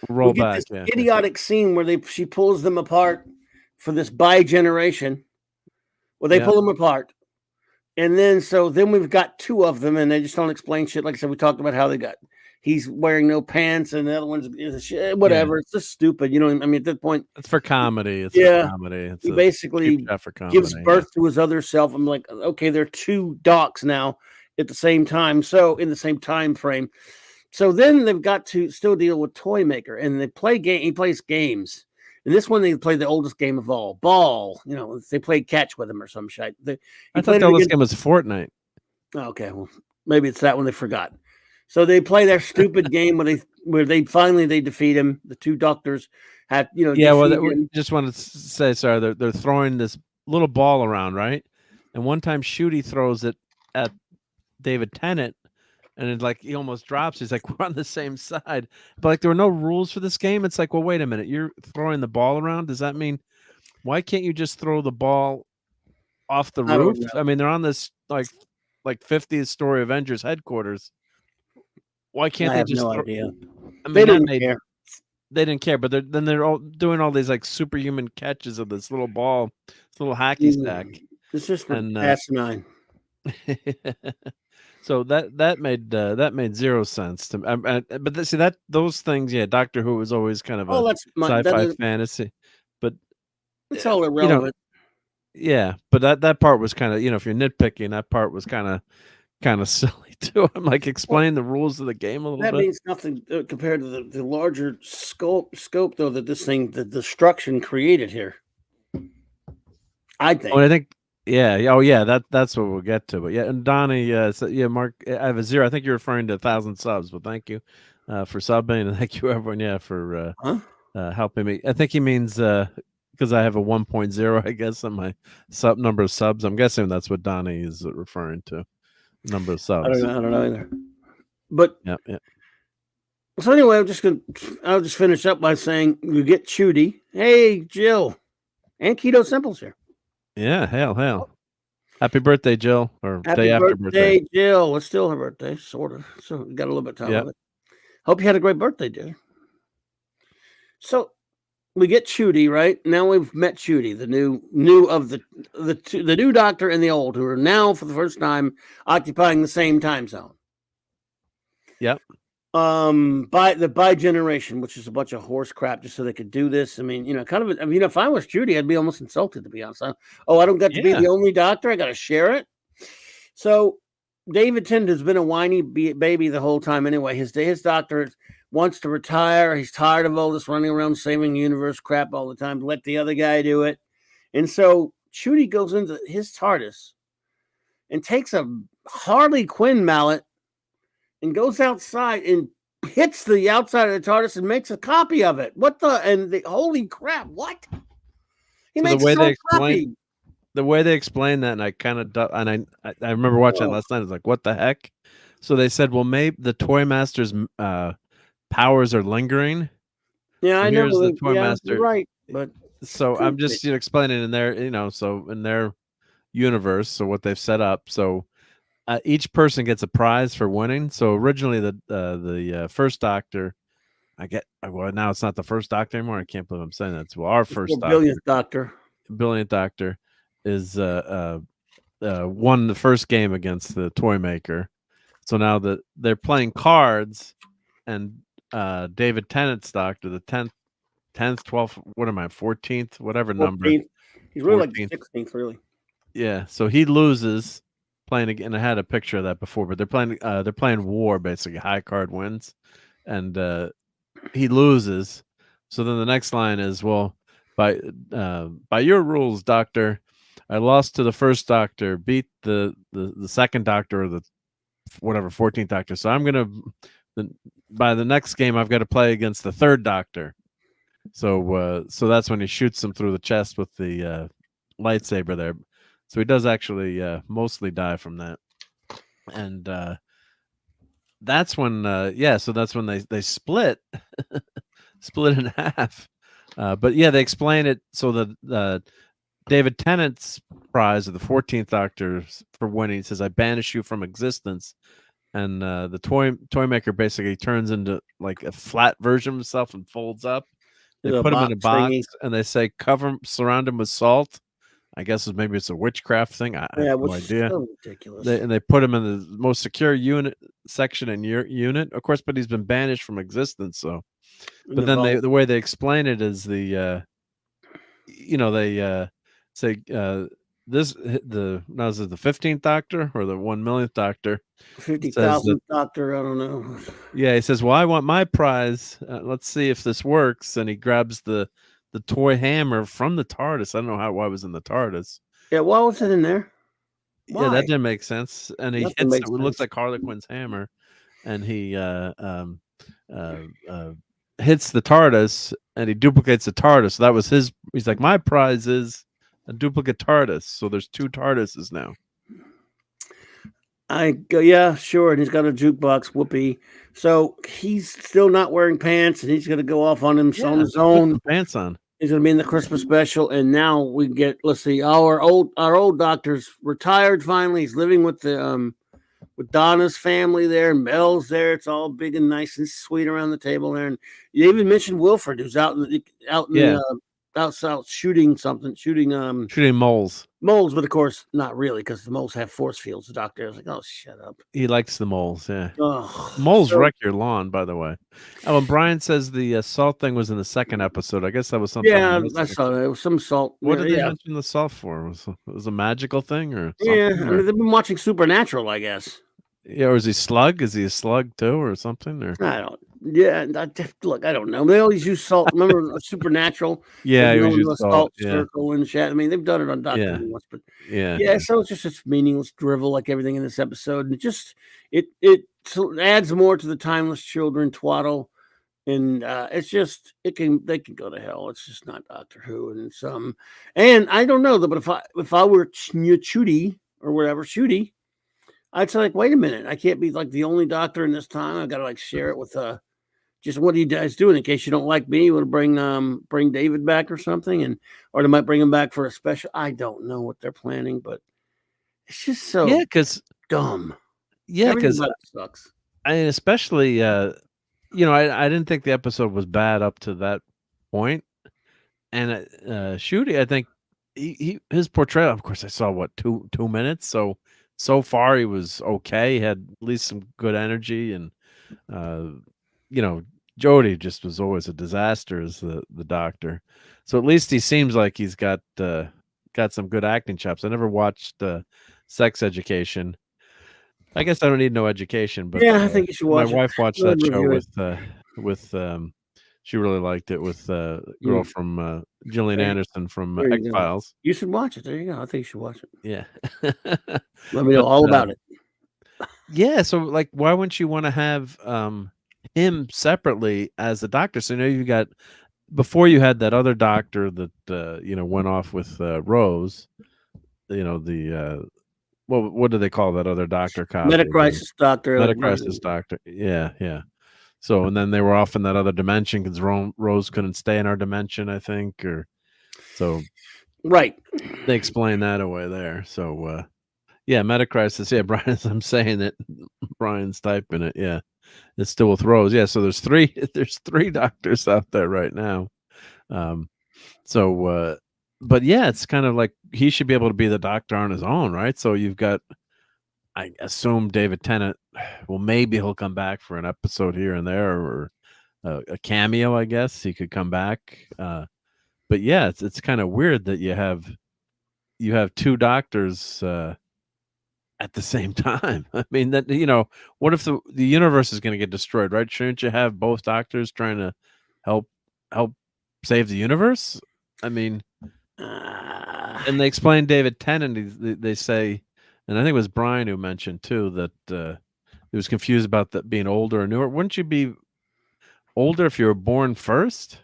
Roll back. This idiotic scene where she pulls them apart for this bi-generation. Well, they pull them apart, and then we've got two of them, and they just don't explain shit. Like I said, we talked about how he's wearing no pants, and the other one's whatever. Yeah. It's just stupid, you know. I mean, at that point, it's for comedy. It's for comedy. He basically gives birth to his other self. I'm like, okay, they're two docs now at the same time, so in the same time frame. So then they've got to still deal with Toy Maker, and they play game. He plays games. And this one, they play the oldest game of all, ball. You know, they played catch with him or some shit. I thought the oldest game was Fortnite. Okay, well, maybe it's that one they forgot. So they play their stupid game where they finally defeat him. The two doctors have, you know. Yeah, well, just want to say, sorry, they're throwing this little ball around, right? And one time, Shooty throws it at David Tennant. And it's like he almost drops. He's like, we're on the same side. But like there were no rules for this game. It's like, well, wait a minute. You're throwing the ball around. Does that mean why can't you just throw the ball off the roof? I mean, they're on this like 50th story Avengers headquarters. Why can't they just idea. I mean, they didn't care. They didn't care, but they're all doing all these like superhuman catches of this little ball, this little hacky sack. It's just asinine. So that made zero sense to me. But see those things, yeah. Doctor Who was always kind of a sci-fi fantasy, but it's all irrelevant. Yeah, but that part was kind of, you know, if you're nitpicking, that part was kind of silly too. I'm like, explain the rules of the game a little bit. That means nothing compared to the larger scope though that the destruction created here. I think. Well, I think. Yeah. Oh, yeah. That's what we'll get to. But yeah, and Donnie, Mark, I have a 0. I think you're referring to 1,000 subs. But thank you for subbing, and thank you everyone. Yeah, for helping me. I think he means because I have a 1.0, I guess, on my number of subs. I'm guessing that's what Donnie is referring to. Number of subs. I don't know either. But yeah. So anyway, I'll just finish up by saying you get Shooty. Hey, Jill, and Keto Simples here. Yeah, hail. Happy birthday, Jill. Or Happy day after birthday. Jill. It's still her birthday, sort of. So we got a little bit of time of it. Hope you had a great birthday, dear. So we get Shooty, right? Now we've met Shooty, the new of the new doctor and the old, who are now for the first time occupying the same time zone. Yep. By generation, which is a bunch of horse crap, just so they could do this. I mean, you know, if I was Judy, I'd be almost insulted, to be honest. I don't get to be the only doctor. I got to share it. So David Tennant has been a whiny baby the whole time. Anyway, his doctor wants to retire. He's tired of all this running around saving universe crap all the time. Let the other guy do it. And so Shooty goes into his TARDIS and takes a Harley Quinn mallet and goes outside and hits the outside of the TARDIS and makes a copy of it. Holy crap, what? He so makes the way they explained that, and I remember watching it last night. I was like, what the heck? So they said, well, maybe the Toy Master's powers are lingering. Yeah, I know. The Toy Master, right? But so I'm just explaining in their, so in their universe, so what they've set up, so. Each person gets a prize for winning. So originally, the first Doctor, now it's not the first Doctor anymore. I can't believe I'm saying that. Well, our first billionth Doctor, is won the first game against the Toy Maker. So now they're playing cards, and David Tennant's Doctor, the 10th, 12th, what am I, 14th, whatever 14th. Number. He's really 14th. Like 16th, really. Yeah. So he loses. Playing again, I had a picture of that before, but they're playing war, basically. High card wins, and he loses. So then the next line is, well, by your rules, Doctor, I lost to the first Doctor, beat the second Doctor, or the whatever 14th Doctor. So I'm gonna by the next game I've got to play against the third Doctor. So that's when he shoots him through the chest with the lightsaber there. So he does actually mostly die from that, and that's when so that's when they split split in half. But yeah, they explain it so that David Tennant's prize of the 14th Doctor for winning says, "I banish you from existence." And the toy maker basically turns into like a flat version of himself and folds up. They put him in a box and they say surround him with salt. I guess maybe it's a witchcraft thing. I have no idea. So ridiculous. They put him in the most secure unit section in your unit, of course, but he's been banished from existence. So, but then the way they explain it is they say this the 15th Doctor or the 1 millionth Doctor, 50,000th Doctor. I don't know. Yeah, he says, "Well, I want my prize. Let's see if this works." And he grabs the toy hammer from the TARDIS. I don't know why it was in the TARDIS. Yeah, why was it in there? Why? Yeah, that didn't make sense. And he hits it. It looks like Harley Quinn's hammer, and he hits the TARDIS, and he duplicates the TARDIS. So that was his. He's like, my prize is a duplicate TARDIS. So there's 2 TARDISes now. I go, yeah, sure. And he's got a jukebox, whoopee. So he's still not wearing pants, and he's going to go off on his own. Pants on. He's going to be in the Christmas special, and now we get. Let's see, our old Doctor's retired finally. He's living with the with Donna's family there, and Mel's there. It's all big and nice and sweet around the table there. And you even mentioned Wilfred, who's out in the outside shooting moles. Moles, but of course not really, because the moles have force fields. The Doctor was like, "Oh, shut up." He likes the moles. Yeah, moles wreck your lawn, by the way. Oh, and Brian says the salt thing was in the second episode. I guess that was something. Yeah, I saw that. It was some salt. What did they mention the salt for? Was a magical thing or something? Yeah, I mean, they've been watching Supernatural, I guess. Yeah, or is he slug? Is he a slug too, or something? Or I don't. Yeah, look, I don't know. They always use salt. Remember Supernatural? Yeah, he use salt circle and chat. I mean, they've done it on Doctor Who once, but yeah. So it's just it's meaningless drivel, like everything in this episode, and it adds more to the timeless children twaddle, and it's just they can go to hell. It's just not Doctor Who, and I don't know though. But if I were Shooty or whatever Shooty, I'd say like, wait a minute, I can't be like the only Doctor in this time. I've got to like share it with just what are you guys doing in case you don't like me? You want to bring David back or something, or they might bring him back for a special. I don't know what they're planning, but it's just so dumb. Yeah, because sucks. I mean, especially I didn't think the episode was bad up to that point, and Shooty, I think his portrayal. Of course, I saw 2 minutes, so far he was okay. He had at least some good energy, and Jodie just was always a disaster as the Doctor. So at least he seems like he's got some good acting chops. I never watched Sex Education. I guess I don't need no education, but yeah, I think you should watch my wife watched that show with she really liked it with girl from Gillian Anderson from X-Files. You should watch it. There you go. I think you should watch it. Yeah. Let me know all about it. Yeah, so like why wouldn't you want to have him separately as the Doctor? So you got before you had that other Doctor that went off with Rose, what do they call that other Doctor? Metacrisis Doctor. Metacrisis Doctor. Yeah. So, and then they were off in that other dimension because Rose couldn't stay in our dimension, I think, or so. Right. They explain that away there. So, Metacrisis. Yeah, Brian, I'm saying it. Brian's typing it. Yeah, it's still with Rose. Yeah, so there's three Doctors out there right now. But yeah, it's kind of like he should be able to be the Doctor on his own, right? So you've got, I assume David Tennant. Well, maybe he'll come back for an episode here and there, or a cameo. I guess he could come back. But yeah, it's kind of weird that you have 2 Doctors at the same time. I mean, that what if the universe is going to get destroyed, right? Shouldn't you have both Doctors trying to help save the universe? I mean, and they explained David Tennant. They say, and I think it was Brian who mentioned too that he was confused about that being older or newer. Wouldn't you be older if you were born first?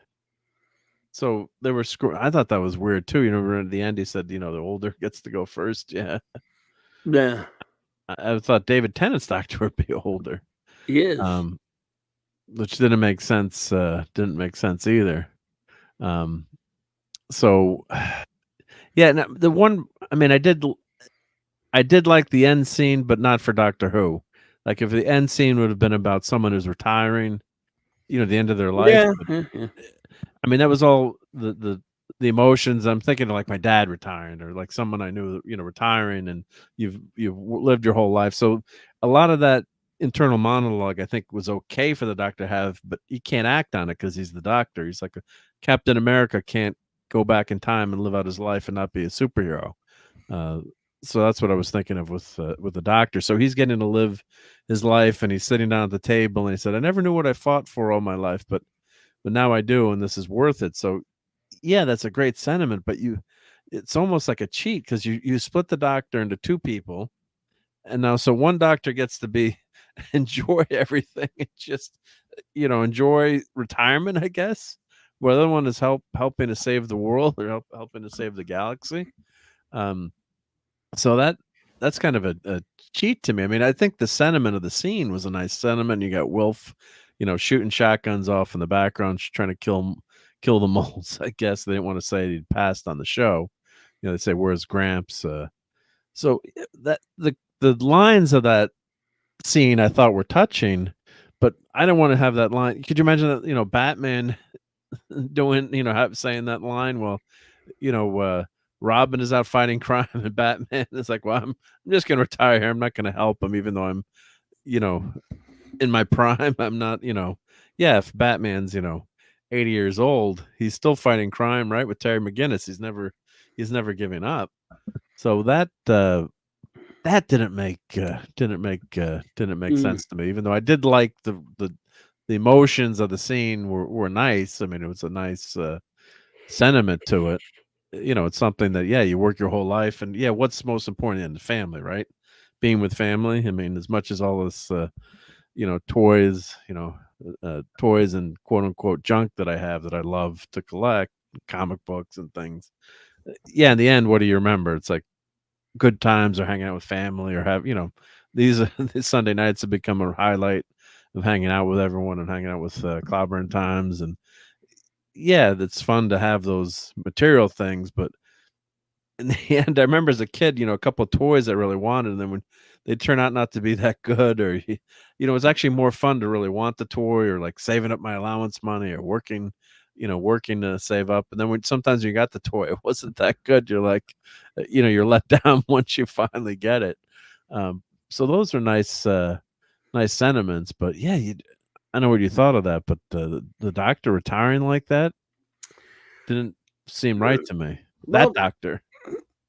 So they were I thought that was weird too. You know, at the end he said, the older gets to go first. Yeah. Yeah. I thought David Tennant's doctor would be older. He is. Which didn't make sense. Didn't make sense either. So yeah, the one, I mean, I did like the end scene, but not for Doctor Who. Like if the end scene would have been about someone who's retiring, the end of their life. Yeah. I mean, that was all the emotions. I'm thinking of like my dad retiring, or like someone I knew, retiring, and you've lived your whole life. So a lot of that internal monologue, I think, was okay for the Doctor to have, but he can't act on it because he's the Doctor. He's like Captain America can't go back in time and live out his life and not be a superhero. So that's what I was thinking of with the Doctor. So he's getting to live his life, and he's sitting down at the table, and he said, "I never knew what I fought for all my life, but now I do, and this is worth it." So yeah, that's a great sentiment, but it's almost like a cheat because you split the Doctor into two people, and now so one Doctor gets to enjoy everything and just enjoy retirement, I guess. Well, the other one is helping to save the world or helping to save the galaxy. So that's kind of a cheat to me. I mean, I think the sentiment of the scene was a nice sentiment. You got Wilf, shooting shotguns off in the background, trying to kill the moles. I guess they didn't want to say he'd passed on the show. They say, "Where's Gramps?" So that the lines of that scene I thought were touching, but I don't want to have that line. Could you imagine that? Batman doing, saying that line? Well, Robin is out fighting crime, and Batman is like, "Well, I'm just going to retire here. I'm not going to help him, even though I'm, in my prime. I'm not, yeah, if Batman's, 80 years old, he's still fighting crime, right? With Terry McGinnis. He's never giving up. So that didn't make sense to me, even though I did like the emotions of the scene were nice. I mean, it was a nice sentiment to it. It's something that, yeah, you work your whole life, and yeah, what's most important in the family, right? Being with family. I mean, as much as all this toys, toys and quote unquote junk that I have that I love to collect, comic books and things. Yeah, in the end, what do you remember? It's like good times or hanging out with family, or have these Sunday nights have become a highlight of hanging out with everyone and hanging out with Clobberin' Times. And yeah, it's fun to have those material things, but in the end, I remember as a kid, a couple of toys I really wanted, and then when they turn out not to be that good, or it's actually more fun to really want the toy, or like saving up my allowance money, or working to save up. And then sometimes you got the toy, it wasn't that good. You're like, you're let down once you finally get it. So those are nice sentiments. But yeah, I know what you thought of that, but the Doctor retiring like that didn't seem right to me. That Doctor.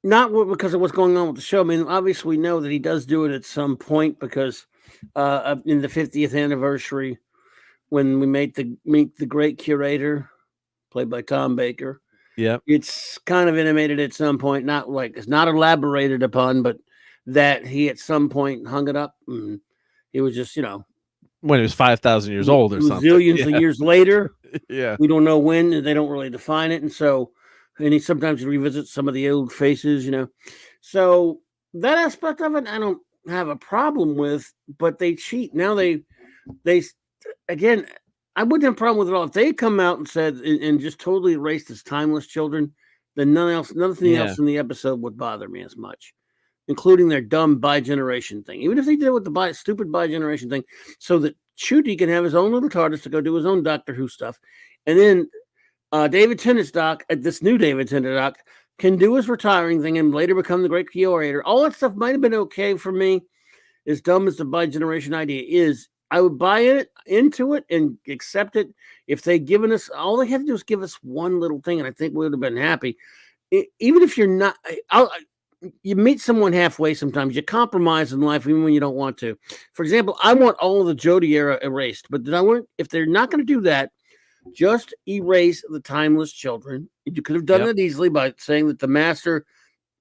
Not because of what's going on with the show. I mean, obviously we know that he does do it at some point because in the 50th anniversary, when we meet the great curator, played by Tom Baker. Yeah, it's kind of intimated at some point, it's not elaborated upon, but that he at some point hung it up. And it was just, when he was 5,000 years old or something. Zillions of years later. Yeah, we don't know when, and they don't really define it, and so. And he sometimes revisits some of the old faces, So that aspect of it, I don't have a problem with. But they cheat. Now they again, I wouldn't have a problem with it all if they come out and said and just totally erased as timeless children. Then nothing else in the episode would bother me as much, including their dumb bi-generation thing. Even if they did it with the stupid bi-generation thing, so that Chuty can have his own little TARDIS to go do his own Doctor Who stuff, and then. David Tennant's doc, this new David Tennant doc, can do his retiring thing and later become the great curator. All that stuff might have been okay for me. As dumb as the bi-generation idea is, I would buy into it and accept it if they'd given us, all they had to do is give us one little thing, and I think we would have been happy. Even if you're not, you meet someone halfway sometimes. You compromise in life even when you don't want to. For example, I want all of the Jodie era erased, but if they're not going to do that, Just erase the timeless children. You could have done it easily by saying that the master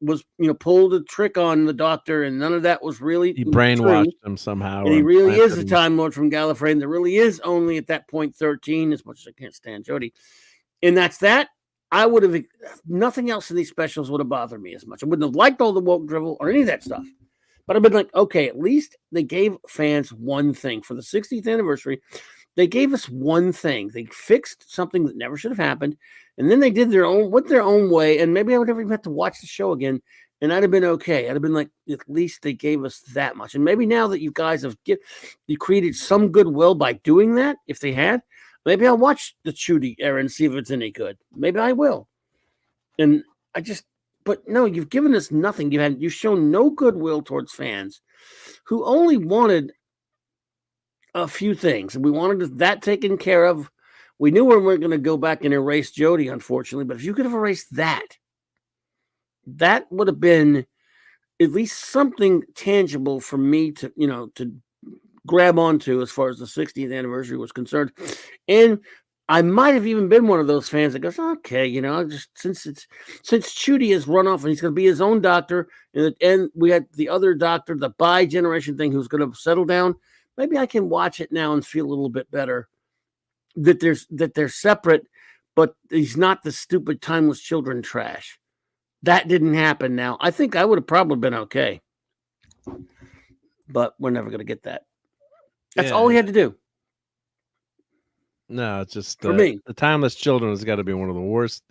was, pulled a trick on the doctor, and none of that was really he brainwashed true. him somehow. And he really is a Time Lord from Gallifrey, and there really is only at that point 13, as much as I can't stand Jodie. And that's that. I would have, nothing else in these specials would have bothered me as much. I wouldn't have liked all the woke drivel or any of that stuff. But I've been like, okay, at least they gave fans one thing. For the 60th anniversary, they gave us one thing. They fixed something that never should have happened. And then they did their own way. And maybe I would never even have to watch the show again. And I'd have been okay. I'd have been like, at least they gave us that much. And maybe now that you guys have you created some goodwill by doing that, if they had, maybe I'll watch the Chudy era and see if it's any good. Maybe I will. And but no, you've given us nothing. You've shown no goodwill towards fans who only wanted a few things. We wanted that taken care of. We knew we weren't going to go back and erase Jodie, unfortunately. But if you could have erased that would have been at least something tangible for me to, to grab onto as far as the 60th anniversary was concerned. And I might have even been one of those fans that goes, okay, just since Chudy has run off and he's going to be his own doctor, and we had the other doctor, the bi-generation thing, who's going to settle down. Maybe I can watch it now and feel a little bit better that they're separate, but he's not the stupid timeless children trash. That didn't happen. Now I think I would have probably been okay, but we're never going to get that. That's all he had to do. No, it's just for me. The timeless children has got to be one of the worst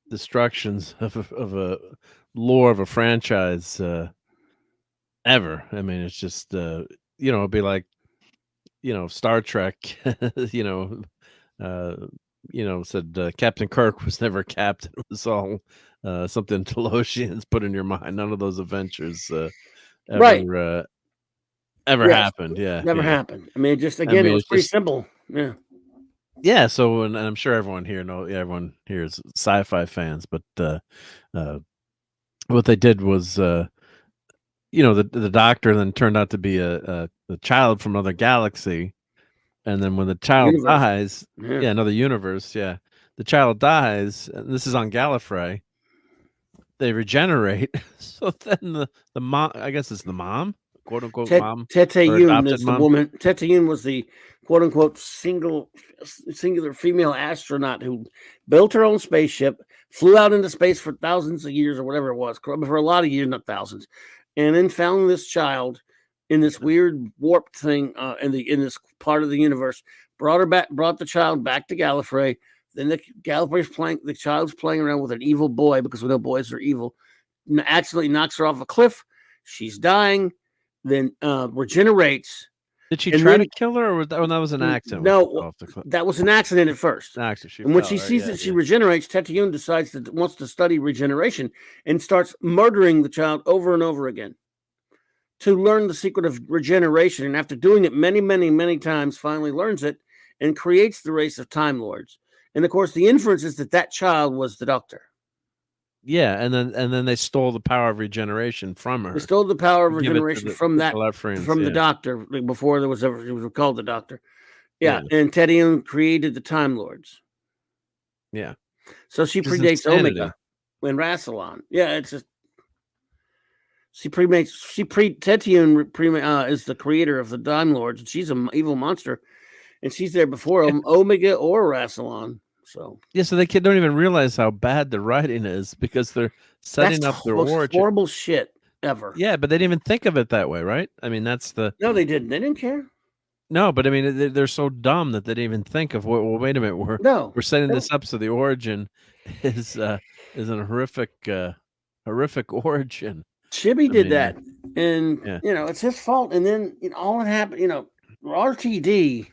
destructions of a lore of a franchise ever. I mean, it's just it'd be like Star Trek. Said Captain Kirk was never captain. It was all something Telosians put in your mind. None of those adventures ever happened. Yeah, never happened. I mean, it was pretty simple. Yeah. Yeah, so and I'm sure everyone here is sci-fi fans, but what they did was the doctor then turned out to be a child from another galaxy, and then when the child dies, another universe, the child dies, and this is on Gallifrey, they regenerate. So then the mom, I guess it's the mom, quote unquote mom. Tete Yun is the woman. Tete Yun was the quote unquote singular female astronaut who built her own spaceship, flew out into space for thousands of years or whatever it was, for a lot of years, not thousands, and then found this child in this weird warped thing in this part of the universe. Brought the child back to Gallifrey. Then the child's playing around with an evil boy, because we know boys are evil. Accidentally knocks her off a cliff. She's dying. Then regenerates. Did she try to kill her, or that was an accident? No, that was an accident at first. And when she sees that she regenerates, Tete Yun decides that wants to study regeneration and starts murdering the child over and over again to learn the secret of regeneration. And after doing it many, many, many times, finally learns it and creates the race of Time Lords. And of course, the inference is that child was the Doctor. Yeah, and then they stole the power of regeneration from her. They stole the power of regeneration from the Doctor before it was called the Doctor. Yeah, and Tete Yun created the Time Lords. Yeah, so she predates Omega and Rassilon. Yeah, it's just Tete Yun is the creator of the Time Lords, and she's an evil monster, and she's there before Omega or Rassilon. So so they don't even realize how bad the writing is, because they're setting up their origin. Horrible shit ever. Yeah, but they didn't even think of it that way, right? I mean, that's the no, they didn't. They didn't care. No, but I mean, they're so dumb that they didn't even think of. Well, wait a minute, we're setting this up so the origin is a horrific origin. Chibi did that, and it's his fault. And then all that happened. RTD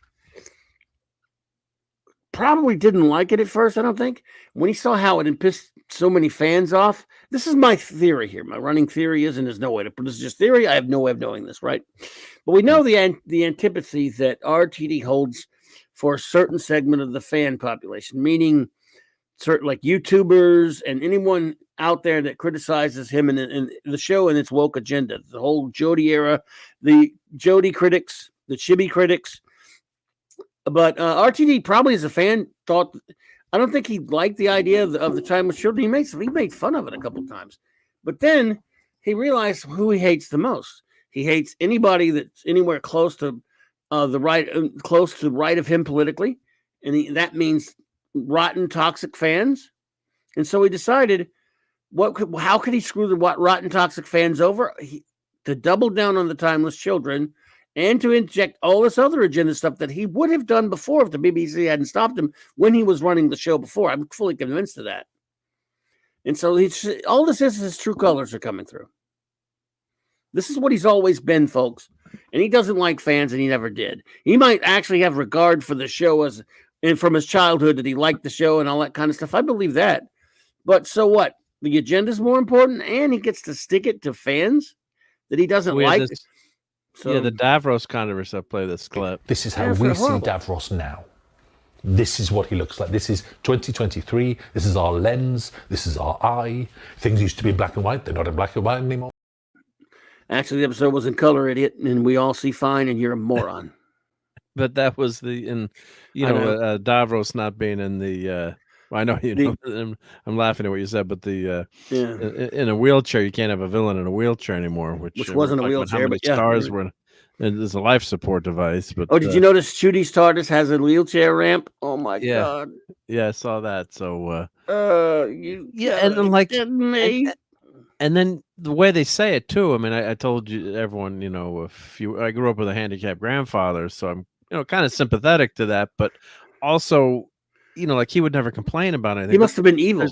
probably didn't like it at first, I don't think. When he saw how it had pissed so many fans off, this is my theory here. My running theory is, and there's no way to put this is just theory. I have no way of knowing this, right? But we know the antipathy that RTD holds for a certain segment of the fan population, meaning certain like YouTubers and anyone out there that criticizes him and the show and its woke agenda, the whole Jodie era, the Jodie critics, the Chibi critics. But RTD probably as a fan thought. I don't think he liked the idea of the timeless children. He made fun of it a couple times, but then he realized who he hates the most. He hates anybody that's anywhere close to close to right of him politically, and that means rotten, toxic fans. And so he decided, how could he screw the rotten, toxic fans over? To double down on the timeless children. And to inject all this other agenda stuff that he would have done before if the BBC hadn't stopped him when he was running the show before. I'm fully convinced of that. And so all this is his true colors are coming through. This is what he's always been, folks. And he doesn't like fans, and he never did. He might actually have regard for the show and from his childhood that he liked the show and all that kind of stuff. I believe that. But so what? The agenda is more important, and he gets to stick it to fans that he doesn't like. So, the Davros controversy. I'll play this clip. This is how we see Davros now. This is what he looks like. This is 2023. This is our lens. This is our eye. Things used to be in black and white. They're not in black and white anymore. Actually, the episode was in color, idiot, and we all see fine, and you're a moron. But that was Davros not being in the. I know I'm laughing at what you said, but in a wheelchair, you can't have a villain in a wheelchair anymore, which wasn't a wheelchair. How many stars were? There's a life support device. But did you notice Chudy's TARDIS has a wheelchair ramp? Oh my god! Yeah, I saw that. So and then the way they say it too. I mean, I told you everyone, I grew up with a handicapped grandfather, so I'm kind of sympathetic to that, but also. Like he would never complain about anything. He must have been evil.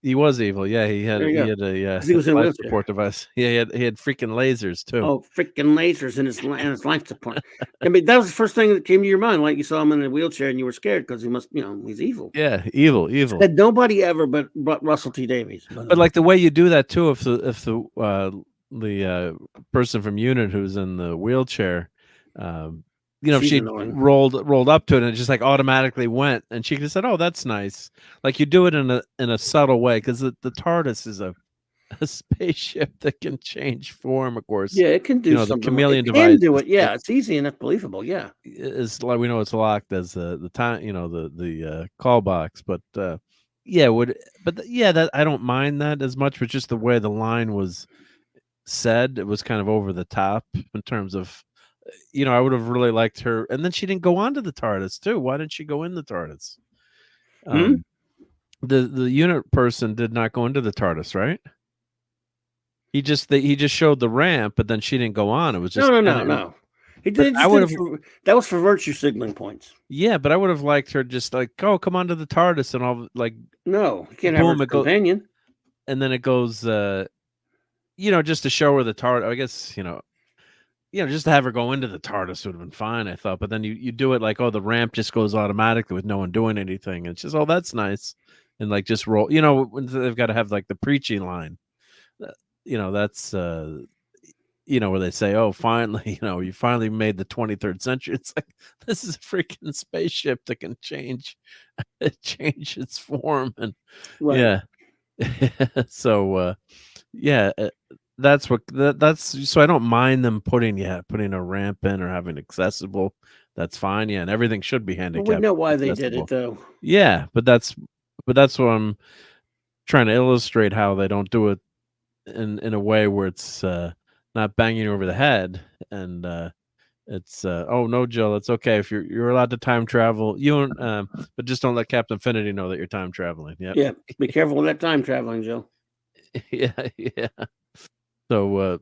He was evil. Yeah, he had a life support device. Yeah, he had freaking lasers too. Oh, freaking lasers in his life support. I mean, that was the first thing that came to your mind. Like you saw him in a wheelchair and you were scared because he must, he's evil. Yeah, evil. Said nobody ever but Russell T Davies. But like the way you do that too, if the person from unit who's in the wheelchair. If she rolled up to it and it just like automatically went, and she just said, "Oh, that's nice." Like you do it in a subtle way because the TARDIS is a spaceship that can change form. Of course, yeah, it can do something. The chameleon device can do it. Yeah, it's easy enough, believable. Yeah, it's like we know it's locked as the time. The call box, but that I don't mind that as much. But just the way the line was said, it was kind of over the top in terms of. I would have really liked her, and then she didn't go on to the TARDIS too. Why didn't she go in the TARDIS? The unit person did not go into the TARDIS, right? He just showed the ramp, but then she didn't go on. It was just no. He did. That was for virtue signaling points. Yeah, but I would have liked her just like, oh, come on to the TARDIS and all like. No, you can't have a companion. And then it goes, just to show her the TARDIS. I guess just to have her go into the TARDIS would have been fine, I thought. But then you do it like, oh, the ramp just goes automatically with no one doing anything. It's just, oh, that's nice. And like just roll, they've got to have like the preachy line. That's, where they say, oh, finally, you finally made the 23rd century. It's like, this is a freaking spaceship that can change its form. And yeah. So, that's so I don't mind them putting a ramp in or having accessible. That's fine. Yeah, and everything should be handicapped. Well, we know why they did it though. Yeah, but that's what I'm trying to illustrate, how they don't do it in a way where it's not banging you over the head, and it's oh no, Jill, it's okay if you're allowed to time travel. But just don't let Captain Finity know that you're time traveling. Yeah, be careful with that time traveling, Jill. Yeah. So,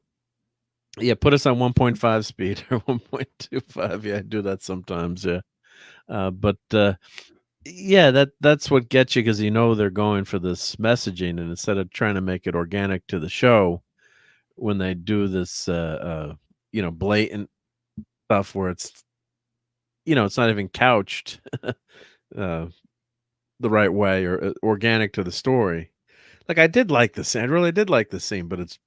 put us on 1.5 speed or 1.25. Yeah, I do that sometimes. Yeah, but that's what gets you, because they're going for this messaging, and instead of trying to make it organic to the show, when they do this, blatant stuff where it's, it's not even couched the right way or organic to the story. Like I did like the scene. I really did like the scene, but it's.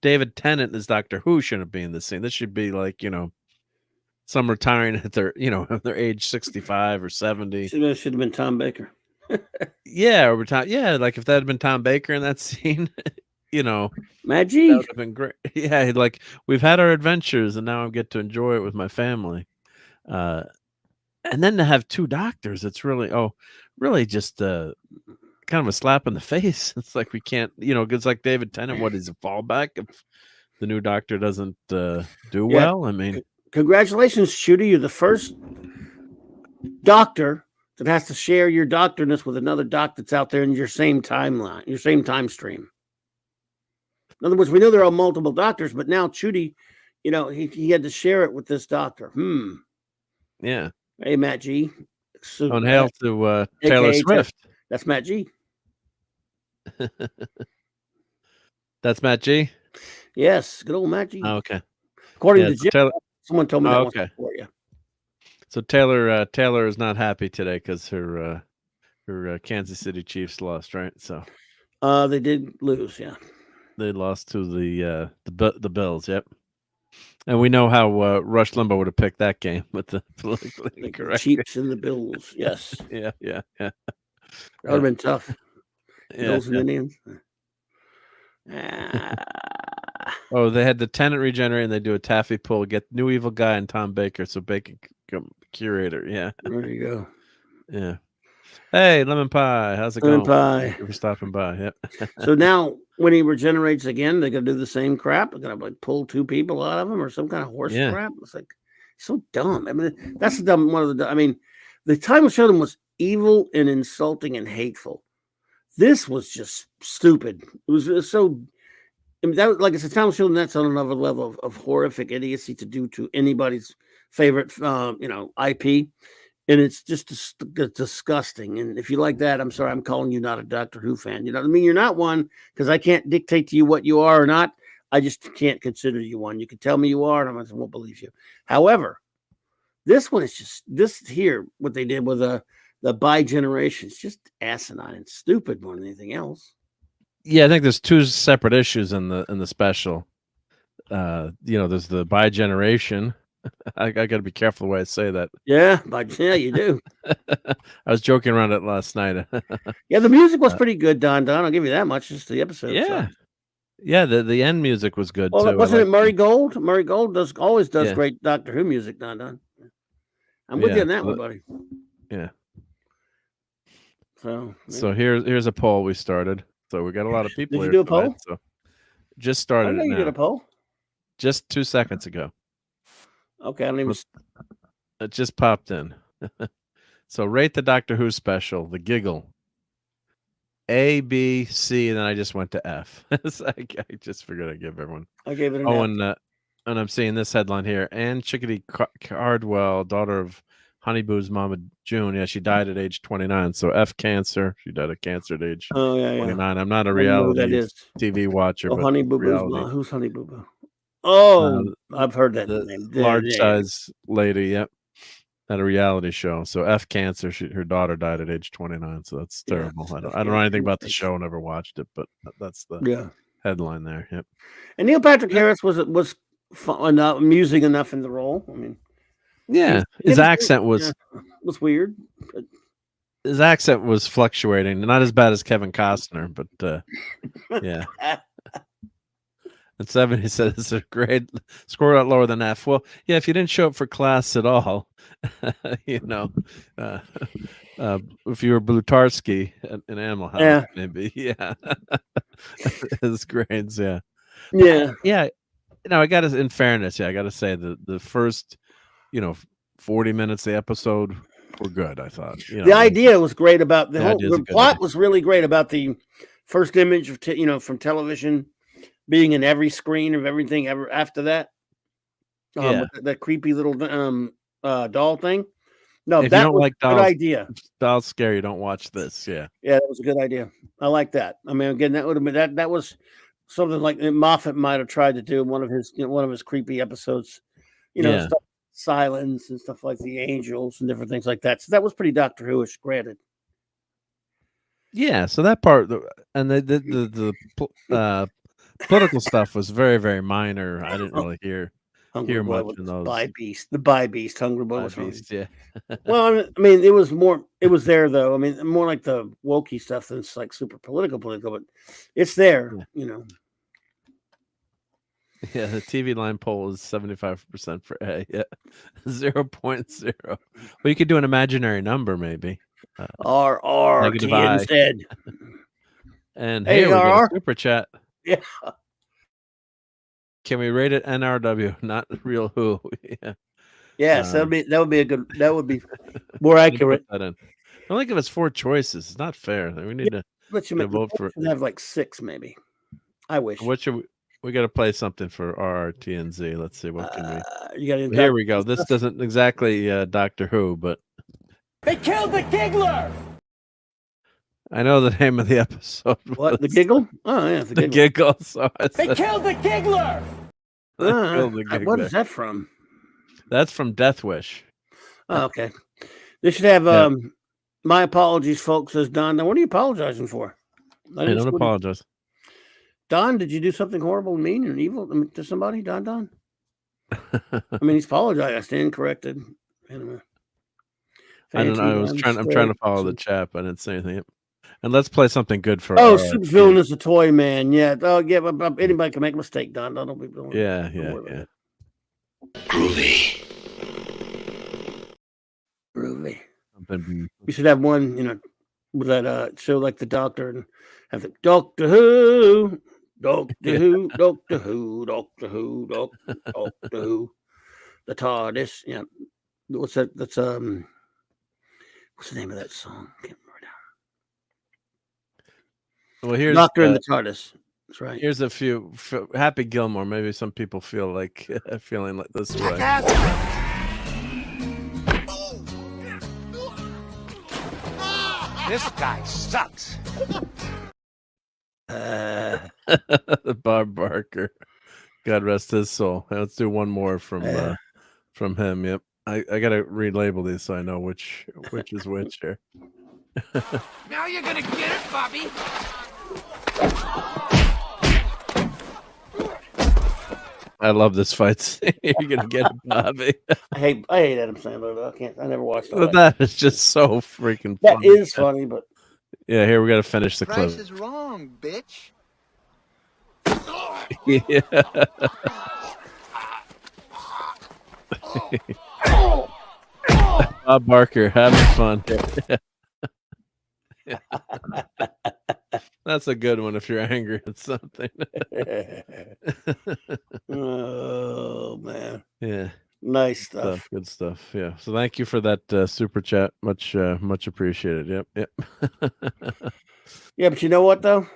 David Tennant as Doctor Who shouldn't be in this scene. This should be like, some retiring at their, their age 65 or 70. Should have been Tom Baker. Yeah, like if that had been Tom Baker in that scene, Magic. That would have been great. Yeah, like we've had our adventures and now I get to enjoy it with my family. And And then to have two doctors, it's really just kind of a slap in the face. It's like we can't, it's like David Tennant. What is a fallback if the new doctor doesn't do well? I mean, congratulations, Shooter. You're the first doctor that has to share your doctorness with another doc that's out there in your same timeline, your same time stream. In other words, we know there are multiple doctors, but now Chudy, he had to share it with this doctor. Yeah. Hey, Matt G. On hail to Taylor Swift. That's Matt G. That's Matt G? Yes, good old Matt G. Oh, okay. According to Jim, someone told me that okay. For you. So Taylor is not happy today because her Kansas City Chiefs lost, right? So they did lose, yeah. They lost to the Bills, yep. And we know how Rush Limbaugh would have picked that game with the politically incorrect. Chiefs and the Bills, yes. Yeah. That would have been tough. Bills and Indians. Oh, they had the Tenant regenerate and they do a taffy pull, get New Evil Guy and Tom Baker, so Baker become curator. Yeah. There you go. Yeah. Hey, Lemon Pie. How's it Lemon going? Pie. Thank you for stopping by. Yep. So now when he regenerates again, they're gonna do the same crap. They're gonna pull two people out of him or some kind of horse crap. It's like so dumb. I mean, that's the dumb one of the. I mean, the time of Sheldon was evil and insulting and hateful. This was just stupid. It was so. I mean, that was like it's a Tom Sheldon. That's on another level of horrific idiocy to do to anybody's favorite, IP, and it's just disgusting. And if you like that, I'm sorry, I'm calling you not a Doctor Who fan. You know what I mean? You're not one because I can't dictate to you what you are or not. I just can't consider you one. You can tell me you are, and I won't believe you. However, this one is just this here. What they did with the bi-generation is just asinine and stupid more than anything else. Yeah, I think there's two separate issues in the special. There's the bi-generation. I got to be careful the way I say that. Yeah, you do. I was joking around it last night. Yeah, the music was pretty good, Don. I'll give you that much. Just the episode. Yeah, yeah. The end music was good too. Wasn't it Murray Gold? Murray Gold always does great Doctor Who music, Don. I'm with you on that one, buddy. Yeah. So here's a poll we started. So we got a lot of people. Did you do a poll? So just started. I know you did a poll. Just 2 seconds ago. Okay, I don't even. It just popped in. So rate the Doctor Who special, The Giggle. A, B, C, and then I just went to F. So I just figured I'd give everyone. I gave it an F. And I'm seeing this headline here. Anne Chickadee Cardwell, daughter of Honeyboo's Mama June. Yeah, she died at age 29. So F, cancer. She died of cancer at age 29. I'm not a reality TV watcher. Oh, Honeyboo's mom. Who's Honeyboo? Oh, I've heard that name. Large size lady. Yep. At a reality show. So F, cancer. Her daughter died at age 29. So that's terrible. I don't know anything about the show. Never watched it, but that's the headline there. Yep. And Neil Patrick Harris was amusing enough in the role. I mean, yeah, his accent was weird. His accent was fluctuating. Not as bad as Kevin Costner, but yeah. And 7, he said, it's a grade score out lower than F. Well, yeah, if you didn't show up for class at all, if you were Blutarsky in Animal House, maybe, his grades, yeah. I got to, in fairness, I got to say the first, 40 minutes of the episode were good. I thought the idea was great about the plot was really great about the first image of from television being in every screen of everything ever after that. With that creepy little doll thing. No, if that you don't was like a good idea. Dolls scare you. Don't watch this. Yeah, that was a good idea. I like that. I mean, again, that would have been that was something like Moffat might have tried to do in one of his creepy episodes. Stuff, silence and stuff like the angels and different things like that. So that was pretty Doctor Who-ish, granted. Yeah, so that part and the political stuff was very, very minor. I didn't really hear much in those. The Beast, Hungry Boy. Beast, yeah. Well, I mean, it was there though. I mean, more like the wokey stuff than it's like super political, but it's there, Yeah, the TV line poll is 75% for A. Yeah, 0.0. Well, you could do an imaginary number, maybe. RRT negative I. instead. And Hey, here we got a RR. super chat. Yeah. Can we rate it NRW, not real who? Yeah. Yes, that would be a good. That would be more accurate. Put that in. I only give us 4 choices. It's not fair. We need to vote for. Should have like 6, maybe. I wish. What should we got to play something for RRTNZ? Let's see what can we. You got Here we go. This doesn't exactly Doctor Who, but they killed the giggler. I know the name of the episode. What, the giggle? Oh yeah, the giggle. So they killed the giggler. What is that from? That's from Death Wish. Oh, okay. They should have my apologies, folks, says Don. Now, what are you apologizing for? I don't apologize. Don, did you do something horrible, mean, and evil to somebody? Don? I mean, he's apologized. I stand corrected. Anyway. I don't know. I'm trying to follow the chat, but I didn't say anything. And let's play something good for. Supervision is a toy man. Yeah. Oh, yeah. But anybody can make a mistake, Don. Don't be. Yeah. Groovy. You should have one, with that show like the Doctor and have the Doctor Who, Doctor Who, Doctor Who, Doctor Who, Doctor Who, the TARDIS. Yeah. What's that? That's what's the name of that song? I can't remember now. Well, here's Doctor and the TARDIS. That's right. Here's a few. Happy Gilmore. Maybe some people feel like feeling like this way. This guy sucks. Bob Barker. God rest his soul. Let's do one more from him. Yep. I gotta relabel these so I know which is which here. Now you're gonna get it, Bobby. I love this fight scene. You're gonna get it, Bobby. I hate Adam Sandler though. I never watched it. That is just so freaking funny. That is funny, but yeah, here we gotta finish the clip. Price is wrong, bitch. Yeah. Bob Barker having fun. That's a good one if you're angry at something. Oh man. Yeah. Nice stuff. Good stuff. Yeah. So thank you for that super chat. Much appreciated. Yep. Yeah, but you know what though?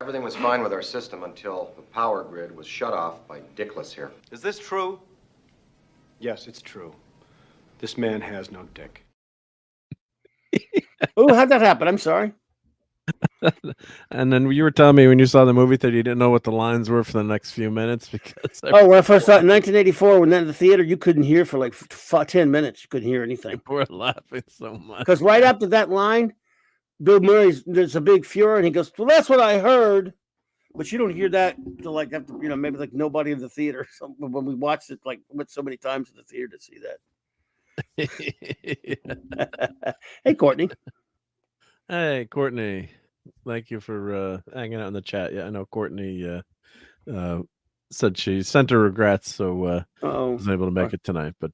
Everything was fine with our system until the power grid was shut off by Dickless here. Is this true? Yes, it's true. This man has no dick. Oh, how'd that happen? I'm sorry. And then you were telling me when you saw the movie that you didn't know what the lines were for the next few minutes because. When I first saw it in 1984, when in the theater, you couldn't hear for like 10 minutes. You couldn't hear anything. We're laughing so much because right after that line, Bill Murray's there's a big furor, and he goes, "Well, that's what I heard," but you don't hear that till like after maybe like nobody in the theater. So when we watched it, like went so many times in the theater to see that. Hey, Courtney. Hey, Courtney. Thank you for hanging out in the chat. Yeah, I know Courtney said she sent her regrets, so wasn't able to make it tonight. But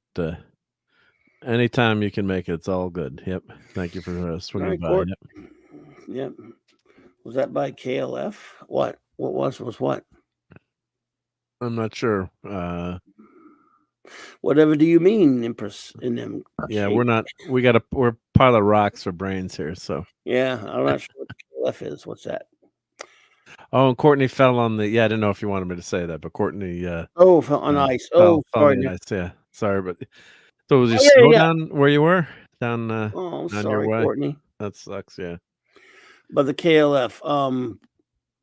anytime you can make it, it's all good. Yep. Thank you for swinging by. Yep. Was that by KLF? What? What was what? I'm not sure. Whatever do you mean, Empress? In them? Yeah, we're not. We're a pile of rocks for brains here. So yeah, I'm not sure what KLF is. What's that? Oh, and Courtney fell on the. Yeah, I didn't know if you wanted me to say that, but Courtney. Fell on ice. Oh, sorry. Ice. Yeah, sorry, but so was you slow down where you were down? Oh, down sorry, your way? Courtney. That sucks. Yeah. By the KLF.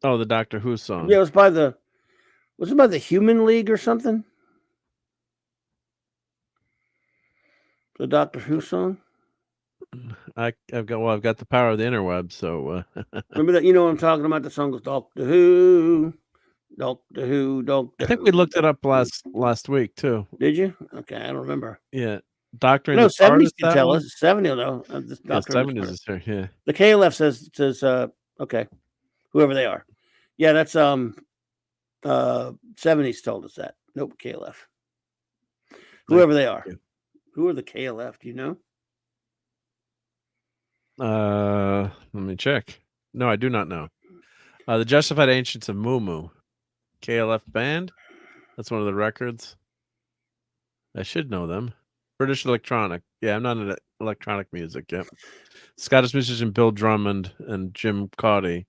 Oh, the Doctor Who song. Yeah, it was by the. Was it by the Human League or something? The Doctor Who song. I've got the power of the interweb. So remember that? You know what I'm talking about. The song was Doctor Who, Doctor Who, Doctor. I think we looked it up last week too. Did you? Okay, I don't remember. Yeah, Doctor. No, 70s can tell us. 70 though. Yeah, 70s is here. Yeah. The KLF says okay, whoever they are. Yeah, that's 70s told us that. Nope, KLF. Whoever they are. Who are the KLF? Do you know? Let me check. No, I do not know. The Justified Ancients of Moo Moo. KLF band. That's one of the records. I should know them. British electronic. Yeah, I'm not into electronic music. Yep. Scottish musician Bill Drummond and Jim Cauty.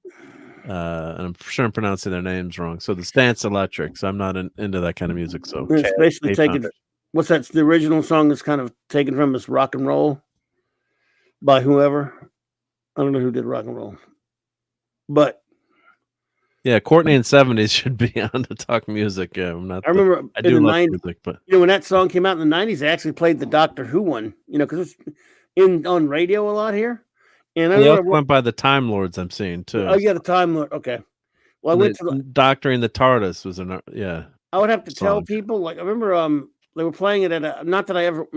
And I'm sure I'm pronouncing their names wrong. So the Stance Electrics. I'm not into that kind of music. So it's basically taken. What's that? The original song that's kind of taken from this rock and roll by whoever. I don't know who did rock and roll, but yeah, Courtney in 70s should be on to talk music. Yeah, I'm not. I remember I do like music, but when that song came out in the 90s, they actually played the Doctor Who one. Because it's on radio a lot here. And they also went by the Time Lords. I'm seeing too. Oh yeah, the Time Lord. Okay. Well, I went to Doctoring the TARDIS was I would have to tell people. Like I remember, they were playing it at not that I ever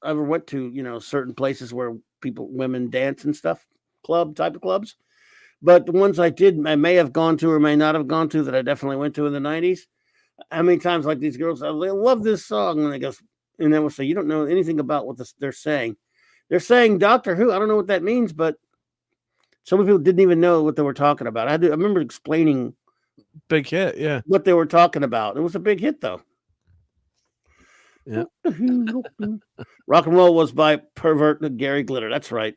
went to certain places where women dance and stuff, type of clubs, but the ones I may have gone to or may not have gone to that I definitely went to in the 90s. How many times like these girls, I love this song, and they will say, you don't know anything about what they're saying. They're saying Doctor Who. I don't know what that means, but some people didn't even know what they were talking about. I remember explaining. Big hit, yeah. What they were talking about. It was a big hit, though. Yeah. Rock and Roll was by Pervert Gary Glitter. That's right.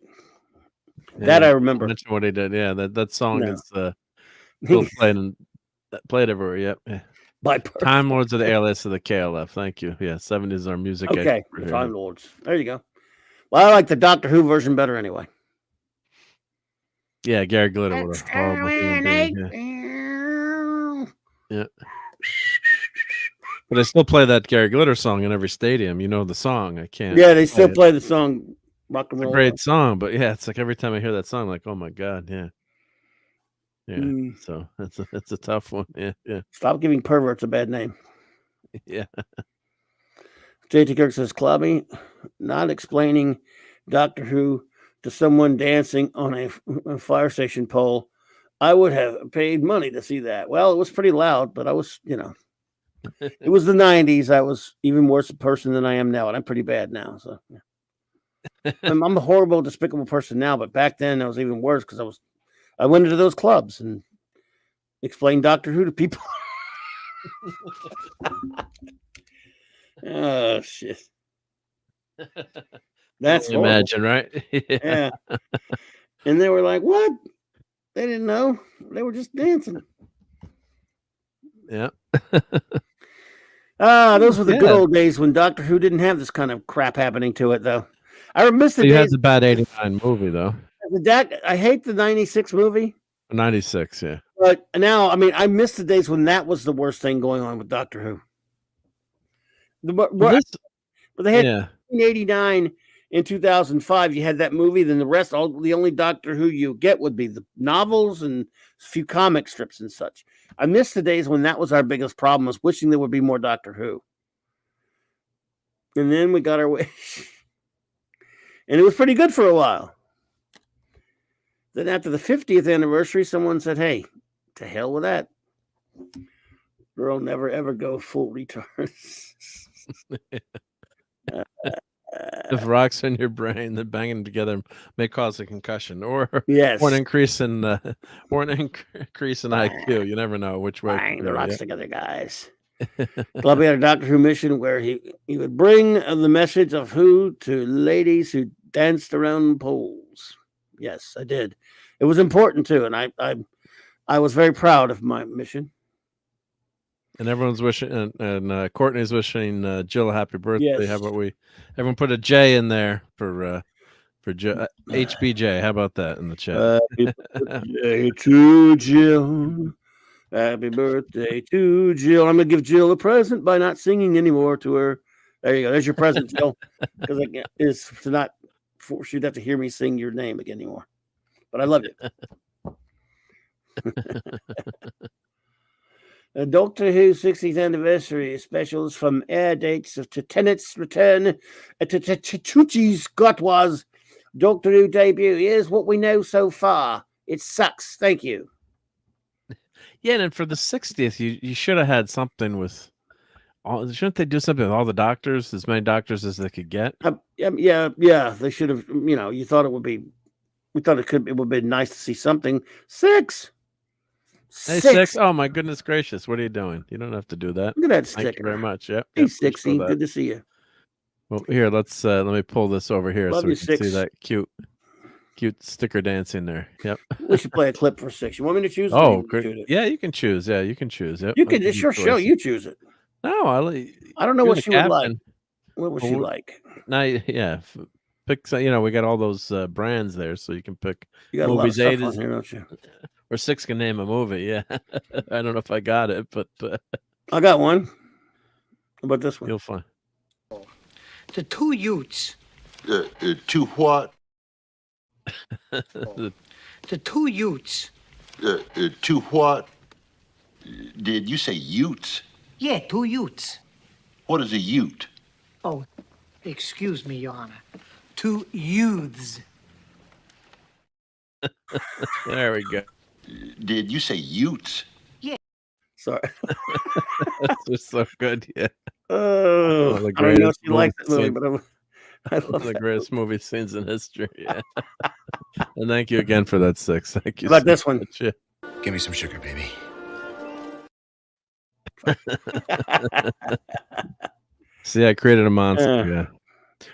Yeah, that I remember. Mention what he did. Yeah, that song is still played everywhere. Yep. Yeah. By Time Lords of the Alias of the KLF. Thank you. Yeah, 70s are music. Okay, Time Lords. There you go. Well, I like the Doctor Who version better anyway. Yeah, Gary Glitter was a horrible human being. Yeah. But I still play that Gary Glitter song in every stadium. You know the song. I can't. Yeah, they still play the song. Rock and Roll. It's a great song, but yeah, it's like every time I hear that song, I'm like, oh my god, yeah. Yeah. So it's a tough one. Yeah. Stop giving perverts a bad name. Yeah. JT Kirk says, Clubby, not explaining Doctor Who to someone dancing on a fire station pole. I would have paid money to see that. Well, it was pretty loud, but I was, it was the 90s. I was even worse a person than I am now, and I'm pretty bad now. So yeah. I'm a horrible, despicable person now, but back then I was even worse because I went into those clubs and explained Doctor Who to people. Oh shit. That's imagine, right? Yeah. And they were like, what? They didn't know. They were just dancing. Yeah. Those were the good old days when Doctor Who didn't have this kind of crap happening to it, though. I miss the days. He has a bad 89 movie, though. I hate the 96 movie. 96, yeah. But now, I miss the days when that was the worst thing going on with Doctor Who. But they had 1989 and 2005. You had that movie. Then the rest, the only Doctor Who you get would be the novels and a few comic strips and such. I miss the days when that was our biggest problem. Was wishing there would be more Doctor Who. And then we got our wish, and it was pretty good for a while. Then after the 50th anniversary, someone said, "Hey, to hell with that. Girl, never ever go full retard." If rocks in your brain that banging together may cause a concussion, or an increase in IQ, you never know which way. Bang the rocks together, guys. Clubby had a Doctor Who mission where he would bring the message of Who to ladies who danced around poles. Yes, I did. It was important too, and I was very proud of my mission. And everyone's wishing, and Courtney's wishing Jill a happy birthday. Yes. How about everyone put a J in there for HBJ? How about that in the chat? Happy birthday to Jill. Happy birthday to Jill. I'm gonna give Jill a present by not singing anymore to her. There you go. There's your present, Jill. Because is to not force you to have to hear me sing your name again anymore. But I love you. A Doctor Who 60th anniversary specials from air dates to Tennant's return to Tucci's Gotwa's Doctor Who debut. Here's what we know so far. It sucks. Thank you. Yeah, and then for the 60th, you should have had something with. Shouldn't they do something with all the doctors, as many doctors as they could get? Yeah. They should have. You thought it would be. We thought it would be nice to see something. 6. Hey, 6. Oh my goodness gracious! What are you doing? You don't have to do that. Look at that Thank sticker. you very much. Yep. Hey, 60. Good to see you. Well, here, let me pull this over here Love so we you, can 6. see that cute sticker dancing there. Yep. We should play a clip for 6. You want me to choose? Oh, great. Yeah, you can choose. Yeah, you can choose. Yep. You can. It's your show. You choose it. No, I don't know what she would like. What would she like? Now, yeah, pick. We got all those brands there, so you can pick. You got movies. a lot of stuff on here, don't you? Or 6 can name a movie. Yeah, I don't know if I got it, but I got one. How about this one? You'll find. The 2 Utes. To what? The 2 Utes. To what? Did you say Utes? Yeah, 2 Utes. What is a Ute? Oh, excuse me, Your Honor. 2 youths. There we go. Did you say Utes? Yeah. Sorry. That's just so good. Yeah. Oh, I don't know if you like that movie, but I love one of the greatest movie scenes in history. Yeah. And thank you again for that 6. Thank you. How about this one? Much. Yeah. Give me some sugar, baby. See, I created a monster. Yeah.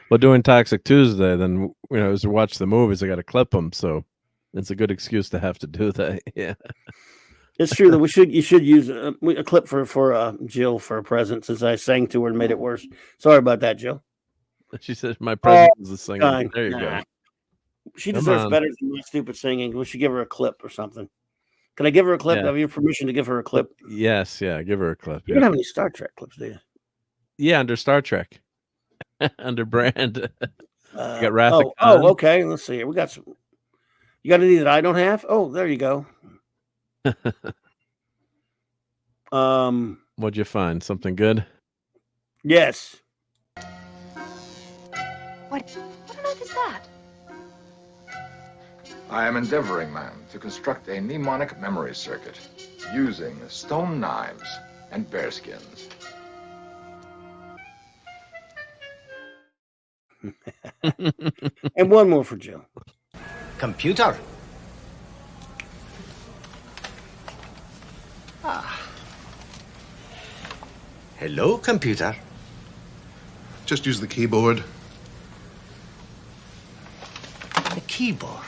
Well, doing Toxic Tuesday, then as we watch the movies, I got to clip them, so it's a good excuse to have to do that. Yeah. It's true that you should use a clip for Jill for a present, since I sang to her and made it worse. Sorry about that, Jill. She said my present was the singing. Fine. There you go. She deserves better than my stupid singing. We should give her a clip or something. Can I give her a clip? Yeah. Have you permission to give her a clip? Yes, yeah, give her a clip. You don't have any Star Trek clips, do you? Yeah, under Star Trek. Under brand. You got Wrath oh, okay. Let's see here. We got some. You got any that I don't have? Oh, there you go. What'd you find? Something good? Yes. What on earth is that? I am endeavoring, ma'am, to construct a mnemonic memory circuit using stone knives and bearskins. And one more for Jill. Computer. Hello, computer. Just use the keyboard. The keyboard.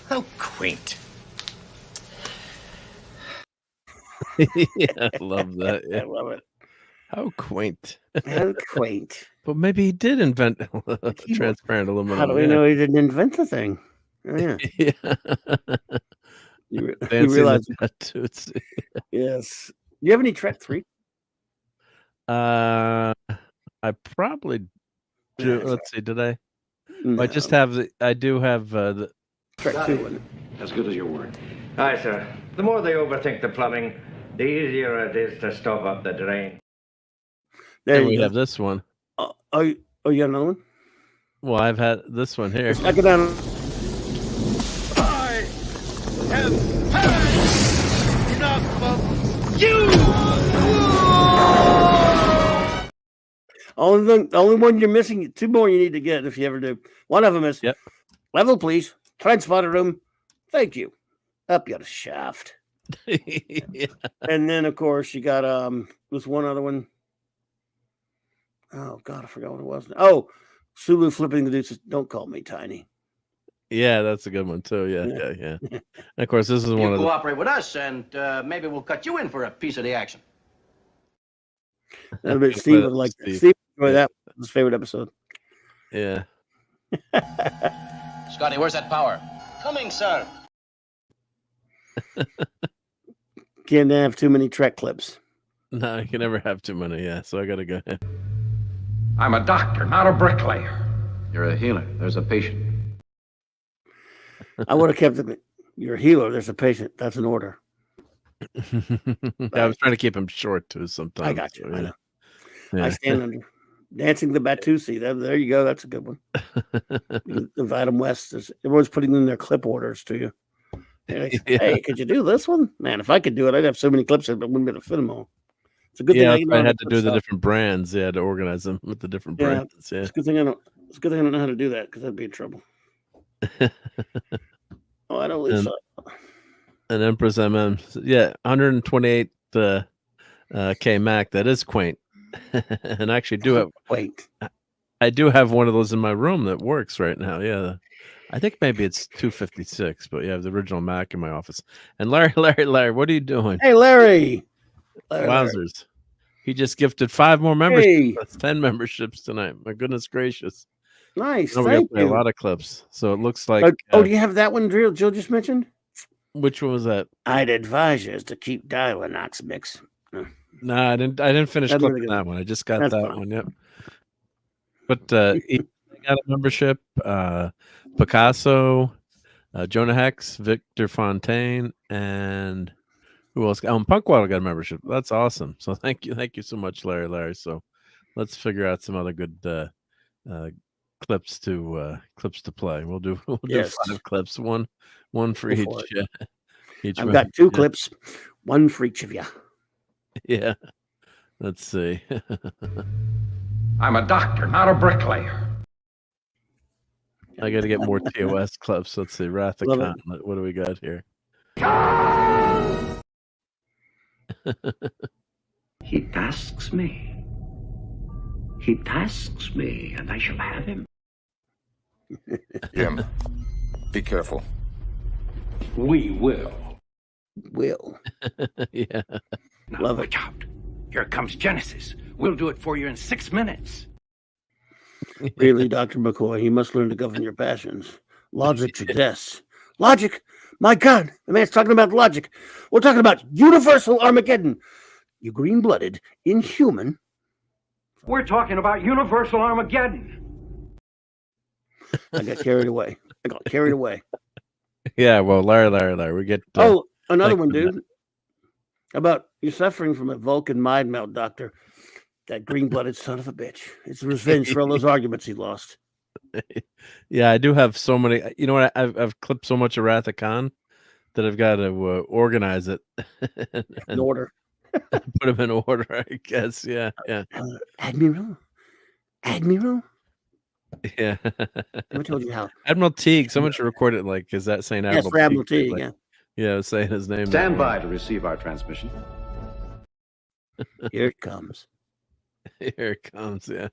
How quaint. Yeah, I love that. Yeah. I love it. How quaint. How quaint. But maybe he did invent transparent aluminum. How do we know he didn't invent the thing? Oh, yeah. Yeah. You realize that too. Yes. Do you have any Trek 3? I probably do. Let's see. Did I? No. I just have I do have the Trek 2. As good as your word. Aye, sir. The more they overthink the plumbing, the easier it is to stop up the drain. There we you have this one. You got another one? Well, I've had this one here. I go down. I have had enough of you! Only one you're missing. 2 more you need to get if you ever do. One of them is level, please. Transponder room. Thank you. Up your shaft. Yeah. And then, of course, you got there's one other one. Oh God, I forgot what it was. Oh, Sulu flipping the deuces. Don't call me tiny. Yeah, that's a good one too. Yeah. And of course, this is one of the. Cooperate with us, and maybe we'll cut you in for a piece of the action. I bet Steve would like that. Steve enjoyed that. His favorite episode. Yeah. Scotty, where's that power? Coming, sir. Can't have too many Trek clips. No, you can never have too many. Yeah, so I gotta go ahead. I'm a doctor, not a bricklayer. You're a healer. There's a patient. I would have kept it. You're a healer. There's a patient. That's an order. I was trying to keep him short too. Sometimes I got you. So, I know. Yeah. I stand under. Dancing the Batusi. There you go. That's a good one. Invite them west. Everyone's putting in their clip orders to you. Like, hey, could you do this one? Man, if I could do it, I'd have so many clips, I wouldn't be able to fit them all. It's a good thing I had to do the different brands. Yeah, to organize them with the different brands. Yeah, it's a good thing I don't. It's a good thing I don't know how to do that because I'd be in trouble. Oh, I don't believe so. An Empress MM. Yeah, 128 K Mac. That is quaint. And I actually do have quaint. I do have one of those in my room that works right now. Yeah. I think maybe it's 256, but yeah, the original Mac in my office. And Larry, what are you doing? Hey, Larry. Wowzers. He just gifted 5 more memberships. That's 10 memberships tonight. My goodness gracious. Nice. We're going to play a lot of clips. So it looks like. Do you have that one, Jill just mentioned? Which one was that? I'd advise you to keep dialing Knox Mix. No, I didn't finish clipping that one. I just got that one. Yep. But he got a membership. Picasso, Jonah Hex, Victor Fontaine, and who else? Punkwaddle got a membership. That's awesome. So thank you so much, Larry. So let's figure out some other good clips to play. We'll do 5 clips, one for each. Each I've got 2 clips, 1 for each of you. Yeah. Let's see. I'm a doctor, not a bricklayer. I got to get more TOS clips. Let's see. Wrath of Khan. What do we got here? He tasks me. He tasks me, and I shall have him. Jim, be careful. We will. Yeah. Now, watch out. Here comes Genesis. We'll do it for you in 6 minutes. Really, Dr. McCoy, you must learn to govern your passions. Logic suggests. Logic? My God, the man's talking about logic. We're talking about universal Armageddon. You green-blooded, inhuman. We're talking about universal Armageddon. I got carried away. Yeah, well, Larry, we get. Another one, dude. About you're suffering from a Vulcan mind melt, Doctor. That green-blooded son of a bitch. It's revenge for all those arguments he lost. Yeah, I do have so many. You know what? I've clipped so much of Wrath of Khan that I've got to organize it in order. Put them in order, I guess. Yeah. Admiral. Yeah. I told you how. Admiral Teague. Someone should record it. Like, is that saying Admiral? Yes, Admiral Teague. Like, yeah, saying his name. Stand by to receive our transmission. Here it comes. Here it comes. Yeah.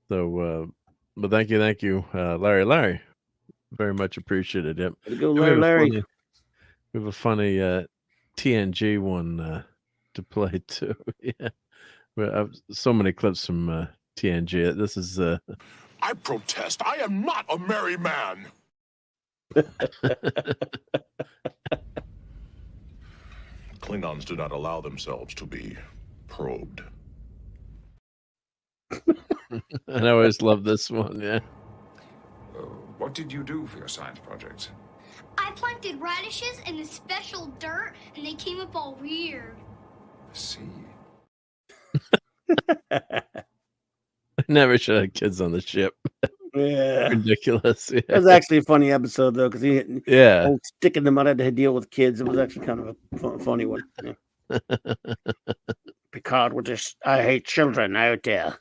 So, but thank you, Larry. Very much appreciated. Yep. Go, Larry. We have a funny TNG one to play too. Yeah. So many clips from TNG. This is. I protest. I am not a merry man. Klingons do not allow themselves to be probed. I always love this one. Yeah. What did you do for your science projects? I planted radishes in the special dirt, and they came up all weird. See. Never should have kids on the ship. Yeah. Ridiculous. Yeah. It was actually a funny episode, though, because he stick in the mud, had to deal with kids. It was actually kind of a funny one. Yeah. Picard with this, I hate children out there.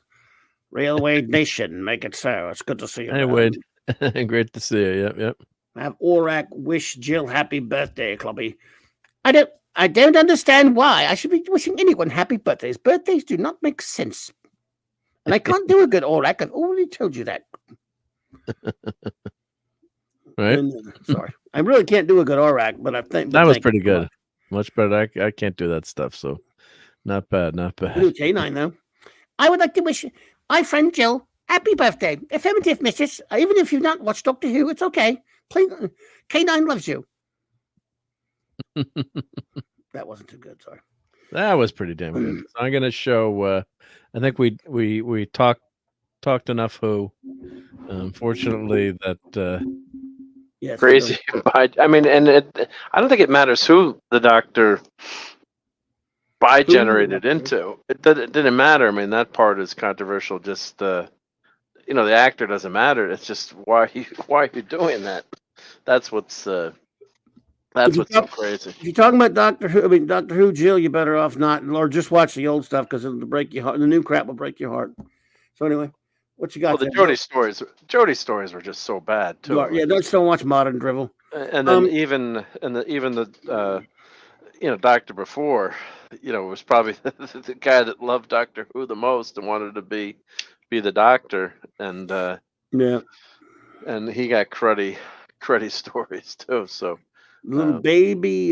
Railway Nation, make it so. It's good to see you. Hey, Wade. Great to see you. Yep. Have Aurak wish Jill happy birthday, Clubby. I don't understand why I should be wishing anyone happy birthdays. Birthdays do not make sense. And I can't do a good Aurak. I've already told you that. Right? Sorry. I really can't do a good Aurak, but I think that was pretty good. Much better. I can't do that stuff, so not bad. Do K9, though. I would like to wish my friend Jill happy birthday. Affirmative, missus. Even if you've not watched Doctor Who, it's okay. K9 loves you. That wasn't too good. Sorry. That was pretty damn good. So I'm going to show. I think we talked enough Who. Unfortunately, that crazy. I mean, and I don't think it matters who the Doctor bi-generated into. It didn't matter. I mean, that part is controversial. Just the actor doesn't matter. It's just why are you doing that? That's what's That's what's so crazy. If you're talking about Doctor Who, Jill, you better off not, or just watch the old stuff because it'll break your heart. The new crap will break your heart. So anyway, what you got? Well, the Jodie stories were just so bad too. Don't watch modern drivel. And then even the Doctor before, was probably the guy that loved Doctor Who the most and wanted to be the Doctor, and and he got cruddy stories too. So little baby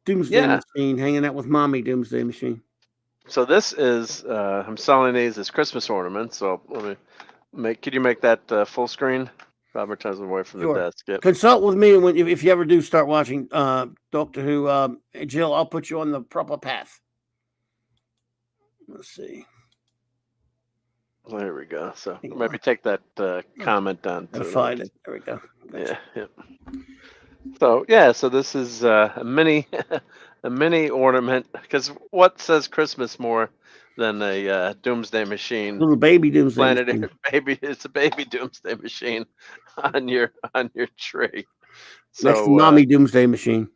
Doomsday Machine hanging out with mommy Doomsday Machine. So this is I'm selling these as Christmas ornaments. So let me could you make that full screen? Robert turns away from the desk. Yep. Consult with me if you ever do start watching Doctor Who. Jill, I'll put you on the proper path. Let's see. There we go. So maybe take that comment down. Find it. There we go. Gotcha. Yeah. So this is a mini ornament, because what says Christmas more than a Doomsday Machine? Little baby Doomsday Machine. It's a baby Doomsday Machine on your tree. So next to mommy Doomsday Machine.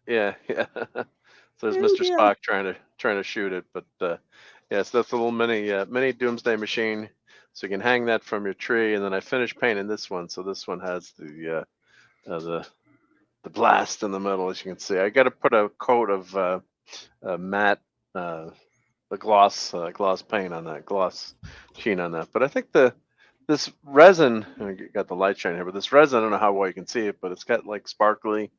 Yeah. So there's Mr. Spock trying to shoot it, but so that's a little mini Doomsday Machine. So you can hang that from your tree, and then I finished painting this one. So this one has the blast in the middle, as you can see. I got to put a coat of matte, the gloss paint on that, gloss sheen on that. But I think this resin, I got the light shining here, but this resin, I don't know how well you can see it, but it's got like sparkly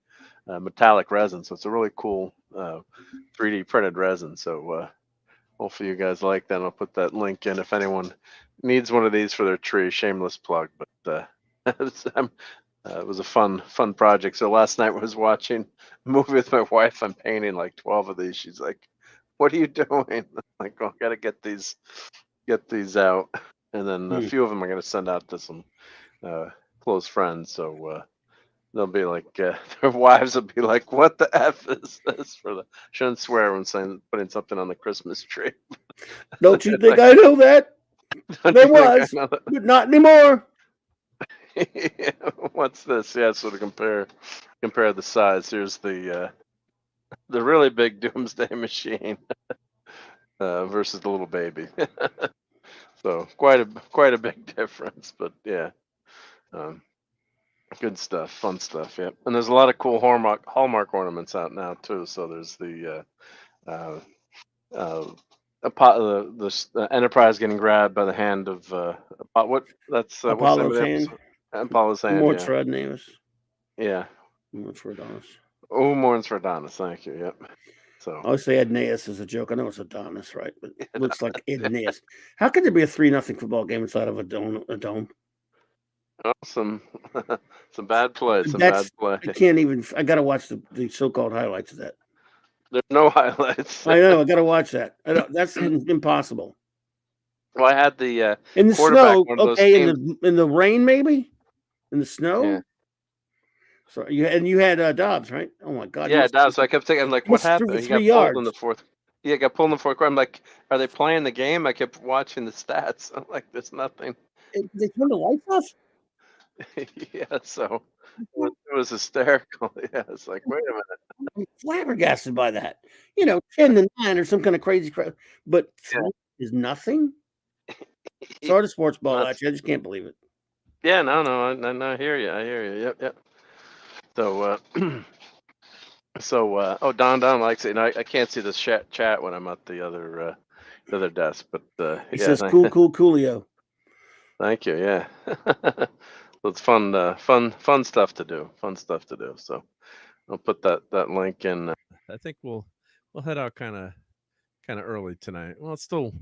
metallic resin. So it's a really cool 3D printed resin. So hopefully you guys like that. I'll put that link in if anyone needs one of these for their tree. Shameless plug, but it was a fun project. So last night I was watching a movie with my wife. I'm painting like 12 of these. She's like, "What are you doing?" I'm like, "Oh, I gotta get these out." And then a few of them I'm gonna send out to some close friends. So they'll be like, their wives will be like, "What the F is this?" Shouldn't swear when putting something on the Christmas tree. Don't you think I know that? There was, but not anymore. What's this? Yeah, so to compare the size, here's the really big Doomsday Machine versus the little baby. So quite a big difference, but yeah, good stuff, fun stuff. Yeah, and there's a lot of cool Hallmark ornaments out now too. So there's the Enterprise getting grabbed by the hand of Apollo's hand. Apollo's hand. More Trudnavis. Yeah. More Adonis. Oh, more for Adonis. Thank you. Yep. So I always say Aeneas as a joke. I know it's Adonis, right? But it looks like Aeneas. How could there be a 3-0 football game inside of a dome? Oh, some bad play. Bad play. I can't even. I got to watch the so-called highlights of that. There's no highlights. I know. I got to watch that. That's impossible. Well, I had the in the snow. Okay, in the rain, maybe in the snow. Yeah. So you had Dobbs, right? Oh my God. Yeah, Dobbs. So I kept thinking, I'm like, what happened? He got 3 yards pulled in the fourth. Yeah, got pulled in the fourth quarter. I'm like, are they playing the game? I kept watching the stats. I'm like, there's nothing. They turned the lights off. Yeah, so it was hysterical. Yeah, it's like, wait a minute. I'm flabbergasted by that. 10-9 or some kind of crazy crap, but is nothing. Sorry to sports ball at you. I just can't believe it. Yeah, no, I hear you. Yep. So, Don likes it. I can't see this chat when I'm at the other desk, but he says, "Coolio." Thank you. Yeah. So it's fun stuff to do. So I'll put that link in. I think we'll head out kind of early tonight. Well, it's still.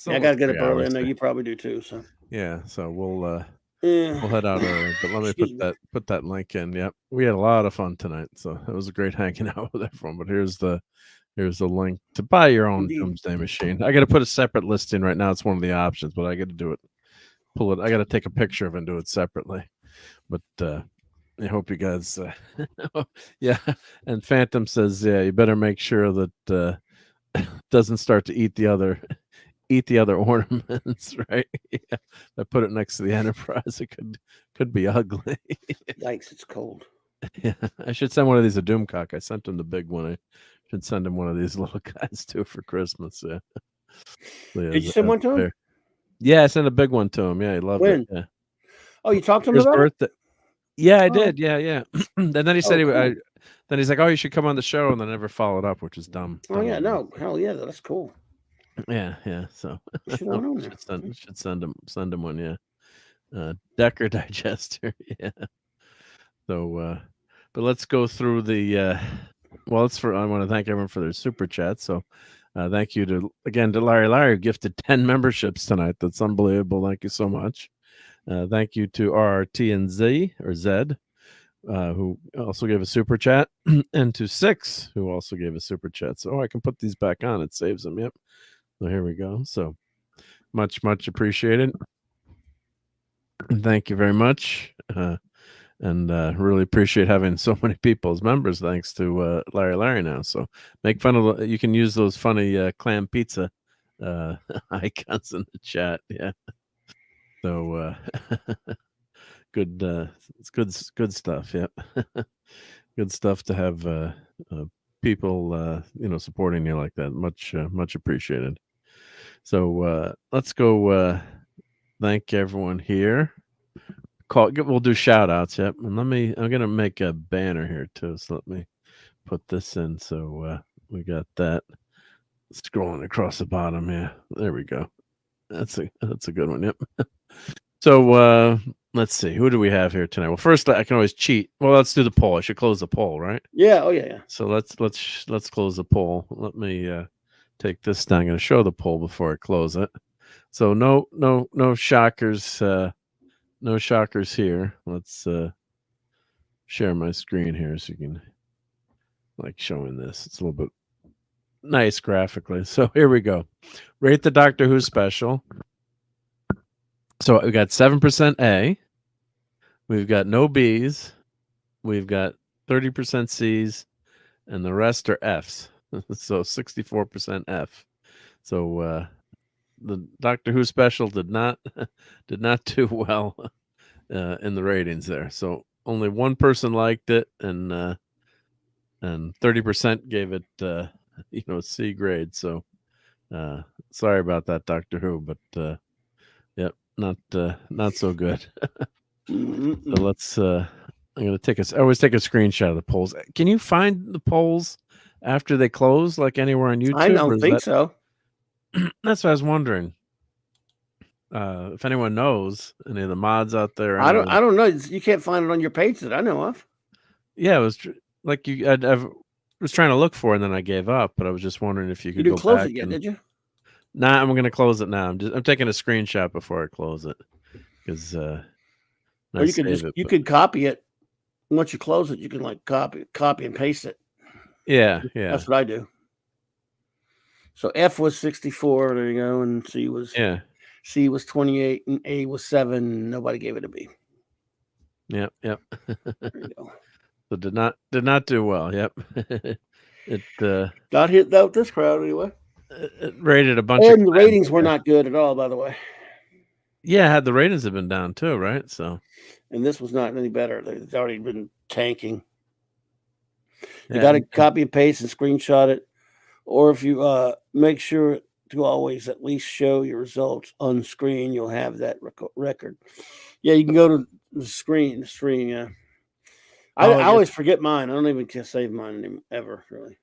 I gotta get up early. I know you probably do too. So yeah. So we'll head out early. But let me put that link in. Yep. We had a lot of fun tonight. So it was a great hanging out with everyone. But here's the link to buy your own Doomsday Machine. I got to put a separate listing right now. It's one of the options, but I got to do it. Pull it. I got to take a picture of it and do it separately. But I hope you guys. Yeah. And Phantom says, yeah, you better make sure that doesn't start to eat the other ornaments, right? Yeah. I put it next to the Enterprise. It could be ugly. Yikes! It's cold. Yeah, I should send one of these to Doomcock. I sent him the big one. I should send him one of these little guys too for Christmas. Yeah. Did you send one to him? Yeah, I sent a big one to him. Yeah, he loved When? it. Yeah. Oh, you talked to him His about birthday. it? Yeah, I Oh. did. Yeah. And then he said Oh, cool. then he's like, "Oh, you should come on the show," and then never followed up, which is dumb. Oh yeah, no, hell yeah, that's cool. Yeah. So Should have known that. should send him one. Yeah. Decker digester. Yeah. So, but let's go through the. I want to thank everyone for their super chat. So, thank you to Larry, who gifted 10 memberships tonight. That's unbelievable. Thank you so much. Thank you to RRT and Z, who also gave a super chat, and to 6, who also gave a super chat. So, I can put these back on. It saves them. Yep. So here we go. So much appreciated. And thank you very much. And really appreciate having so many people as members. Thanks to Larry now. So make fun of you can use those funny clam pizza icons in the chat. Yeah. So good. It's good stuff. Yeah. Good stuff to have people supporting you like that. Much appreciated. So let's go. Thank everyone here. We'll do shout outs. Yep. And I'm going to make a banner here too. So let me put this in. So we got that scrolling across the bottom. Yeah. There we go. That's a good one. Yep. So let's see. Who do we have here tonight? Well, first I can always cheat. Well, let's do the poll. I should close the poll, right? Yeah. Oh yeah. So let's close the poll. Let me take this down. I'm going to show the poll before I close it. So no shockers. No shockers here. Let's share my screen here so you can like showing this. It's a little bit nice graphically. So here we go. Rate the Doctor Who special. So we got 7% A. We've got no B's. We've got 30% C's, and the rest are F's. So 64% F. So the Doctor Who special did not do well in the ratings there. So only one person liked it, and 30% gave it C grade. So sorry about that, Doctor Who, but yep, not so good. So let's I'm gonna I always take a screenshot of the polls. Can you find the polls after they close, like anywhere on YouTube? I don't think so. That's what I was wondering. If anyone knows any of the mods out there, I don't know. You can't find it on your page that I know of. Yeah, it was like I was trying to look for it, and then I gave up. But I was just wondering if you could didn't go close back it yet, did you? Nah, I'm gonna close it now. I'm taking a screenshot before I close it because or you could copy it. Once you close it, you can like copy and paste it. Yeah. That's what I do. So F was 64. There you go, and C was 28, and A was 7. Nobody gave it a B. Yep. There you go. So did not do well. Yep. It got hit out this crowd anyway. It rated a bunch and the ratings were not good at all, by the way. Yeah, the ratings have been down too, right? So, and this was not any better. They've already been tanking. You got to copy and paste and screenshot it, or if you make sure to always at least show your results on screen, you'll have that record. Yeah, you can go to the stream. Yeah, I always forget mine. I don't even save mine ever, really.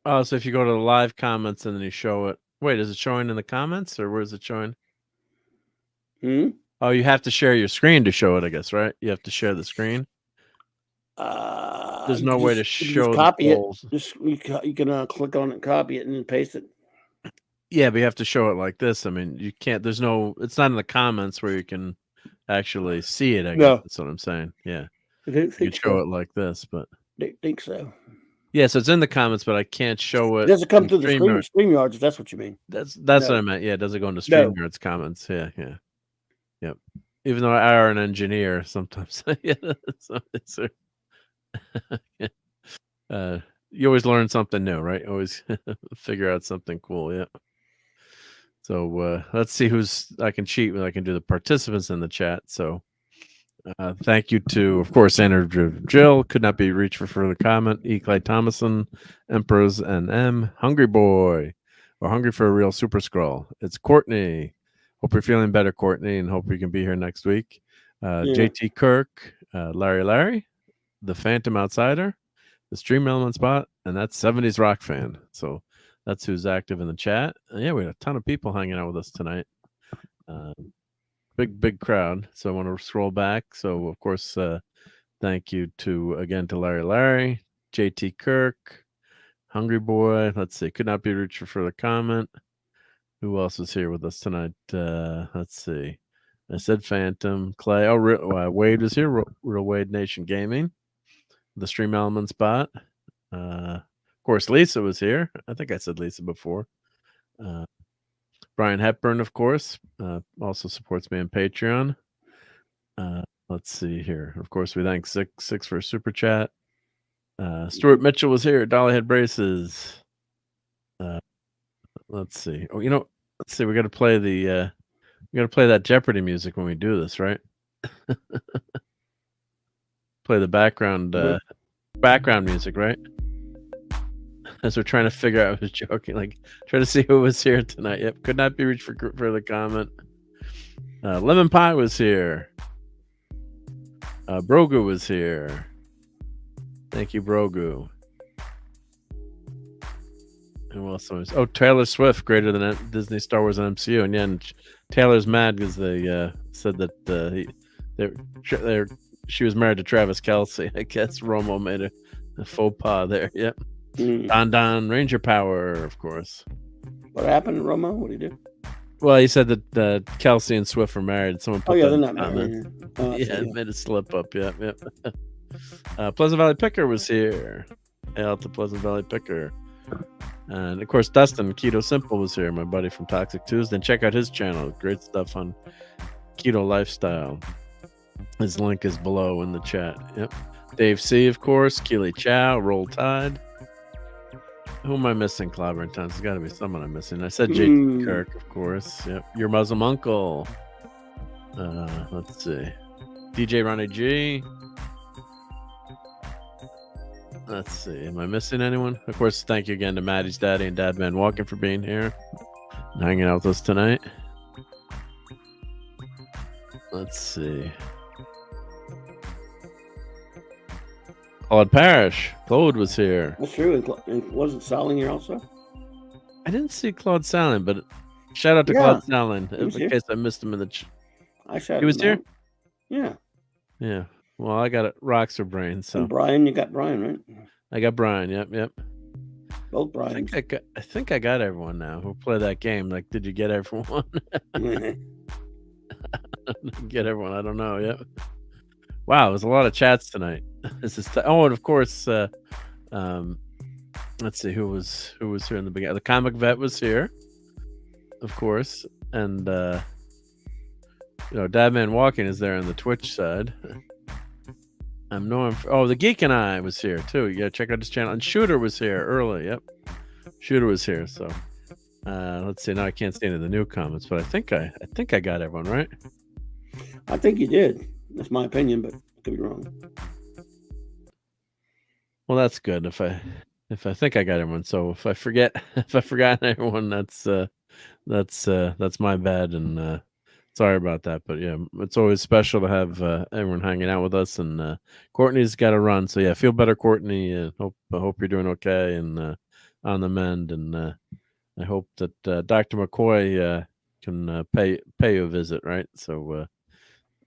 Oh, so if you go to the live comments and then you show it. Wait, is it showing in the comments or where is it showing? Oh, you have to share your screen to show it, I guess, right? You have to share the screen. There's no way to show the polls. You can click on it and copy it and then paste it. Yeah, but you have to show it like this. I mean, you can't. It's not in the comments where you can actually see it. I guess that's what I'm saying. Yeah, you can show it like this, but I think so. Yeah, so it's in the comments, but I can't show it. Does it come through the StreamYards? If that's what you mean. That's what I meant. Yeah, it doesn't go into StreamYards comments. Yeah. Yep. Even though I are an engineer, sometimes you always learn something new, right? Always figure out something cool. Yeah. So let's see I can cheat when I can do the participants in the chat. So Thank you to, of course, Andrew Jill. Could not be reached for further comment. E. Clay Thomason, Emperors and M. Hungry Boy. We're hungry for a real Super Scroll. It's Courtney. Hope you're feeling better, Courtney, and hope we can be here next week. JT Kirk, Larry, the Phantom Outsider, the Stream Element Spot, and that's 70s Rock Fan. So that's who's active in the chat. And yeah, we had a ton of people hanging out with us tonight. Big crowd. So I want to scroll back. So of course, thank you to Larry, JT Kirk, Hungry Boy. Let's see. Could not be reached for further comment. Who else is here with us tonight? Let's see. I said Phantom, Clay. Oh, Wade was here. Real Wade Nation Gaming. The Stream Element Spot. Of course, Lisa was here. I think I said Lisa before. Brian Hepburn, of course, also supports me on Patreon. Let's see here. Of course, we thank Six for a super chat. Stuart Mitchell was here. Dollyhead Braces. Let's see. Oh, let's see. We got to play that Jeopardy music when we do this, right? Play the background music, right? As we're trying to figure out who's joking, like try to see who was here tonight. Yep, could not be reached for further comment. Lemon Pie was here. Brogu was here. Thank you, Brogu. Who else was? Oh, Taylor Swift, greater than Disney, Star Wars, and MCU. And yeah, and Taylor's mad because they said that she was married to Travis Kelce. I guess Romo made a faux pas there. Yep. Don Ranger Power, of course. What happened, Romo? What did he do? Well, he said that Kelce and Swift were married. Someone put they're not married. It made a slip up. Yep. Pleasant Valley Picker was here. Hail to Pleasant Valley Picker. And of course, Dustin Keto Simple was here, my buddy from Toxic Tuesday. And check out his channel. Great stuff on keto lifestyle. His link is below in the chat. Yep. Dave C, of course. Keely Chow, Roll Tide. Who am I missing, Clobbering Times? There's got to be someone I'm missing. I said JT Kirk, of course. Yep. Your Muslim Uncle. Let's see. DJ Ronnie G. Let's see. Am I missing anyone? Of course, thank you again to Maddie's Daddy and Dadman Walking for being here and hanging out with us tonight. Let's see. Claude Parrish. Claude was here. That's true. And wasn't Salling here also? I didn't see Claude Salling, but shout out to Claude Salling in case I missed him in the He was here? Yeah. Yeah. Well, I got it. Roxer brain. So and Brian, you got Brian, right? I got Brian. Yep. Both Brian. I think I got everyone now who play that game. Like, did you get everyone? Get everyone. I don't know. Yep. Wow, there's a lot of chats tonight. This is and of course, let's see who was here in the beginning. The Comic Vet was here, of course, and Dadman Walking is there on the Twitch side. The Geek and I was here too. You gotta check out his channel. And Shooter was here early. Yep, Shooter was here. So let's see. Now I can't see any of the new comments, but I think I got everyone right. I think you did. That's my opinion, but I could be wrong. Well, that's good. If I think I got everyone. So if I forgot everyone, that's my bad, and sorry about that. But yeah, it's always special to have everyone hanging out with us. And Courtney's got to run, so yeah, feel better, Courtney. I hope you're doing okay and on the mend. And I hope that Dr. McCoy can pay you a visit, right? So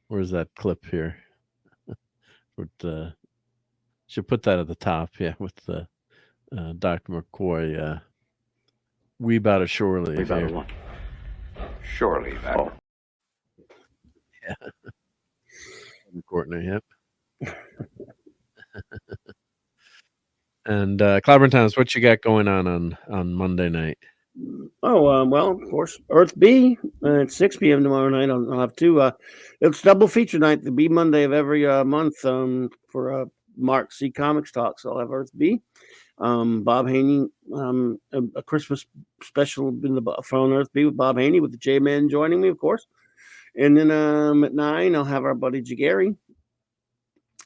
where's that clip here? Should put that at the top, yeah, with Dr. McCoy. We about a shore leave. Shore leave. Yeah. Courtney, yep. And Clobbering Times, what you got going on Monday night? Oh, well, of course, Earth B at 6 p.m. tomorrow night. I'll have two. It's double feature night, the B Monday of every month for Marc C Comics Talk. So I'll have Earth B. Bob Haney, a Christmas special in the phone Earth B with Bob Haney with the J-Man joining me, of course. And then at 9, I'll have our buddy Geekery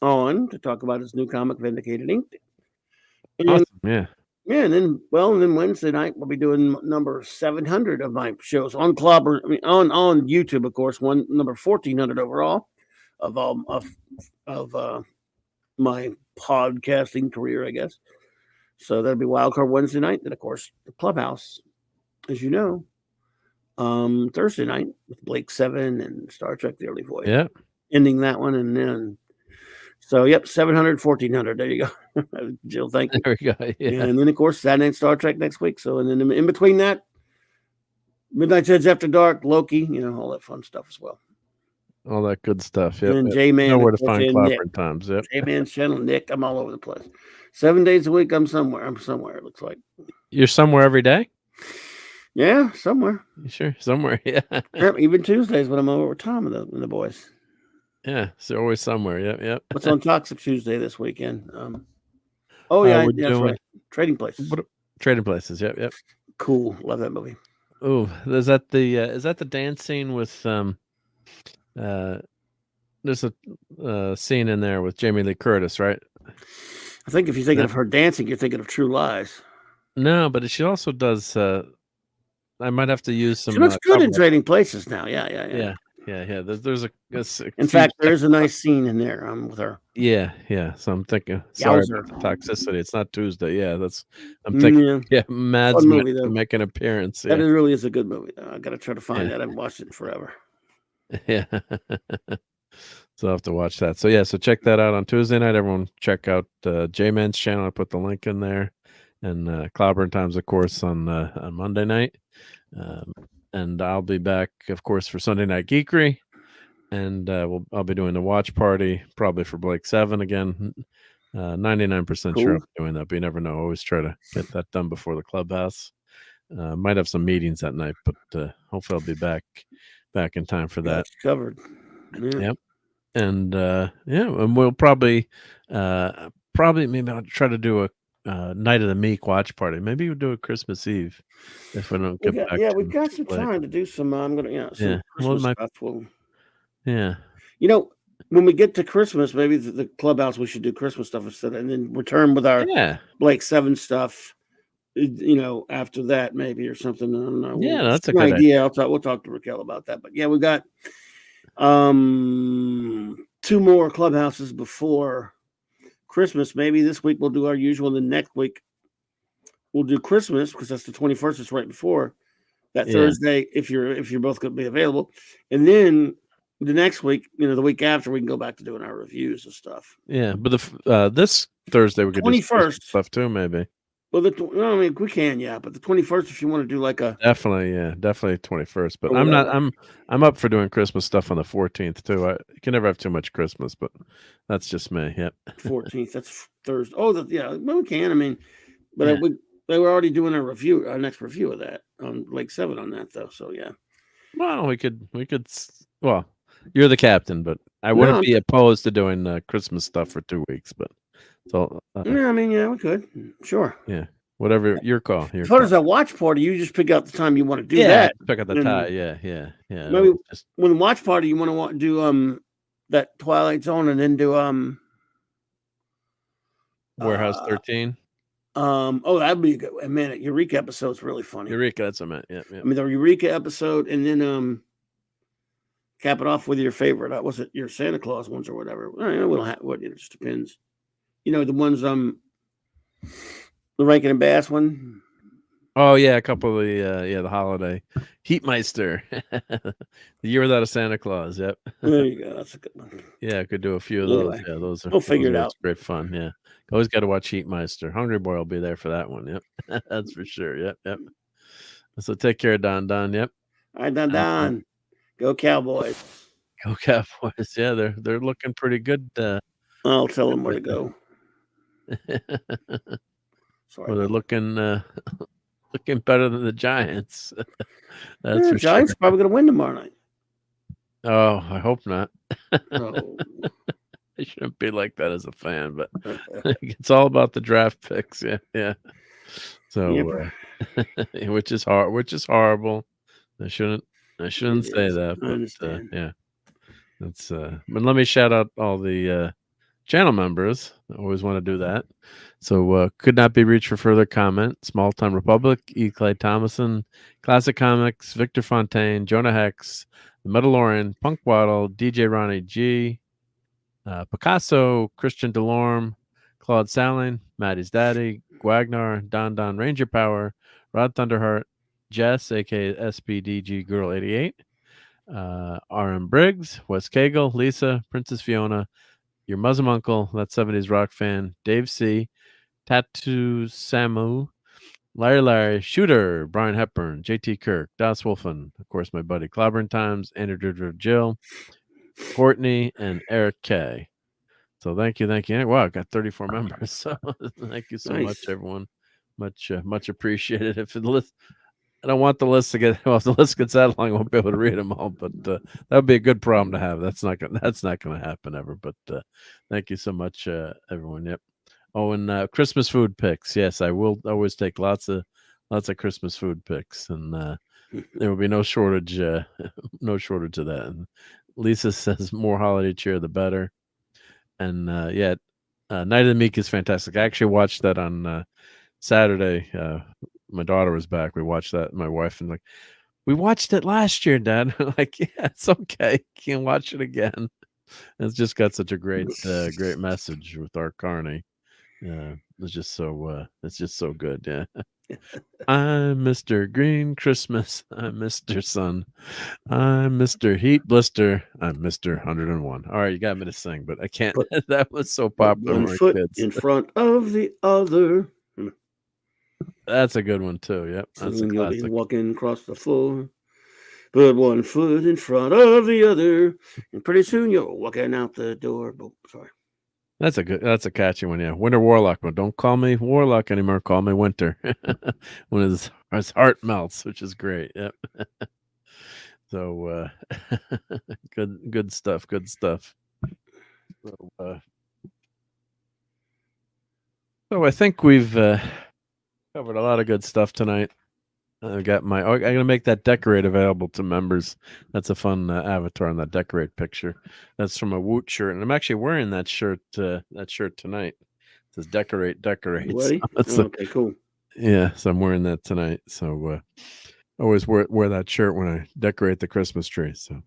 on to talk about his new comic, Vindicated Inc. And, awesome. Yeah. Yeah, and then Wednesday night we'll be doing number 700 of my shows on Clobber. I mean, on YouTube, of course. Number 1400 overall of my podcasting career, I guess. So that'll be Wildcard Wednesday night. Then, of course, the Clubhouse, as you know, Thursday night with Blake 7 and Star Trek: The Early Voyage. Yeah. Ending that one, and then. So, 700, 1400. There you go. Jill, thank you. There we go. Yeah. And then, of course, Saturday Night Star Trek next week. So, and then in between that, Midnight Edge After Dark, Loki, all that fun stuff as well. All that good stuff. Yep. And J-Man. Know where to find Clobber Times. Yep. J-Man's channel, Nick. I'm all over the place. 7 days a week, I'm somewhere. It looks like. You're somewhere every day? Yeah, somewhere. You sure? Somewhere, yeah. Even Tuesdays when I'm over with Tom and the boys. Yeah, so always somewhere. Yep. What's on Toxic Tuesday this weekend? That's right. Trading Places. Trading Places. Yep. Cool. Love that movie. Oh, is that the dance scene with there's a scene in there with Jamie Lee Curtis, right? I think if you're thinking of her dancing, you're thinking of True Lies. No, but she also does. I might have to use some. She looks good in Trading Places now. Yeah. There's a in fact, there's a nice scene in there with her. Yeah. So I'm thinking. Sorry about the toxicity. It's not Tuesday. Yeah, I'm thinking. Yeah, Mads to make an appearance. That really is a good movie. I got to try to find that. I haven't watched it in forever. Yeah. So I'll have to watch that. So check that out on Tuesday night. Everyone check out J-Man's channel. I put the link in there. And Clobber Times, of course, on Monday night. And I'll be back, of course, for Sunday Night Geekery. And I'll be doing the watch party, probably for Blake 7 again. 99% sure I'll be doing that, but you never know. Always try to get that done before the Clubhouse. Might have some meetings that night, but hopefully I'll be back in time for that. That's covered. Yeah. Yep. And and we'll probably maybe I'll try to do a Night of the Meek watch party. Maybe we'll do a Christmas Eve if we don't get back. Yeah, we've got some time to do some. I'm gonna Christmas stuff. Yeah. When we get to Christmas, maybe the Clubhouse we should do Christmas stuff instead, and then return with our Blake 7 stuff. After that maybe or something. I don't know. Yeah, that's a good idea. We'll talk to Raquel about that. But yeah, we've got 2 more Clubhouses before Christmas. Maybe this week we'll do our usual, and then next week we'll do Christmas because that's the 21st. It's right before that Thursday. If you're both going to be available, and then the next week, the week after, we can go back to doing our reviews and stuff. Yeah, but this Thursday we could do 21st stuff too, maybe. Well, we can, but the 21st, if you want to do like a definitely 21st. But I'm up for doing Christmas stuff on the 14th too. You can never have too much Christmas, but that's just me. Yep. 14th, that's Thursday. Oh, well, we can. I mean, but they were already doing our next review of that on Lake 7 on that though. So yeah. Well, we could. Well, you're the captain, but I wouldn't be opposed to doing Christmas stuff for 2 weeks, but. So we could, sure. Yeah, whatever your call. As far as that watch party, you just pick out the time you want to do that. Pick out the time. Yeah. Maybe when the watch party, you want to do that Twilight Zone, and then do Warehouse 13. That'd be a good. And man, Eureka episode's really funny. Eureka, that's what I meant. Yeah. I mean the Eureka episode, and then cap it off with your favorite. Was it your Santa Claus ones or whatever? It just depends. The ones the Rankin and Bass one. Oh yeah, a couple of the holiday Heatmeister, the Year Without a Santa Claus. Yep. There you go. That's a good one. Yeah, I could do a few of those. Yeah, those are. We'll figure it out. Great fun. Yeah, always got to watch Heatmeister. Hungry Boy will be there for that one. Yep, that's for sure. Yep. So take care, Don. Yep. All right, Don. Go Cowboys. Go Cowboys. Yeah, they're looking pretty good. I'll tell them where to go. Sorry. Well, they're looking better than the Giants. That's for Giants sure. Probably going to win tomorrow night. Oh, I hope not. Oh. I shouldn't be like that as a fan, but it's all about the draft picks. Yeah. So, which is horrible. I shouldn't say that. But, yeah, that's. But let me shout out all the channel members. I always want to do that. So could not be reached for further comment. Small Time Republic, E. Clay Thomason, Classic Comics, Victor Fontaine, Jonah Hex, The Mandalorian, Punk Waddle, DJ Ronnie G, Picasso, Christian Delorme, Claude Salling, Maddie's Daddy, Guagnar, Don Ranger Power, Rod Thunderheart, Jess, aka SPDG Girl 88, RM Briggs, Wes Cagle, Lisa, Princess Fiona, Your Muslim Uncle, That 70s Rock Fan, Dave C, Tattoo Samu, Larry, Shooter, Brian Hepburn, JT Kirk, Das Wolfen, of course, my buddy Clobbering Times, Andrew Jill, Courtney, and Eric K. So thank you. Wow, I got 34 members. So thank you so much, everyone. Much appreciated. If the list, I don't want the list to get. Well, if the list gets that long, I won't be able to read them all. But that would be a good problem to have. That's not going to happen ever. But thank you so much, everyone. Yep. Oh, and Christmas food picks. Yes, I will always take lots of Christmas food picks, and there will be no shortage. No shortage of that. And Lisa says more holiday cheer, the better. And Night of the Meek is fantastic. I actually watched that on Saturday. My daughter was back. We watched that. My wife and we watched it last year, Dad. Like, yeah, it's okay. You can watch it again. It's just got such a great message with Art Carney. It's just so good. Yeah. I'm Mr. Green Christmas. I'm Mr. Sun. I'm Mr. Heat Blister. I'm Mr. 101. All right, you got me to sing, but I can't. That was so popular. One foot in front of the other. That's a good one too. Yep, that's Soon a you'll classic. be walking across the floor. Put one foot in front of the other, and pretty soon you're walking out the door. Oh, sorry. That's a catchy one. Yeah, Winter Warlock. But don't call me Warlock anymore. Call me Winter. When his heart melts, which is great. Yep. So good stuff. Good stuff. So I think we've covered a lot of good stuff tonight. I got I'm gonna make that Decorate available to members. That's a fun avatar on that Decorate picture. That's from a Woot shirt, and I'm actually wearing that shirt tonight. It says Decorate. Ready? So, Okay, cool. Yeah, so I'm wearing that tonight. So always wear that shirt when I decorate the Christmas tree. So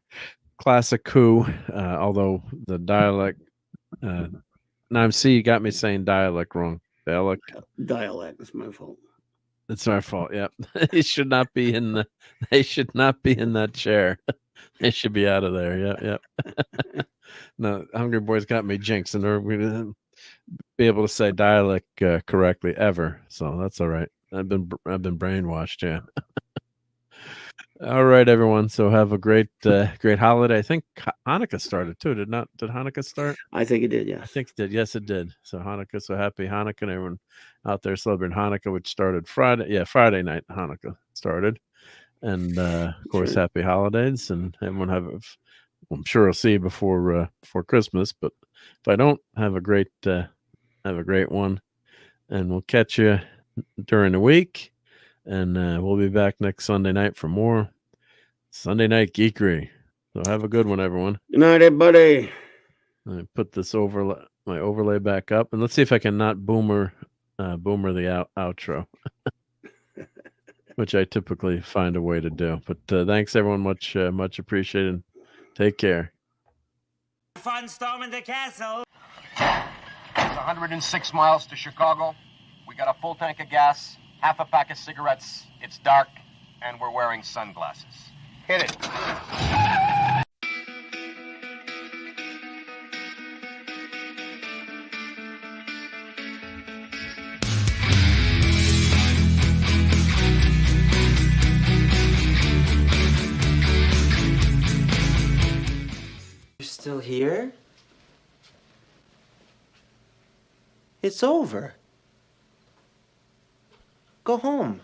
classic coup. Although the dialect, now you got me saying dialect wrong. Dialect. That's my fault. It's our fault. Yep. They should not be in that chair. They should be out of there. Yep. No, Hungry Boy's got me jinxed, and we're gonna be able to say dialect correctly ever. So that's all right. I've been brainwashed. Yeah. All right, everyone. So have a great holiday. I think Hanukkah started too. Did Hanukkah start? I think it did. Yes. I think it did. Yes, it did. So Hanukkah. So happy Hanukkah, and everyone out there celebrating Hanukkah, which started Friday. Yeah, Friday night Hanukkah started, and of course, happy holidays, and everyone I'm sure I'll see you before Christmas, but if I don't, have a great one, and we'll catch you during the week. And we'll be back next Sunday night for more Sunday Night Geekery. So have a good one, everyone. Good night, everybody. I put this my overlay back up, and let's see if I can not boomer the outro, which I typically find a way to do. But thanks, everyone. Much appreciated. Take care. Fun storming the castle. It's 106 miles to Chicago. We got a full tank of gas. Half a pack of cigarettes, it's dark, and we're wearing sunglasses. Hit it. You're still here? It's over. Go home.